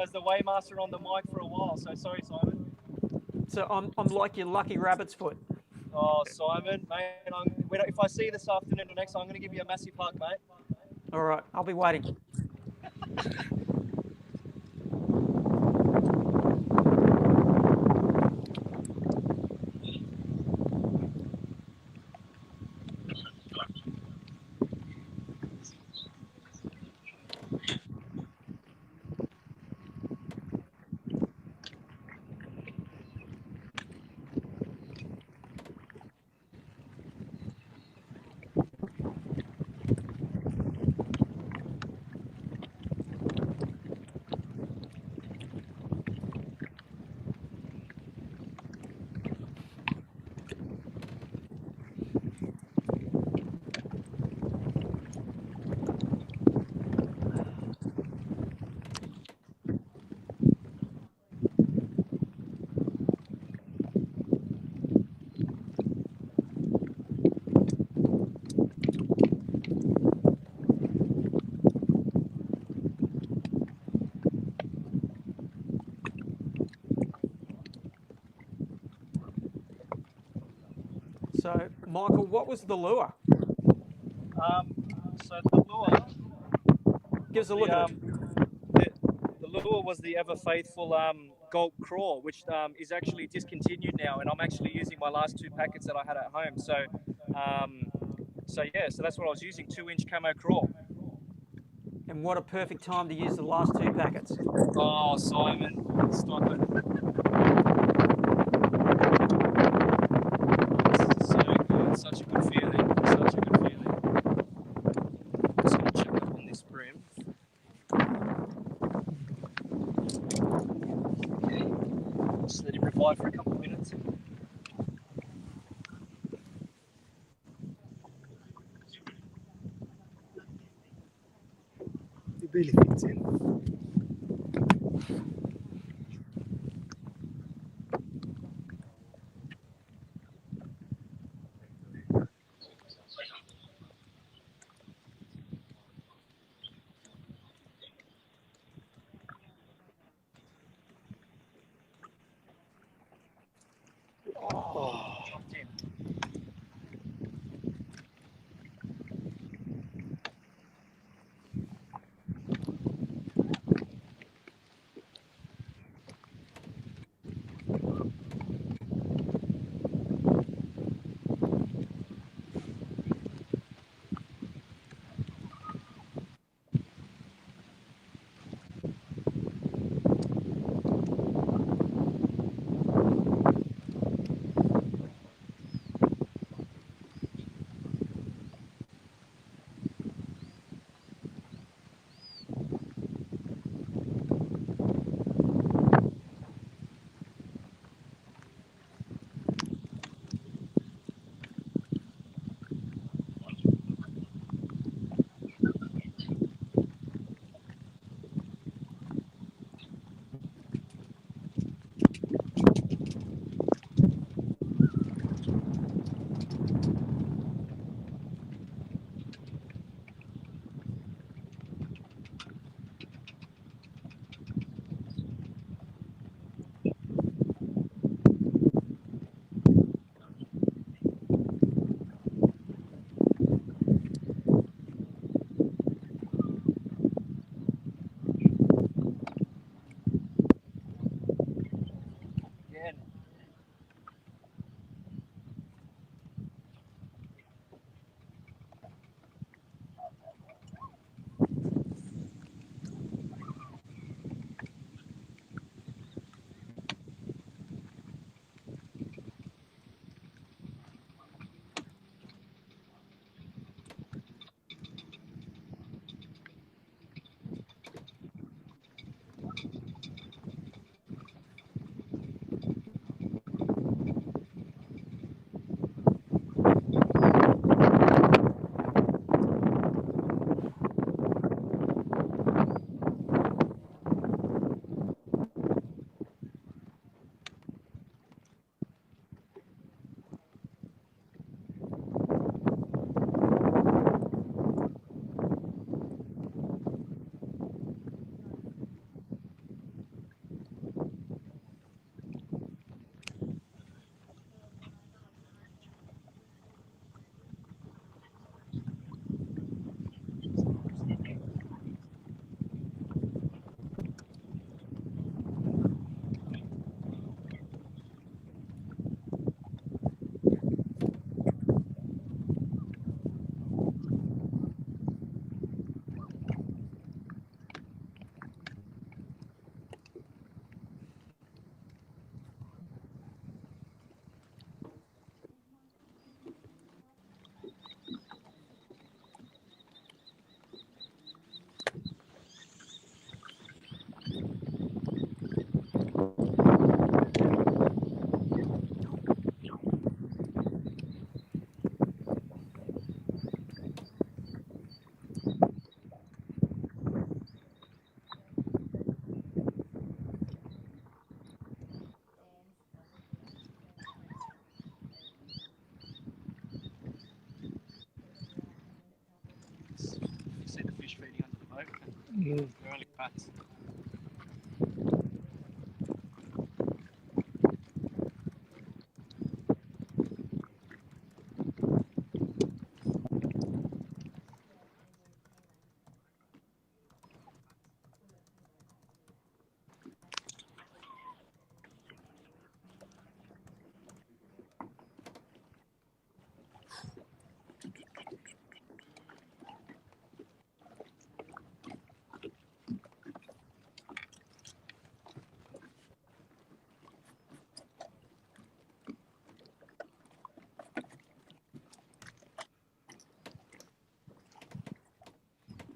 as the weighmaster on the mic for a while. So sorry, Simon. So I'm like your lucky rabbit's foot. Oh, Simon, mate. If I see you this afternoon or next, I'm going to give you a massive hug, mate. All right, I'll be waiting. So, Michael, what was the lure? So the lure. Give us a look at it. The lure was the ever faithful Gulp Craw, which is actually discontinued now, and I'm actually using my last 2 packets that I had at home. So, so that's what I was using, 2-inch camo craw. And what a perfect time to use the last 2 packets. Oh, Simon, stop it. This is so good, such a good feeling, such a good feeling. Just going to check up on this brim. Okay, just let it revive for a couple of minutes. It really fits in. Oh, damn. See the fish feeding under the boat. They're only pats.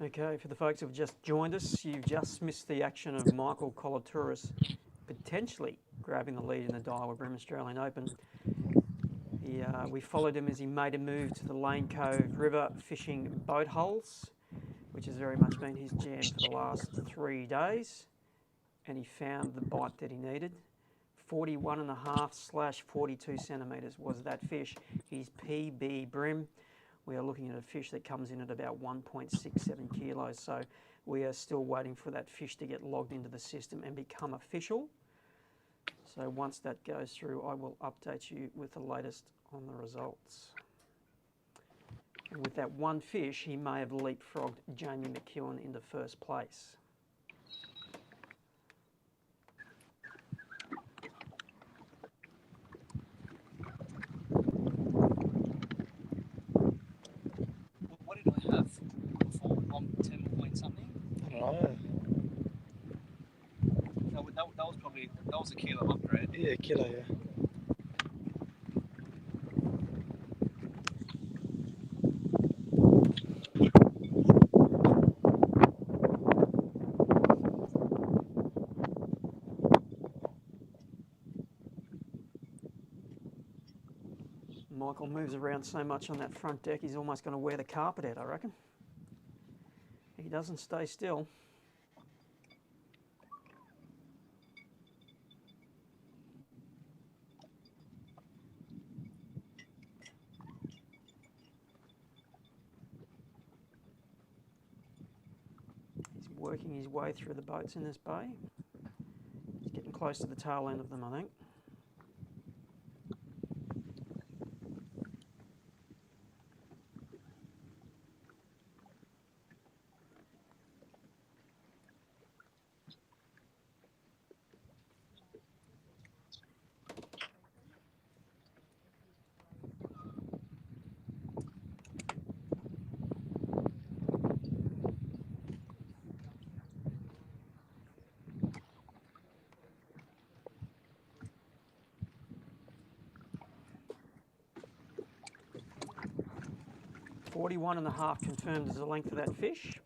Okay, for the folks who have just joined us, you've just missed the action of Michael Colatouris potentially grabbing the lead in the Daiwa BREAM Australian Open. We followed him as he made a move to the Lane Cove River fishing boat holes, which has very much been his jam for the last 3 days, and he found the bite that he needed. 41.5/42 centimetres was that fish. His PB bream. We are looking at a fish that comes in at about 1.67 kilos, so we are still waiting for that fish to get logged into the system and become official. So once that goes through, I will update you with the latest on the results. And with that one fish, he may have leapfrogged Jamie McEwen into first place. What did I have before? 10 point something? I don't know. That was probably, that was a kilo upgrade. Yeah, kilo, yeah. Michael moves around so much on that front deck, he's almost going to wear the carpet out, I reckon. He doesn't stay still. He's working his way through the boats in this bay. He's getting close to the tail end of them, I think. .41.5 confirmed as the length of that fish.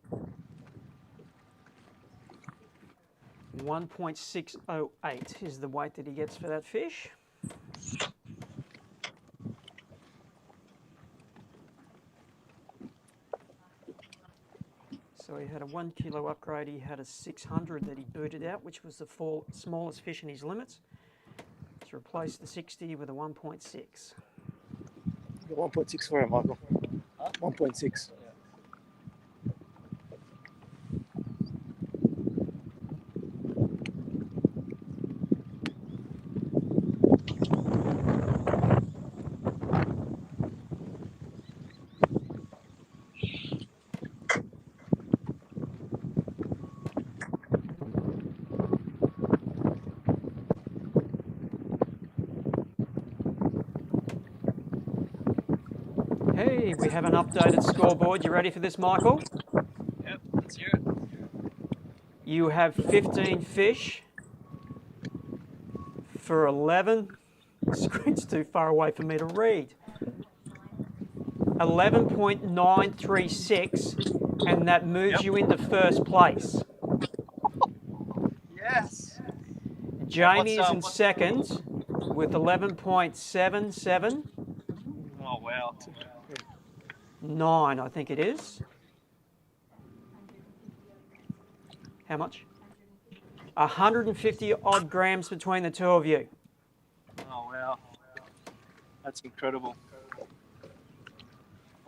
1.608 is the weight that he gets for that fish. So he had a 1 kilo upgrade, he had a 600 that he booted out, which was the smallest fish in his limits, to replace the 60 with a 1.6. 1.6 for him, Michael. 1.6. Hey, we have an updated scoreboard. You ready for this, Michael? Yep, let's hear it. You have 15 fish for 11. The screen's too far away for me to read. 11.936, and that moves you into first place. Yes. Jamie is in second with 11.77. Oh, wow. 9, I think it is. How much? 150 odd grams between the two of you. Oh, wow. That's incredible.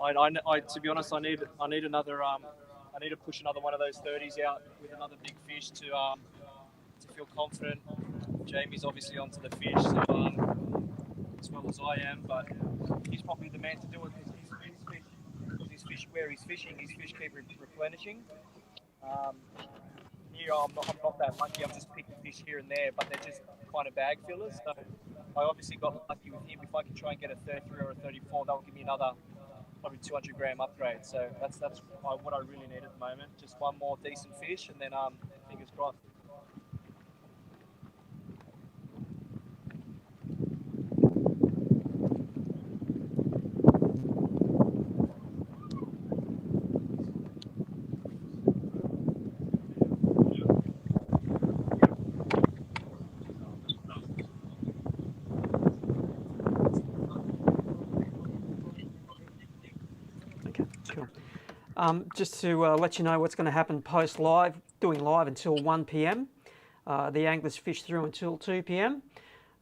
I to be honest, I need another. I need to push another one of those 30s out with another big fish to feel confident. Jamie's obviously onto the fish, so, as well as I am, but he's probably the man to do it because his fish where he's fishing, his fish keep replenishing. Here I'm not that lucky. I'm just picking fish here and there, but they're just kind of bag fillers. So I obviously got lucky with him. If I can try and get a 33 or a 34, that'll give me another probably 200 gram upgrade. So that's what I really need at the moment. Just one more decent fish, and then fingers crossed. Cool. Just to let you know what's going to happen post-live, doing live until 1 p.m. The anglers fish through until 2 p.m.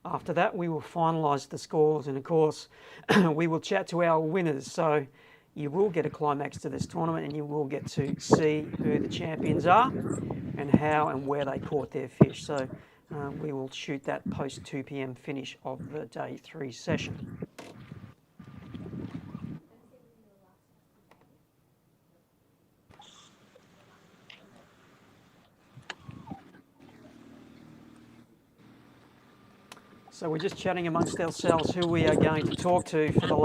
After that, we will finalise the scores, and of course, we will chat to our winners. So you will get a climax to this tournament, and you will get to see who the champions are and how and where they caught their fish. So we will shoot that post 2 p.m. finish of the day 3 session. So we're just chatting amongst ourselves who we are going to talk to for the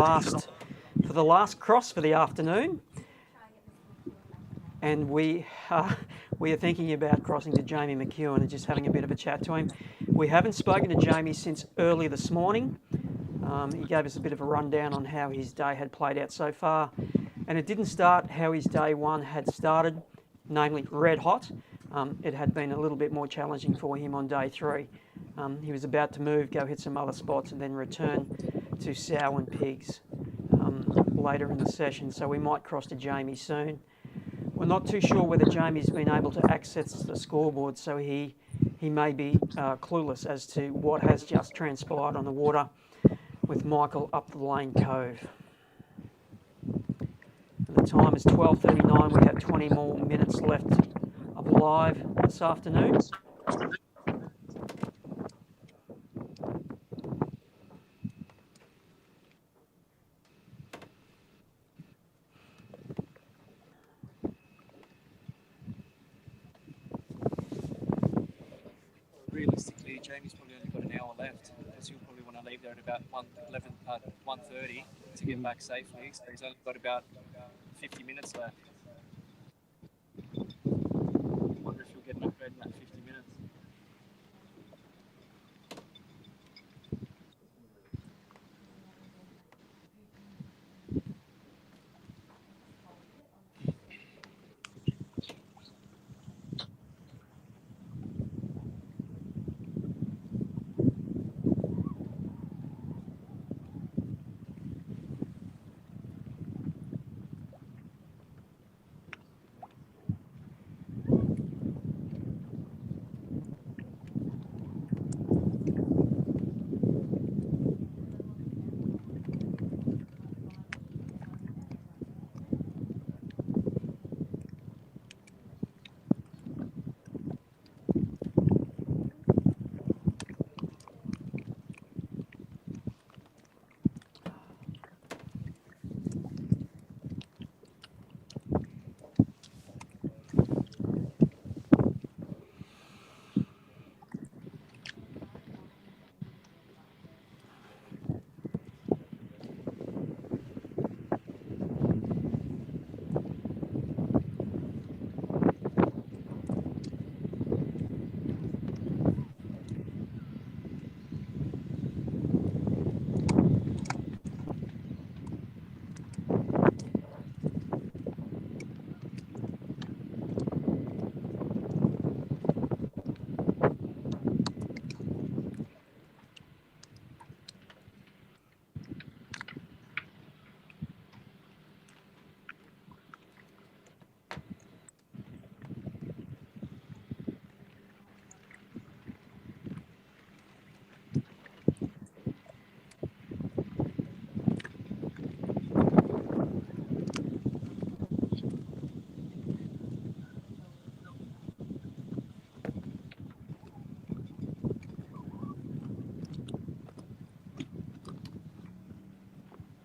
last cross for the afternoon. And we are thinking about crossing to Jamie McEwen and just having a bit of a chat to him. We haven't spoken to Jamie since early this morning. He gave us a bit of a rundown on how his day had played out so far. And it didn't start how his day 1 had started, namely red hot. It had been a little bit more challenging for him on day 3. He was about to move, go hit some other spots and then return to sow and pigs later in the session. So we might cross to Jamie soon. We're not too sure whether Jamie's been able to access the scoreboard, so he may be clueless as to what has just transpired on the water with Michael up the Lane Cove. And the time is 12:39. We have 20 more minutes left of live this afternoon. Realistically, Jamie's probably only got an hour left, because he'll probably want to leave there at about 1:30 to get back safely. So he's only got about 50 minutes left. I wonder if he'll get enough red in that 50 minutes.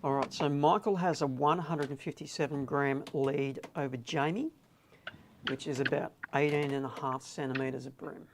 All right, so Michael has a 157 gram lead over Jamie, which is about 18.5 centimetres of bream.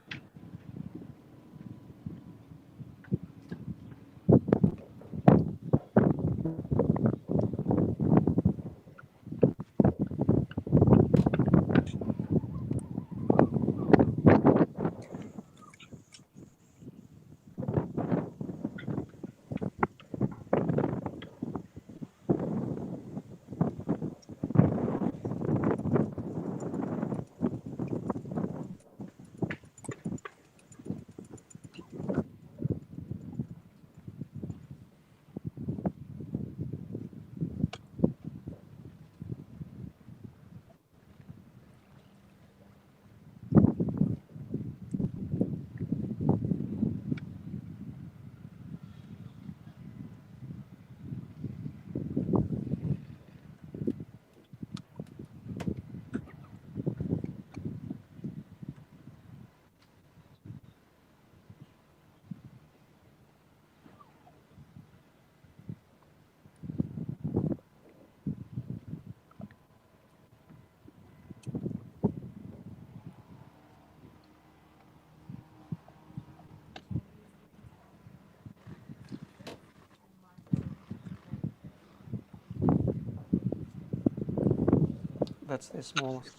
that's their smallest.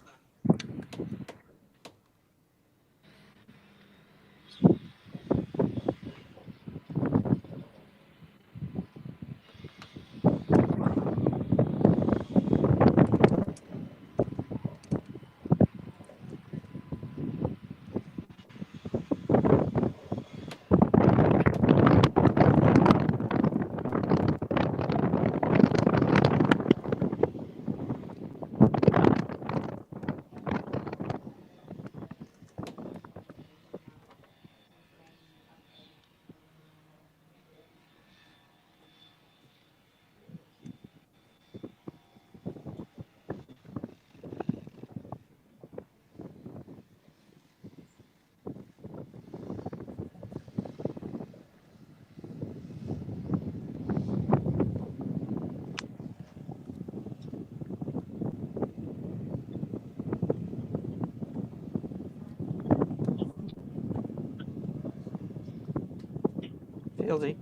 Fieldsy.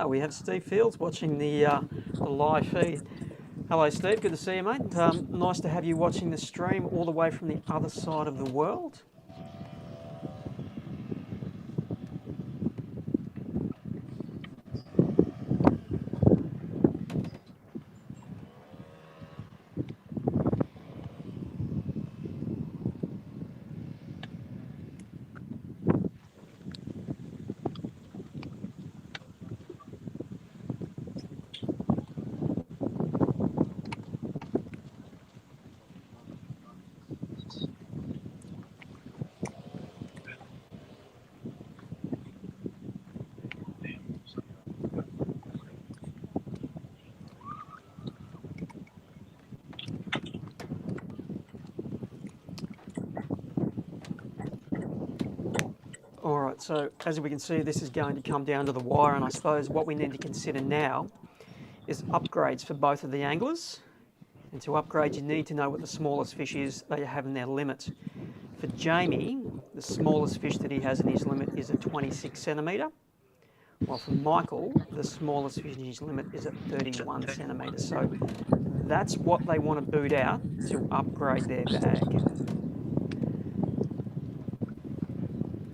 We have Steve Fields watching the live feed. Hello, Steve. Good to see you, mate. Nice to have you watching the stream all the way from the other side of the world. All right, so as we can see, this is going to come down to the wire, and I suppose what we need to consider now is upgrades for both of the anglers. And to upgrade, you need to know what the smallest fish is they have in their limit. For Jamie, the smallest fish that he has in his limit is a 26 centimetre, while for Michael, the smallest fish in his limit is at 31 centimetres. So that's what they want to boot out to upgrade their bag.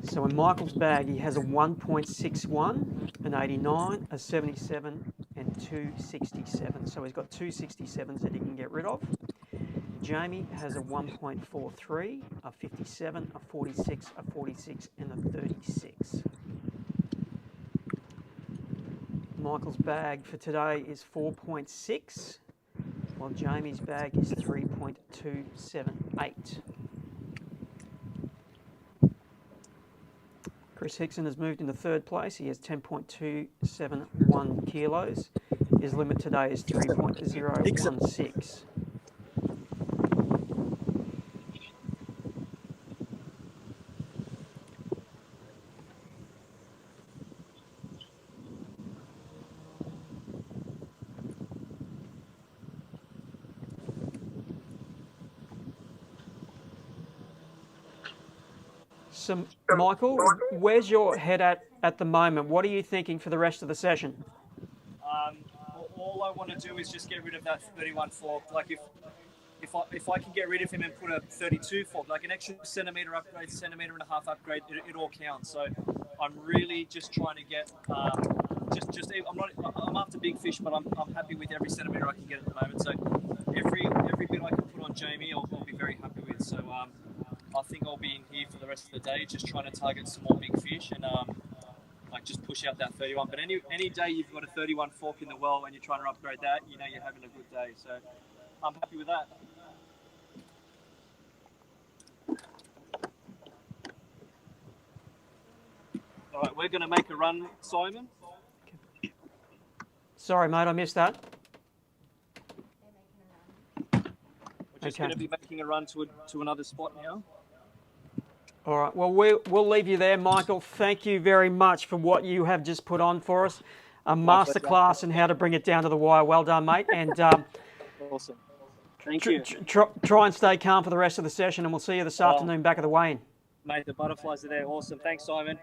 So in Michael's bag, he has a 1.61, an 89, a 77, and 267. So he's got 267s that he can get rid of. Jamie has a 1.43, a 57, a 46, a 46, and a 36. Michael's bag for today is 4.6, while Jamie's bag is 3.278. Kris Hickson has moved into third place. He has 10.271 kilos. His limit today is 3.016. So, Michael, where's your head at the moment? What are you thinking for the rest of the session? All I want to do is just get rid of that 31 fork. Like if I can get rid of him and put a 32 fork, like an extra centimetre upgrade, centimetre and a half upgrade, it all counts. So I'm really just trying to get I'm after big fish, but I'm happy with every centimetre I can get at the moment. So every bit I can put on Jamie, I'll be very happy with. So I think I'll be in here for the rest of the day, just trying to target some more big fish and like just push out that 31. But any day you've got a 31 fork in the well and you're trying to upgrade that, you know you're having a good day. So I'm happy with that. All right, we're going to make a run, Simon. Sorry, mate, I missed that. We're just going to be making a run to another spot now. All right, well, we'll leave you there, Michael. Thank you very much for what you have just put on for us. A masterclass in how to bring it down to the wire. Well done, mate. And awesome. Thank you. Try and stay calm for the rest of the session, and we'll see you this afternoon back at the weigh-in. Mate, the butterflies are there. Awesome. Thanks, Simon.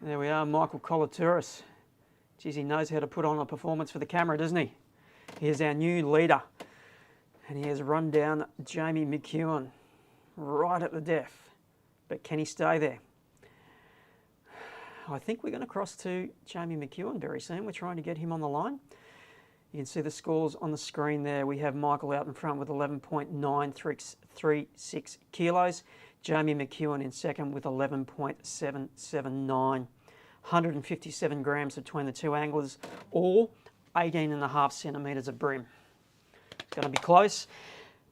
There we are, Michael Colatouris. Geez, he knows how to put on a performance for the camera, doesn't he? Here's our new leader, and he has run down Jamie McEwen right at the death. But can he stay there? I think we're going to cross to Jamie McEwen very soon. We're trying to get him on the line. You can see the scores on the screen there. We have Michael out in front with 11.936 kilos. Jamie McEwen in second with 11.779. 157 grams between the two anglers, or 18.5 centimetres of bream. It's going to be close.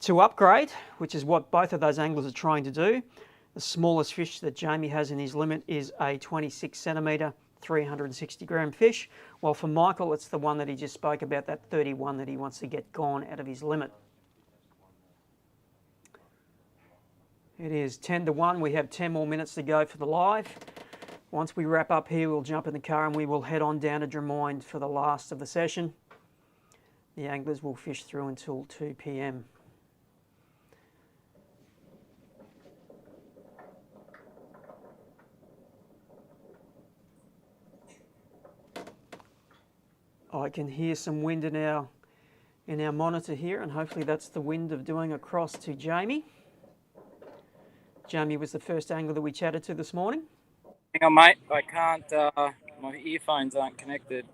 To upgrade, which is what both of those anglers are trying to do, the smallest fish that Jamie has in his limit is a 26 centimetre, 360 gram fish, while for Michael it's the one that he just spoke about, that 31 that he wants to get gone out of his limit. It is 10 to 1. We have 10 more minutes to go for the live. Once we wrap up here, we'll jump in the car and we will head on down to Drummoyne for the last of the session. The anglers will fish through until 2 p.m. I can hear some wind in our monitor here, and hopefully that's the wind of doing across to Jamie. Jamie was the first angler that we chatted to this morning. Hang on, mate. I can't. My earphones aren't connected.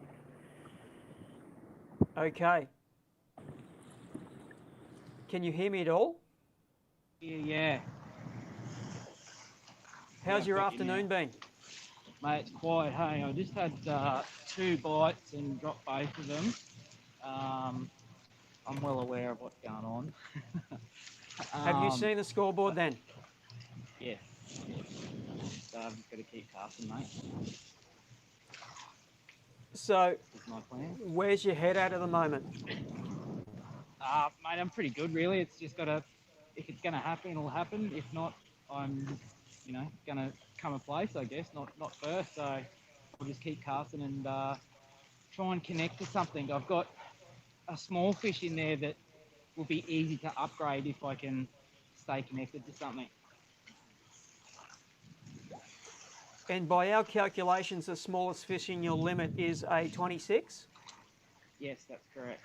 Okay. Can you hear me at all? Yeah. How's your afternoon been? Mate, it's quiet. Hey, I just had 2 bites and dropped both of them. I'm well aware of what's going on. Have you seen the scoreboard then? Yeah. So I've just got to keep casting, mate. So, That's my plan. Where's your head at the moment? Mate, I'm pretty good, really. It's just got to, if it's going to happen, it'll happen. If not, I'm, going to come a place, I guess, not first. So I'll just keep casting and try and connect to something. I've got a small fish in there that will be easy to upgrade if I can stay connected to something. And by our calculations, the smallest fish in your limit is a 26? Yes, that's correct.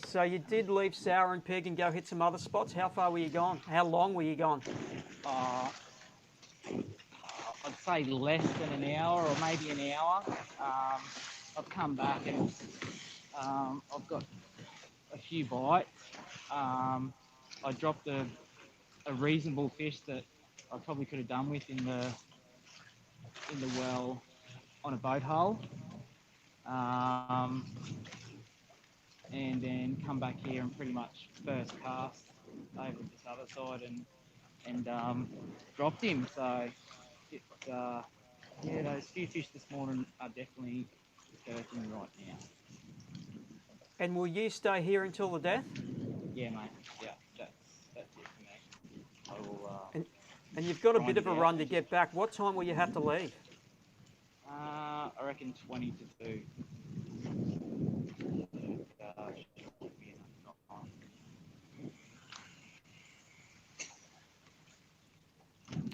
So you did leave Sour and Pig and go hit some other spots. How far were you gone? How long were you gone? I'd say less than an hour, or maybe an hour. I've come back and I've got a few bites. I dropped a reasonable fish that I probably could have done with in the well on a boat hull. And then come back here and pretty much first cast over to this other side and dropped him. So it's those few fish this morning are definitely hurting right now. And will you stay here until the death? Yeah, mate. Yeah, that's it for me. I will. And you've got a bit of a run to get back. What time will you have to leave? I reckon 20 to 2.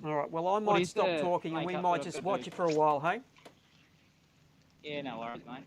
All right, well, I might stop talking and we might just watch you for a while, hey? Yeah, no worries, mate.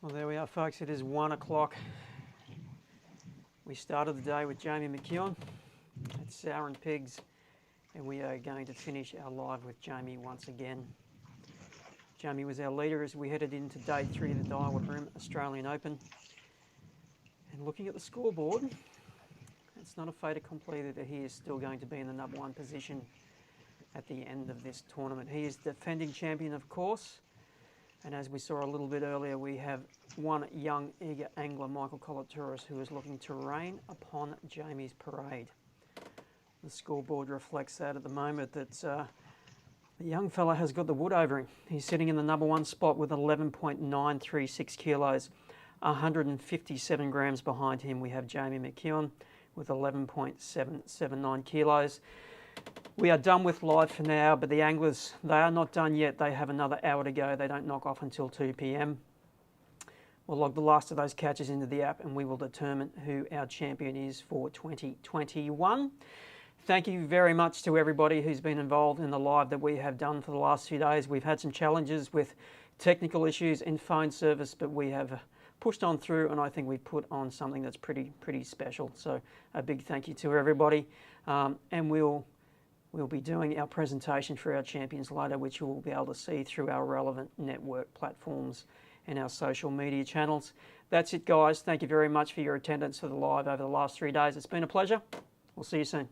Well, there we are, folks. It is 1 o'clock. We started the day with Jamie McKeown at Sour and Pigs, and we are going to finish our live with Jamie once again. Jamie was our leader as we headed into day 3 of the Daiwa BREAM Australian Open. And looking at the scoreboard, it's not a fait accompli that he is still going to be in the number 1 position at the end of this tournament. He is defending champion, of course. And as we saw a little bit earlier, we have one young, eager angler, Michael Collatouris, who is looking to rain upon Jamie's parade. The scoreboard reflects that at the moment, that the young fella has got the wood over him. He's sitting in the number 1 spot with 11.936 kilos. 157 grams behind him, we have Jamie McKeown with 11.779 kilos. We are done with live for now, but the anglers, they are not done yet. They have another hour to go. They don't knock off until 2 p.m. We'll log the last of those catches into the app and we will determine who our champion is for 2021. Thank you very much to everybody who's been involved in the live that we have done for the last few days. We've had some challenges with technical issues in phone service, but we have pushed on through, and I think we've put on something that's pretty special. So a big thank you to everybody, and we'll be doing our presentation for our champions later, which you will be able to see through our relevant network platforms and our social media channels. That's it, guys. Thank you very much for your attendance for the live over the last 3 days. It's been a pleasure. We'll see you soon.